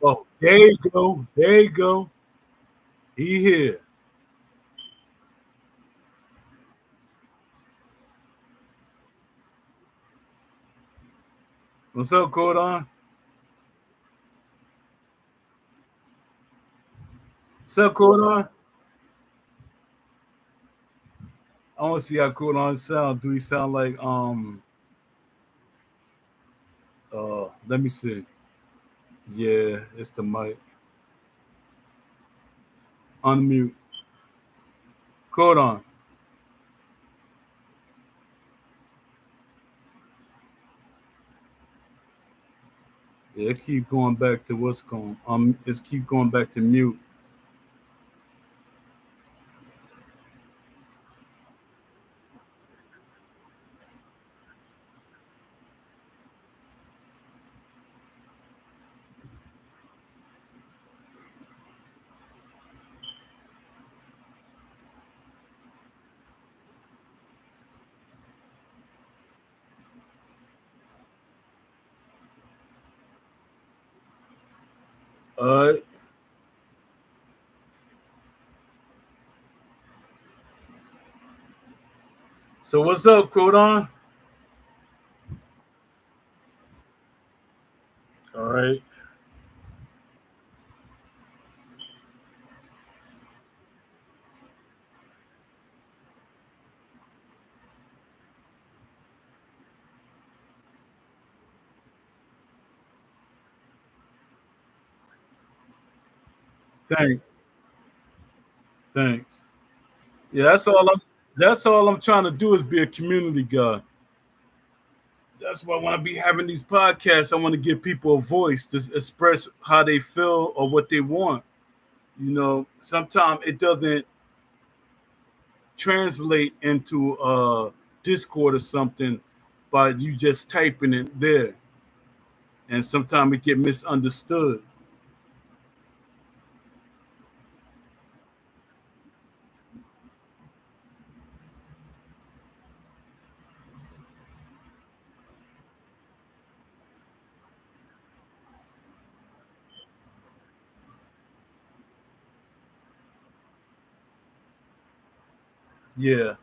S1: Oh, there you go. There you go. He here. What's up, Cordon? What's up, Cordon? I don't see how Cordon sound. Do he sound like let me see. Yeah, it's the mic. Unmute. Cordon. Yeah, it keep going back to what's going. It's keep going back to mute. All right. So what's up, Cordon? All right. Thanks. Thanks. Yeah, that's all I'm trying to do is be a community guy. That's why when I be having these podcasts, I want to give people a voice to express how they feel or what they want. Sometimes it doesn't translate into Discord or something by you just typing it there, and sometimes it get misunderstood. Yeah,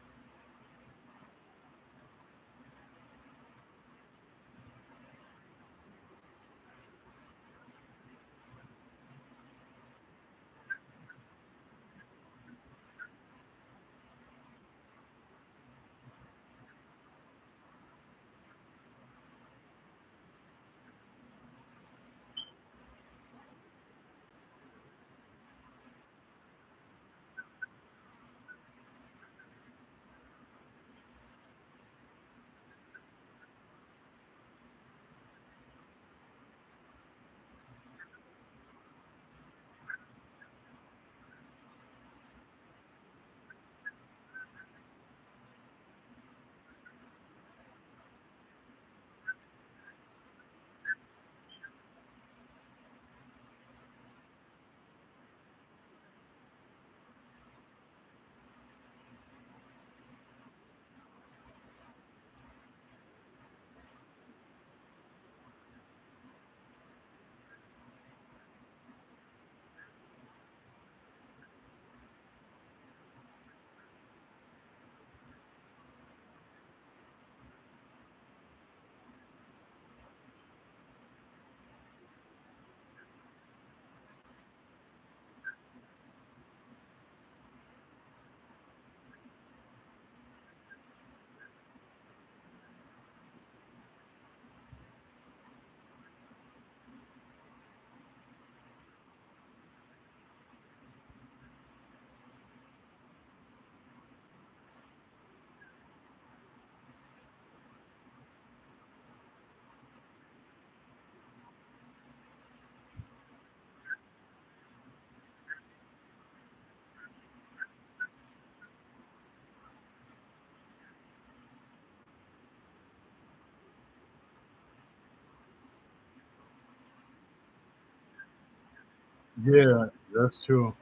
S1: Yeah, that's true.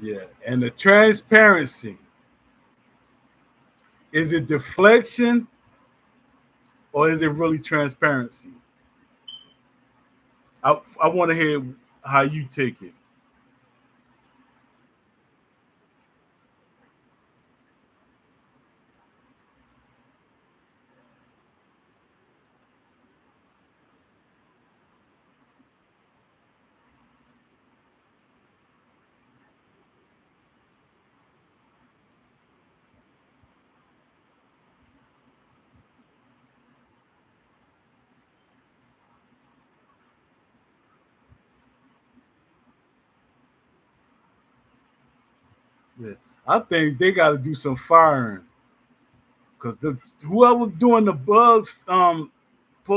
S1: Yeah, and the transparency, is it deflection or is it really transparency? I want to hear how you take it. Yeah, I think they got to do some firing because the whoever doing the bugs, supposed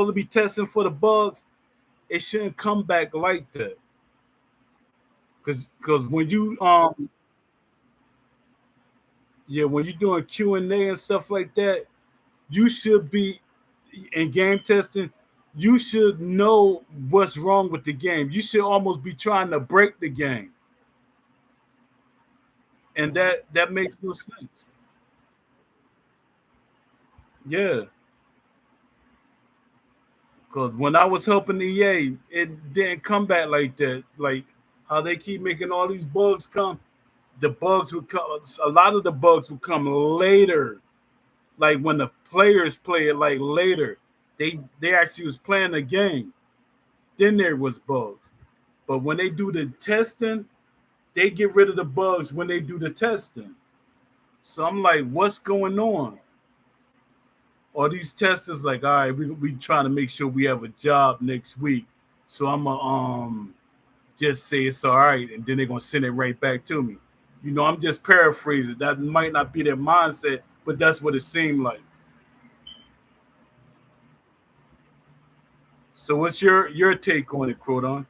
S1: to be testing for the bugs, it shouldn't come back like that. Because when you yeah, when you're doing Q&A and stuff like that, you should be in game testing. You should know what's wrong with the game. You should almost be trying to break the game, and that makes no sense. Yeah, because when I was helping EA, it didn't come back like that. Like how they keep making all these bugs come. The bugs would come. A lot of the bugs would come later. Like when the players play it, like later, they actually was playing the game. Then there was bugs. But when they do the testing, they get rid of the bugs when they do the testing. So I'm like, what's going on? Or these testers like, all right, we trying to make sure we have a job next week. So I'm gonna just say it's all right, and then they're gonna send it right back to me. I'm just paraphrasing. That might not be their mindset, but that's what it seemed like. So what's your take on it, Crodon?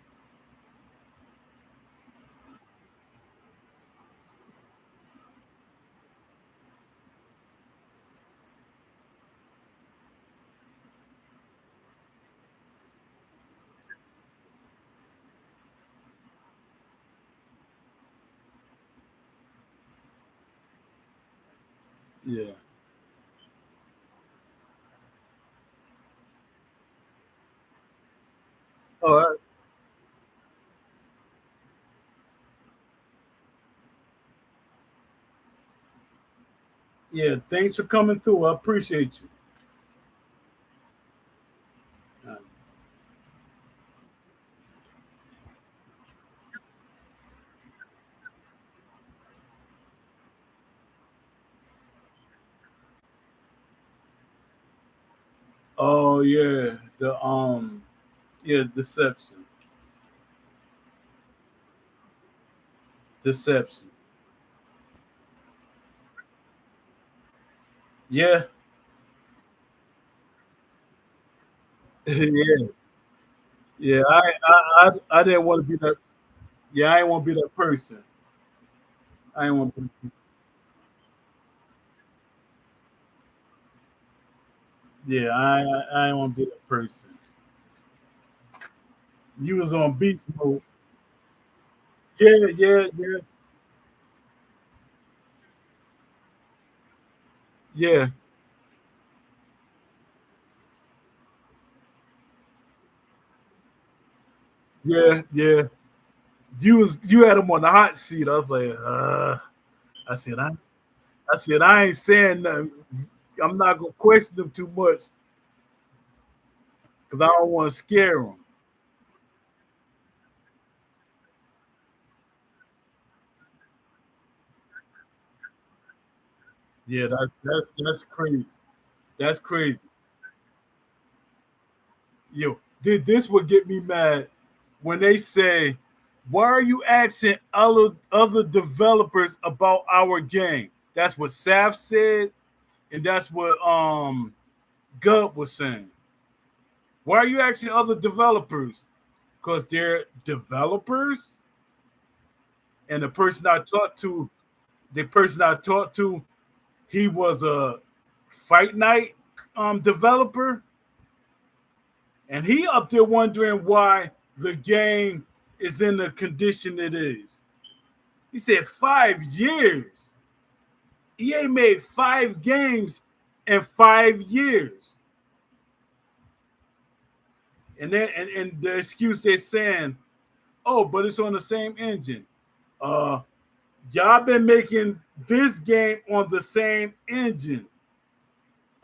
S1: Yeah. All right. Yeah. Thanks for coming through. I appreciate you. Uh, Oh yeah, yeah, deception. Yeah, yeah, yeah. I didn't want to be that. Yeah, I didn't want to be that person. I didn't want to. Yeah, I didn't want to be that person. You was on beast mode. Yeah, yeah, yeah, yeah, yeah, yeah. You had him on the hot seat. I was like, I said I ain't saying nothing. I'm not gonna question him too much because I don't want to scare him. Yeah, that's crazy. That's crazy. Yo, this would get me mad when they say, Why are you asking other developers about our game? That's what Saf said, and that's what Gub was saying. Why are you asking other developers? Because they're developers, and the person I talked to, he was a Fight Night developer, and he up there wondering why the game is in the condition it is. He said 5 years. EA made 5 games in 5 years. And the excuse they're saying, oh, but it's on the same engine. Uh y'all been making this game on the same engine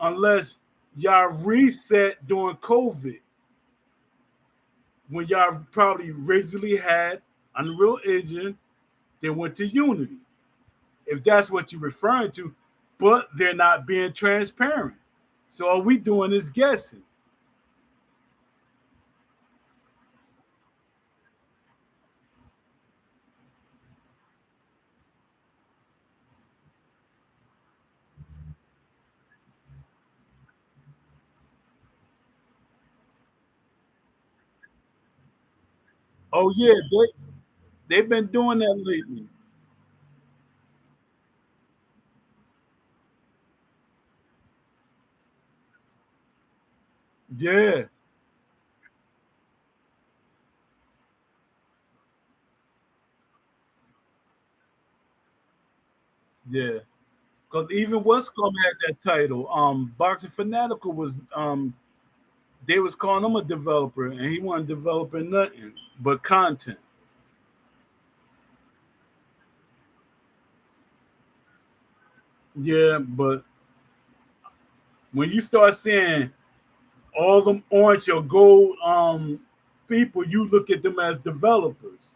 S1: unless y'all reset during COVID when y'all probably originally had Unreal Engine, then went to Unity. If that's what you're referring to, but they're not being transparent. So all we doing is guessing. Oh yeah, they've been doing that lately. Yeah, yeah. Because even what's called had that title. Boxing Fanatical was they was calling him a developer, and he wasn't developing nothing but content. Yeah, but when you start seeing all them orange or gold people, you look at them as developers.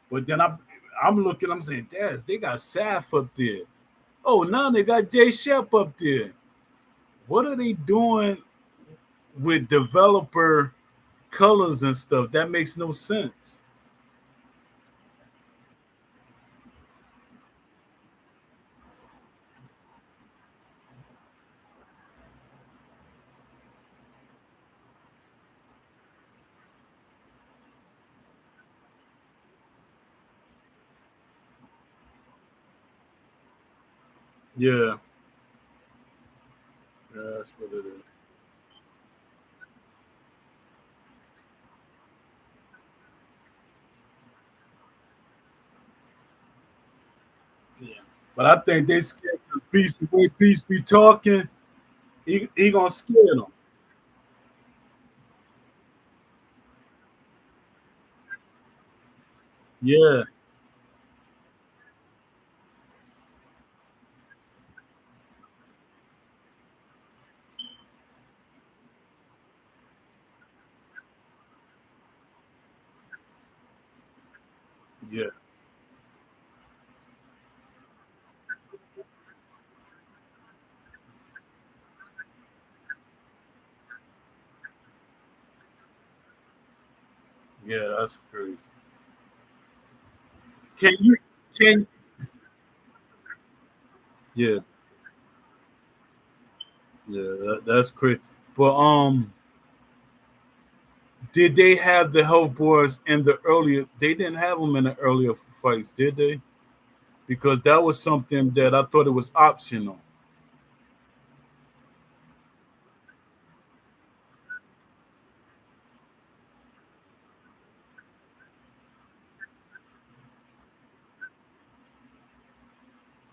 S1: But then I'm looking, I'm saying, Daz, they got Saf up there. Oh, now they got Jay Shep up there. What are they doing with developer colors and stuff? That makes no sense. Yeah, yeah, that's what it is. Yeah, but I think they scared the beast. The way Beast be talking, he gonna scare them. Yeah, yeah, yeah. That's crazy. Can you? Can Yeah, yeah. That's crazy. But did they have the health boards in the earlier? They didn't have them in the earlier fights, did they? Because that was something that I thought it was optional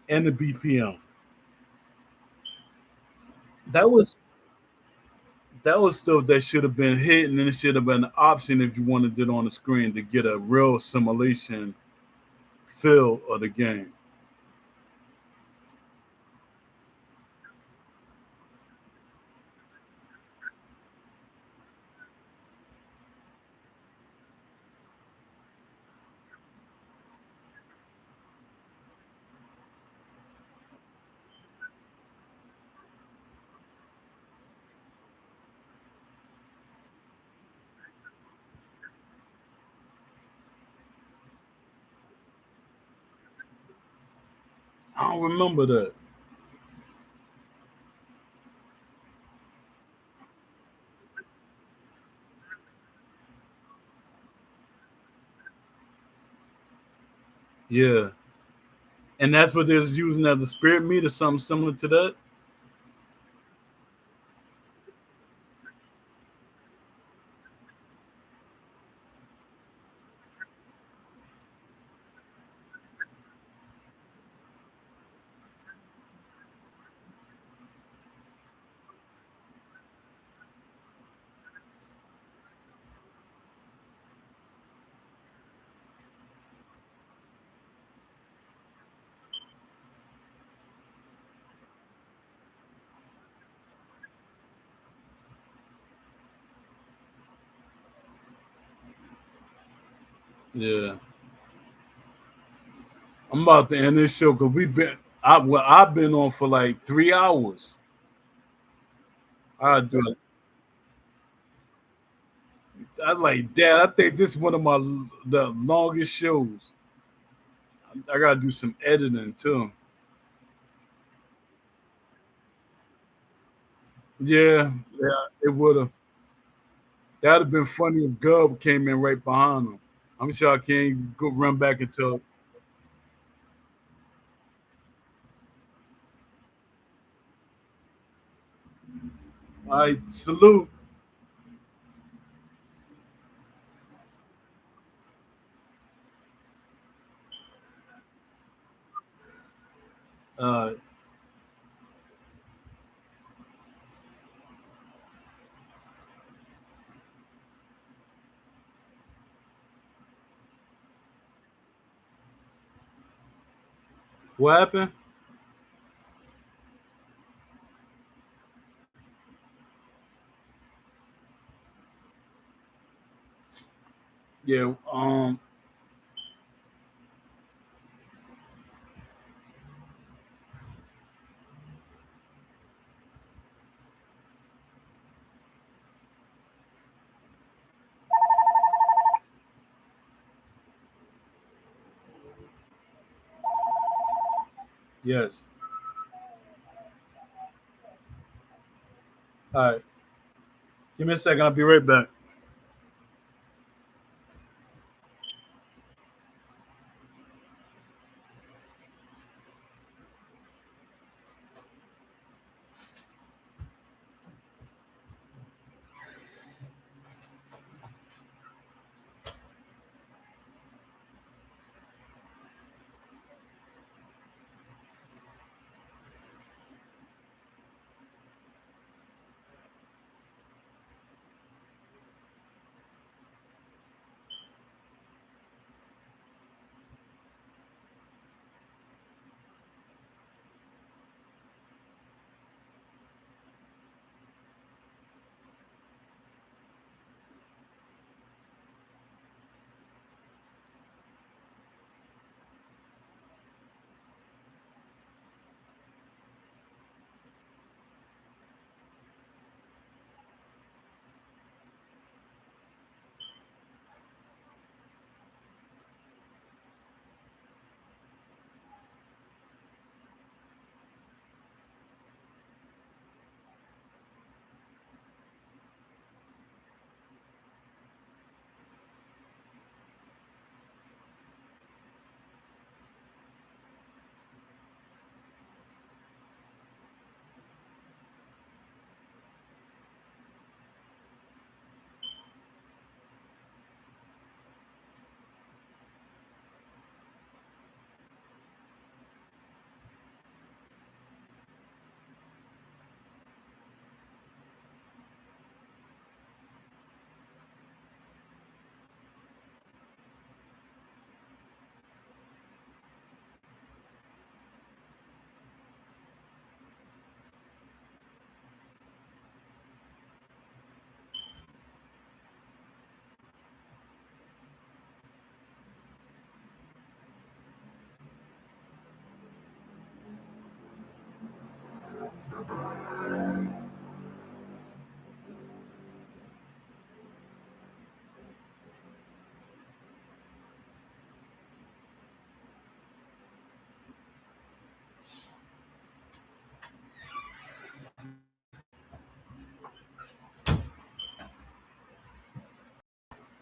S1: in the BPM. That was that was stuff that should have been hidden, and it should have been an option if you wanted it on the screen to get a real simulation feel of the game. I don't remember that. Yeah, and that's what they're using as a spirit meter, something similar to that. Yeah, I'm about to end this show because I've been on for like 3 hours. I do it. I like Dad. I think this is one of the longest shows. I gotta do some editing too. Yeah, yeah, it would have. That'd have been funny if Gub came in right behind him. I'm sure I can't go run back and tell. All right, salute. Uh, what happened? Yeah. Yes. All right. Give me a second. I'll be right back.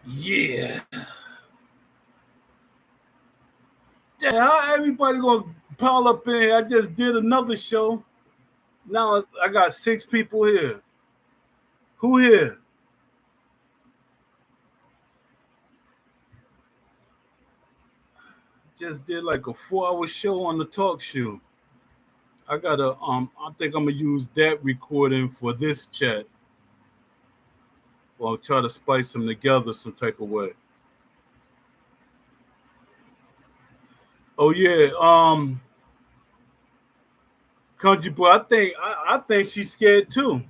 S1: Yeah. Yeah, how everybody gonna pile up in here? I just did another show. Now I got six people here. Who here? Just did like a 4 hour show on the talk show. I gotta I think I'm gonna use that recording for this chat or try to splice them together some type of way. Oh yeah, Country Boy, I think she's scared too.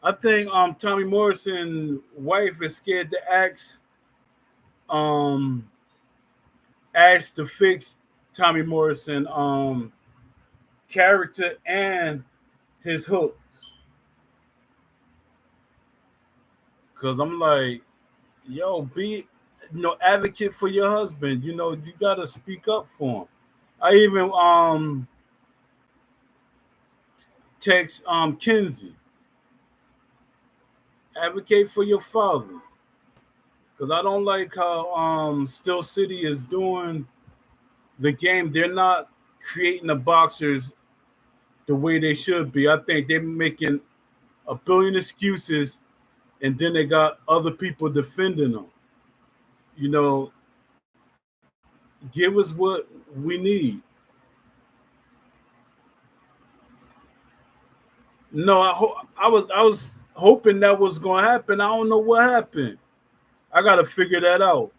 S1: I think Tommy Morrison wife is scared to um ask to fix Tommy Morrison character and his hook. Cause I'm like, yo, be advocate for your husband. You gotta speak up for him. I even text Kenzie, advocate for your father. Cause I don't like how Still City is doing the game. They're not creating the boxers the way they should be. I think they're making a billion excuses and then they got other people defending them. You know, give us what we need. No, I was hoping that was gonna happen. I don't know what happened. I gotta figure that out.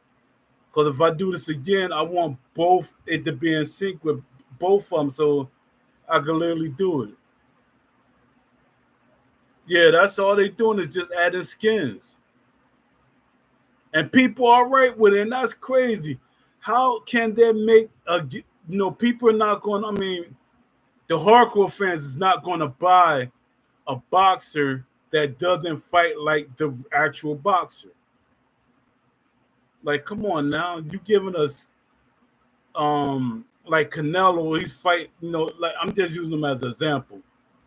S1: Because if I do this again, I want both it to be in sync with both of them, so I can literally do it. Yeah, that's all they doing is just adding skins, and people are right with it. And that's crazy. How can they make people are not going? I mean, the hardcore fans is not going to buy a boxer that doesn't fight like the actual boxer. Like, come on now, you giving us like Canelo, he's fighting. Like I'm just using him as an example.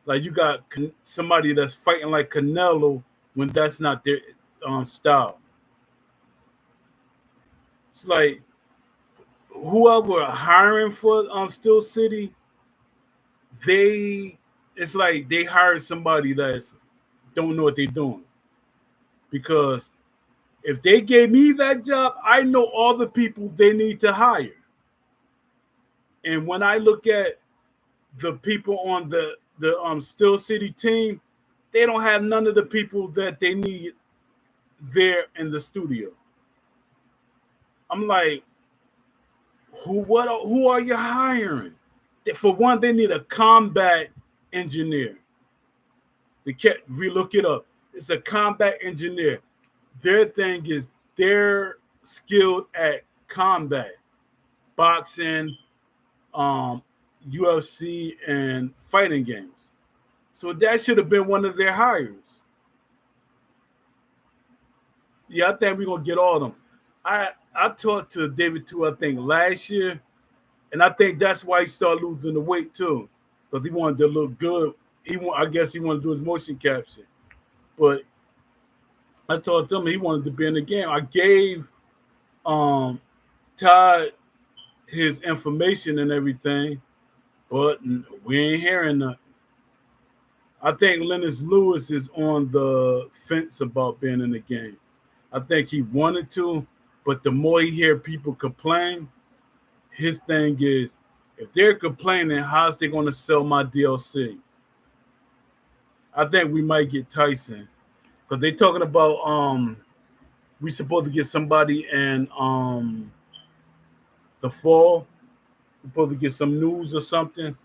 S1: Like you got somebody that's fighting like Canelo when that's not their style. It's like whoever hiring for Still City, they it's like they hired somebody that's don't know what they're doing because if they gave me that job, I know all the people they need to hire. And when I look at the people on the Still City team, they don't have none of the people that they need there in the studio. I'm like, who are you hiring? For one, they need a combat engineer. They can't relook it up. It's a combat engineer. Their thing is they're skilled at combat, boxing, um, UFC, and fighting games. So that should have been one of their hires. Yeah, I think we're gonna get all of them. I talked to David too, I think last year, and I think that's why he started losing the weight too, because he wanted to look good. I guess he wanted to do his motion capture, but I told him he wanted to be in the game. I gave um Todd his information and everything, but we ain't hearing nothing. I think Lennox Lewis is on the fence about being in the game. I think he wanted to, but the more he hear people complain, his thing is, if they're complaining, how's they going to sell my DLC? I think we might get Tyson because they talking about we supposed to get somebody in the fall. We're supposed to get some news or something.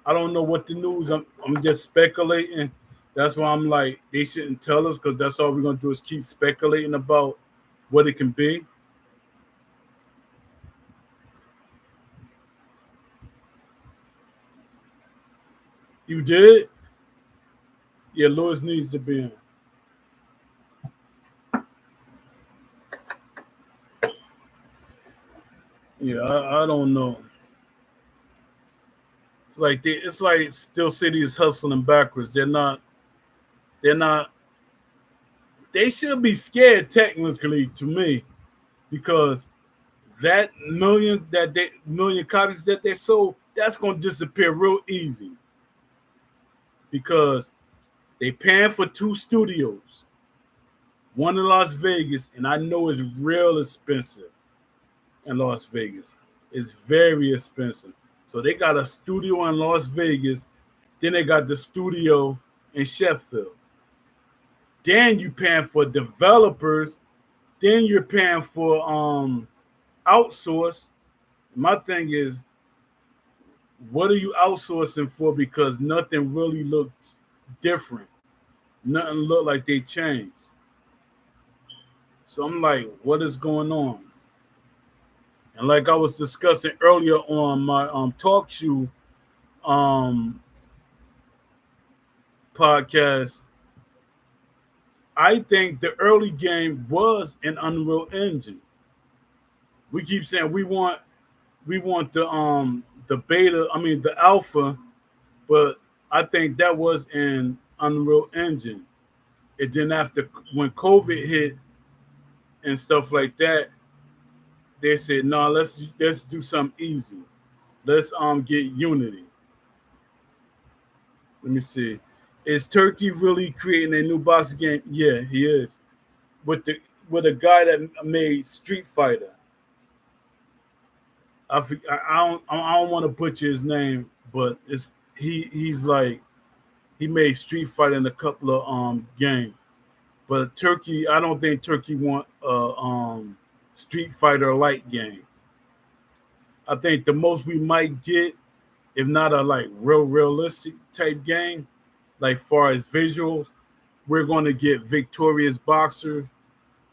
S1: I don't know what the news. I'm just speculating. That's why I'm like they shouldn't tell us because that's all we're gonna do is keep speculating about what it can be. You did? Yeah, Lewis needs to be in. Yeah, I don't know. It's like Still City is hustling backwards. They're not they should be scared technically to me because that million copies that they sold, that's gonna disappear real easy because they paying for two studios, one in Las Vegas, and I know it's real expensive in Las Vegas. It's very expensive. So they got a studio in Las Vegas, then they got the studio in Sheffield. Then you paying for developers, then you're paying for outsource. My thing is, what are you outsourcing for? Because nothing really looks different. Nothing looked like they changed. So I'm like, what is going on? And like I was discussing earlier on my talk show um podcast, I think the early game was an Unreal Engine. We keep saying we want the beta, I mean the alpha, but I think that was an Unreal Engine. And then after when COVID hit and stuff like that, they said, no, let's do something easy. Let's get Unity. Let me see. Is Turkey really creating a new boxing game? Yeah, he is. With a guy that made Street Fighter. I don't want to butcher his name, but he's like he made Street Fighter in a couple of games. But Turkey, I don't think Turkey want a Street Fighter light game. I think the most we might get, if not a like realistic type game, like far as visuals, we're going to get Victorious Boxer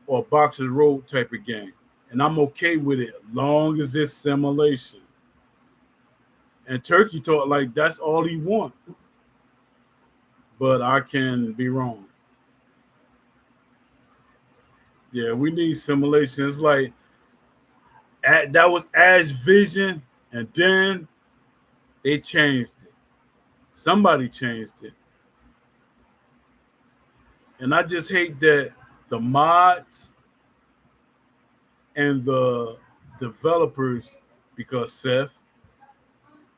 S1: or Boxer Road type of game, and I'm okay with it long as it's simulation. And Turkey thought like that's all he want, but I can be wrong. Yeah, we need simulation. It's like that was Ash Vision, and then they changed it. Somebody changed it, and I just hate that the mods and the developers, because Seth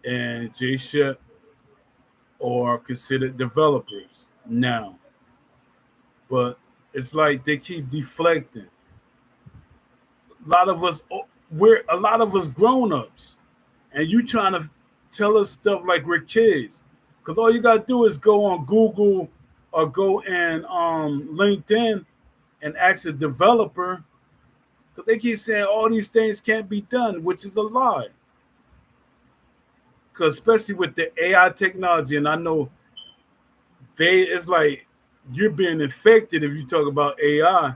S1: and Jay Shep are considered developers now, but it's like they keep deflecting. A lot of us, we're a lot of us grown ups, and you trying to tell us stuff like we're kids, because all you gotta do is go on Google or go and LinkedIn and ask a developer, because they keep saying all these things can't be done, which is a lie. Because especially with the AI technology, and I know it's like you're being infected if you talk about AI.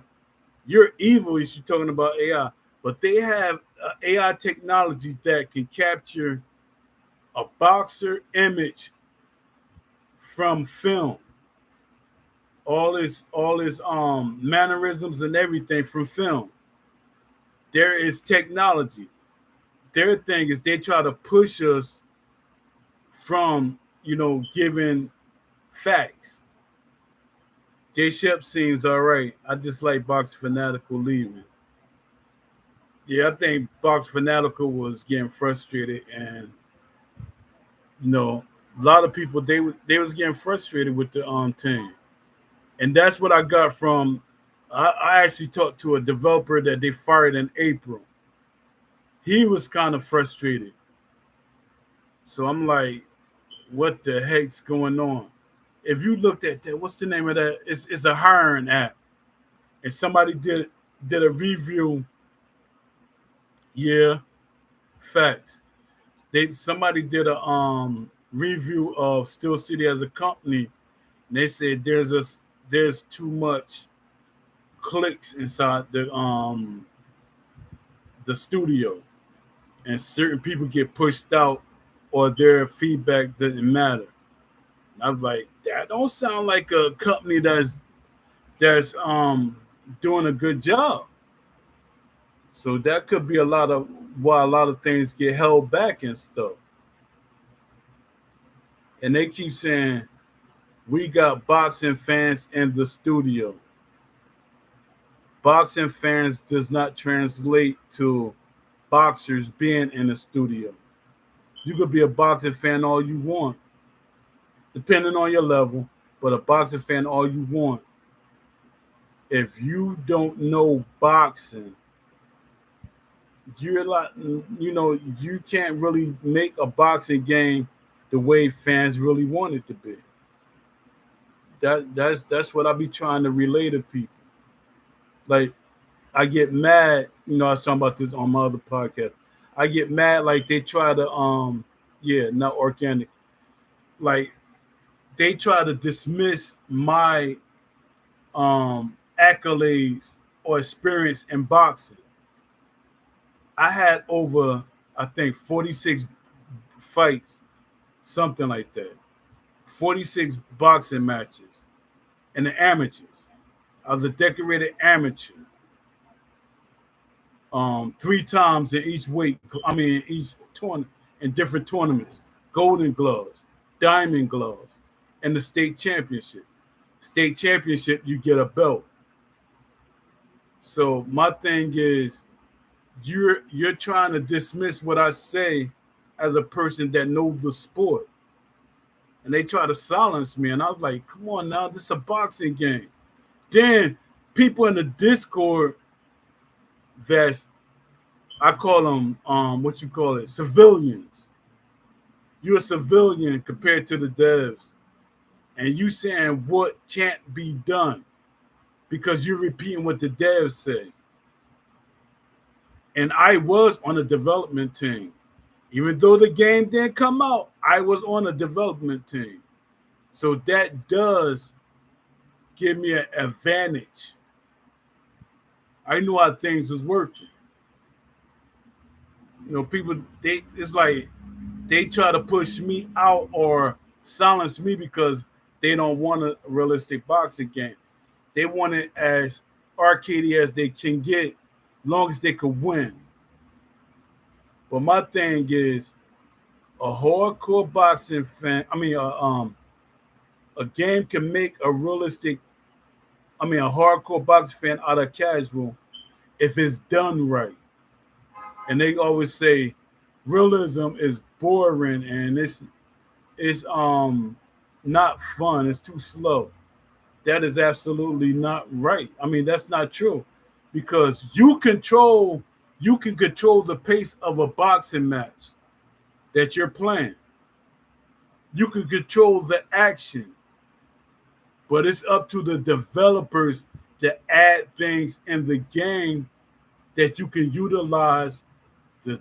S1: You're evil if you're talking about AI. But they have AI technology that can capture a boxer image from film, all his mannerisms and everything from film. There is technology. Their thing is they try to push us from giving facts. J Shep seems all right. I just like Box Fanatical leaving. Yeah, I think Box Fanatical was getting frustrated, and you know, a lot of people they was getting frustrated with the team, and that's what I got from. I actually talked to a developer that they fired in April. He was kind of frustrated, so I'm like, what the heck's going on? If you looked at that, what's the name of that? It's a hiring app, and somebody did a review. Yeah, facts. Somebody did a review of Steel City as a company, and they said there's too much clicks inside the studio, and certain people get pushed out, or their feedback doesn't matter. And I was like, that don't sound like a company that's doing a good job. So that could be a lot of why a lot of things get held back and stuff. And they keep saying we got boxing fans in the studio. Boxing fans does not translate to boxers being in the studio. You could be a boxing fan all you want, depending on your level, but a boxing fan all you want. If you don't know boxing, you're like, you can't really make a boxing game the way fans really want it to be. That's what I be trying to relay to people. Like, I get mad, I was talking about this on my other podcast. I get mad like they try to yeah, not organic. Like, they try to dismiss my accolades or experience in boxing. I had over, I think, 46 fights, something like that. 46 boxing matches in the amateurs. I was a decorated amateur. 3 times in each weight. I mean, each tournament in different tournaments. Golden gloves, diamond gloves, and the state championship. State championship, you get a belt. So my thing is, you're trying to dismiss what I say as a person that knows the sport, and they try to silence me. And I was like, come on now, this is a boxing game. Then people in the Discord that's I call them what you call it, civilians. You're a civilian compared to the devs, and you saying what can't be done because you're repeating what the devs say. And I was on a development team. Even though the game didn't come out, I was on a development team. So that does give me an advantage. I knew how things was working. People they it's like they try to push me out or silence me because they don't want a realistic boxing game. They want it as arcadey as they can get, long as they could win. But my thing is, a hardcore boxing fan. I mean, a game can make a realistic. I mean, a hardcore boxing fan out of casual if it's done right. And they always say realism is boring and it's not fun. It's too slow. That is absolutely not right. I mean, that's not true because you can control the pace of a boxing match that you're playing. You can control the action, but it's up to the developers to add things in the game that you can utilize the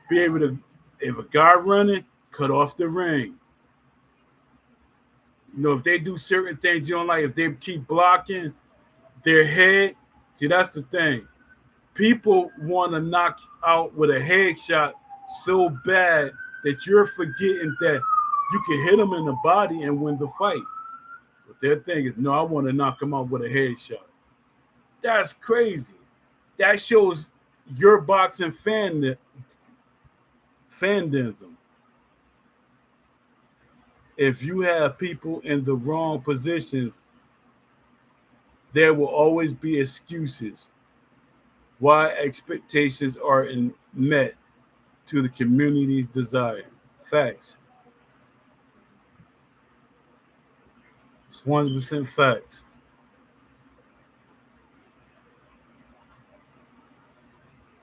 S1: be able to, if a guy running, cut off the ring. If they do certain things you don't like, if they keep blocking their head, see, that's the thing. People want to knock out with a headshot so bad that you're forgetting that you can hit them in the body and win the fight. But their thing is, no, I want to knock them out with a headshot. That's crazy. That shows your boxing fandom. If you have people in the wrong positions, there will always be excuses why expectations aren't met to the community's desire. Facts. It's 100% facts.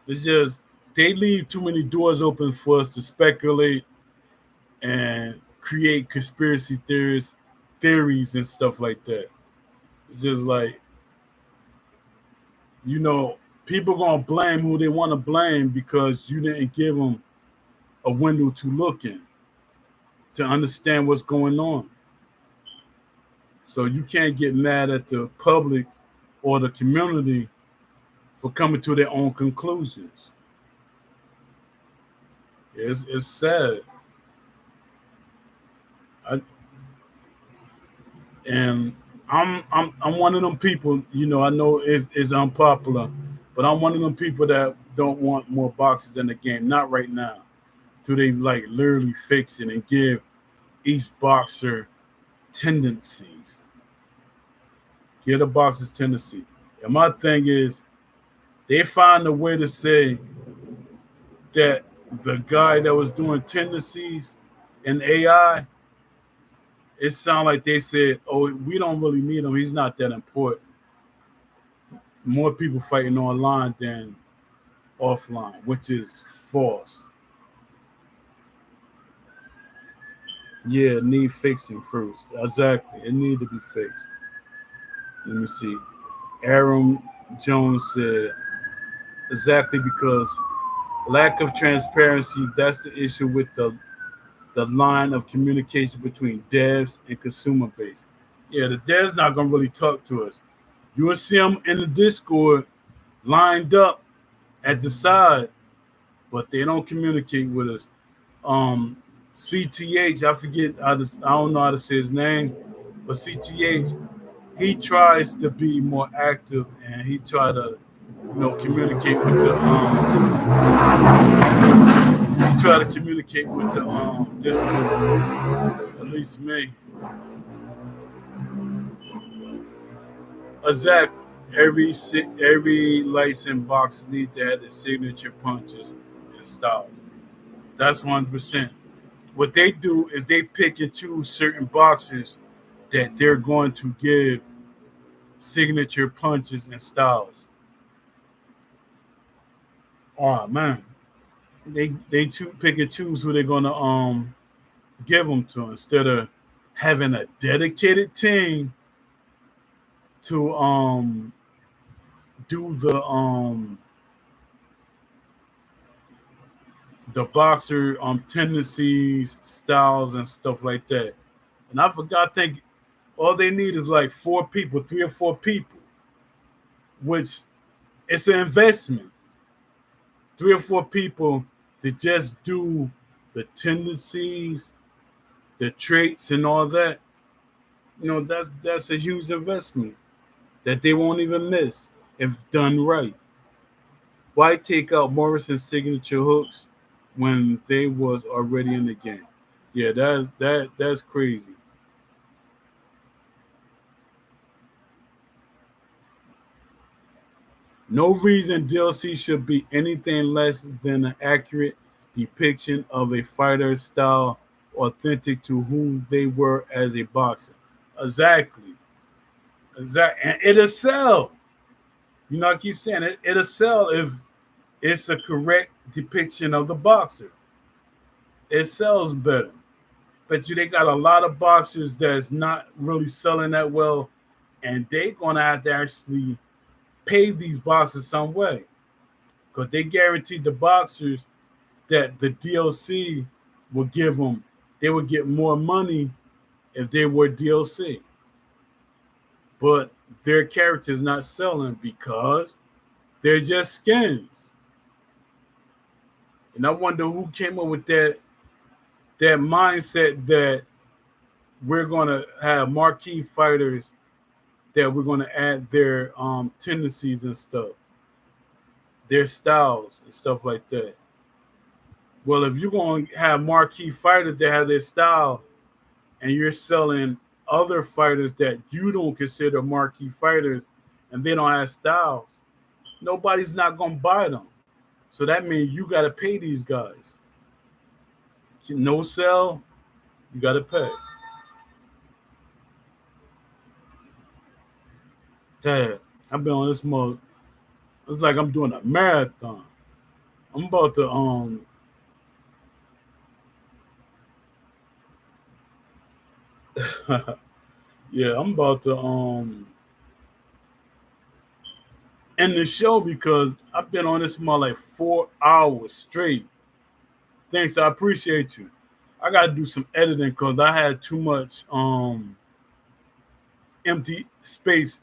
S1: It's just they leave too many doors open for us to speculate and create conspiracy theories and stuff like that. It's just like, you know, people gonna blame who they want to blame because you didn't give them a window to look in to understand what's going on. So you can't get mad at the public or the community for coming to their own conclusions. It's sad. I, and I'm one of them people. I know it's unpopular, but I'm one of them people that don't want more boxes in the game. Not right now. Do they like literally fix it and give each boxer tendencies? Get a boxer's tendency. And my thing is, they find a way to say that the guy that was doing tendencies in AI, it sounded like they said, "Oh, we don't really need him. He's not that important. More people fighting online than offline," which is false. Yeah, it need fixing first. Exactly, it need to be fixed. Let me see. Aaron Jones said exactly because lack of transparency. That's the issue with the line of communication between devs and consumer base. Yeah, the devs not gonna really talk to us. You will see them in the Discord lined up at the side, but they don't communicate with us. Um, CTH, I forget, I don't know how to say his name, but CTH, he tries to be more active and he try to, communicate with the he try to communicate with the Discord. At least me. Exactly. Every license box needs to have the signature punches and styles. That's 100%. What they do is they pick and choose certain boxes that they're going to give signature punches and styles. Oh man, they pick and choose who they're gonna give them to instead of having a dedicated team to do the boxer tendencies, styles, and stuff like that. And I forgot. I think all they need is like four people, 3 or 4 people, which it's an investment. 3 or 4 people to just do the tendencies, the traits, and all that. That's a huge investment that they won't even miss if done right. Why take out Morrison's signature hooks when they was already in the game? Yeah, that's crazy. No reason DLC should be anything less than an accurate depiction of a fighter's style, authentic to who they were as a boxer. Exactly. Exactly. And it'll sell. I keep saying it, it'll sell if it's a correct depiction of the boxer. It sells better. But they got a lot of boxers that's not really selling that well, and they're gonna have to actually pay these boxers some way because they guaranteed the boxers that the DLC will give them. They would get more money if they were DLC, but their characters not selling because they're just skins. And I wonder who came up with that mindset that we're gonna have marquee fighters that we're gonna add their tendencies and stuff, their styles and stuff like that. Well, if you're gonna have marquee fighters that have their style and you're selling other fighters that you don't consider marquee fighters and they don't have styles, nobody's not gonna buy them. So that means you gotta pay these guys. No sell, you gotta pay. Dad, I've been on this mode. It's like I'm doing a marathon. I'm about to yeah, I'm about to end the show because I've been on this mode like 4 hours straight. Thanks, I appreciate you. I gotta do some editing because I had too much empty space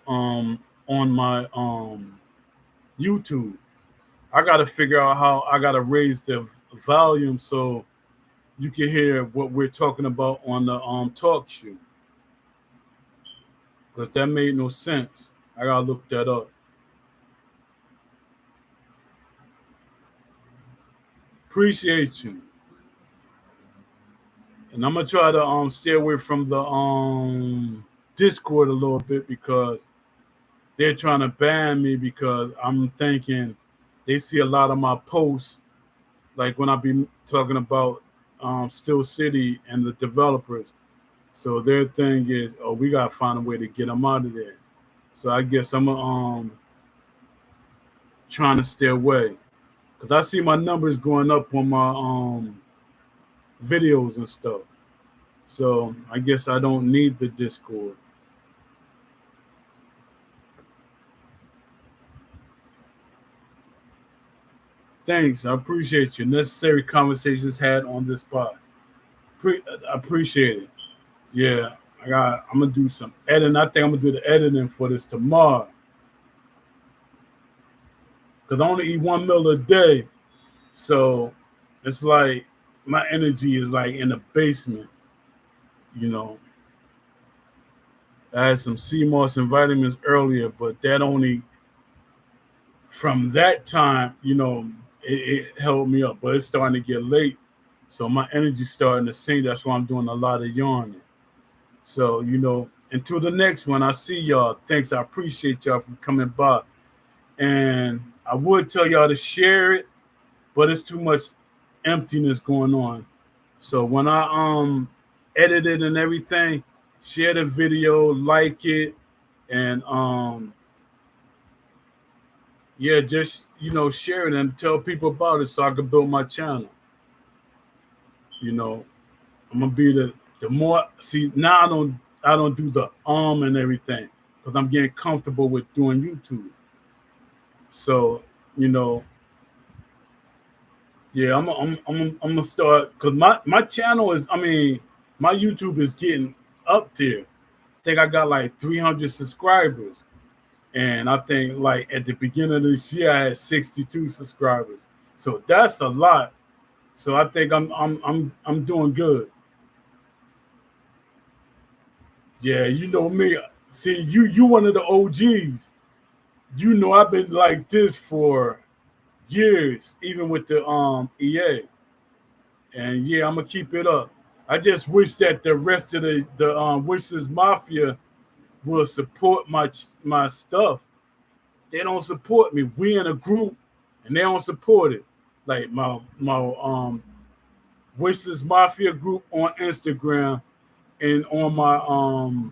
S1: on my YouTube. I gotta figure out how I gotta raise the volume so you can hear what we're talking about on the talk show. Because that made no sense. I gotta look that up. Appreciate you. And I'm gonna try to stay away from the Discord a little bit because they're trying to ban me because I'm thinking they see a lot of my posts, like when I be talking about Still City and the developers. So their thing is, oh, we gotta find a way to get them out of there. So I guess I'm trying to stay away because I see my numbers going up on my videos and stuff. So I guess I don't need the Discord. Thanks, I appreciate you. Necessary conversations had on this spot. I appreciate it. Yeah, I'm gonna do some editing. I think I'm gonna do the editing for this tomorrow because I only eat 1 meal a day. So it's like my energy is like in the basement. You know, I had some sea moss and vitamins earlier, but that only from that time, it held me up. But it's starting to get late, so my energy's starting to sink. That's why I'm doing a lot of yawning. So until the next one, I see y'all. Thanks, I appreciate y'all for coming by. And I would tell y'all to share it, but it's too much emptiness going on. So when I edit it and everything, share the video, like it, and yeah, just share it and tell people about it so I can build my channel. You know, I'm gonna be the more see now I don't do the and everything because I'm getting comfortable with doing YouTube. So you know, yeah, I'm gonna start because my channel is my YouTube is getting up there. I think I got like 300 subscribers, and I think like at the beginning of this year I had 62 subscribers. So that's a lot. So I think I'm doing good. Yeah, you know me. See, you one of the OGs. You know I've been like this for years, even with the EA. And yeah, I'm gonna keep it up. I just wish that the rest of the Wishes Mafia will support my stuff. They don't support me. We in a group, and they don't support it. Like my Wishes Mafia group on Instagram and on my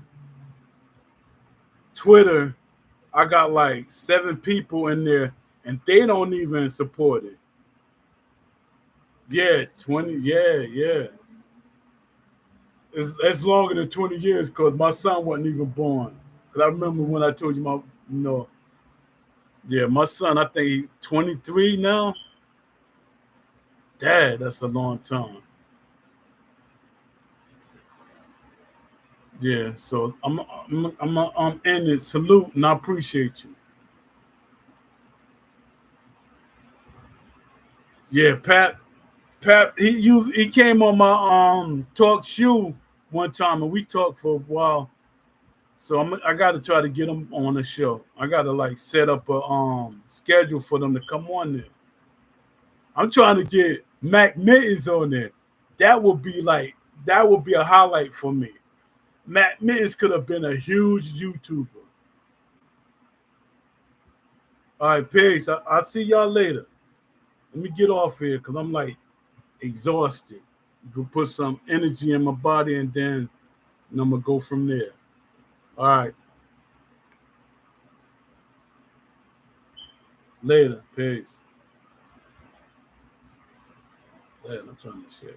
S1: Twitter, I got like 7 people in there, and they don't even support it. Yeah, 20. Yeah, yeah. It's longer than 20 years because my son wasn't even born. Because I remember when I told you yeah, my son, I think 23 now. Dad, that's a long time. Yeah, so I'm in it. Salute, and I appreciate you. Yeah, Pat, he came on my talk shoe one time, and we talked for a while. So I got to try to get him on the show. I got to like set up a schedule for them to come on there. I'm trying to get Mac Mittens on there. That would be like that would be a highlight for me. Matt Mittens could have been a huge YouTuber. All right, peace. I'll see y'all later. Let me get off here because I'm like exhausted. Go put some energy in my body and then I'm gonna go from there. All right, later. Peace. Yeah, I'm trying to share.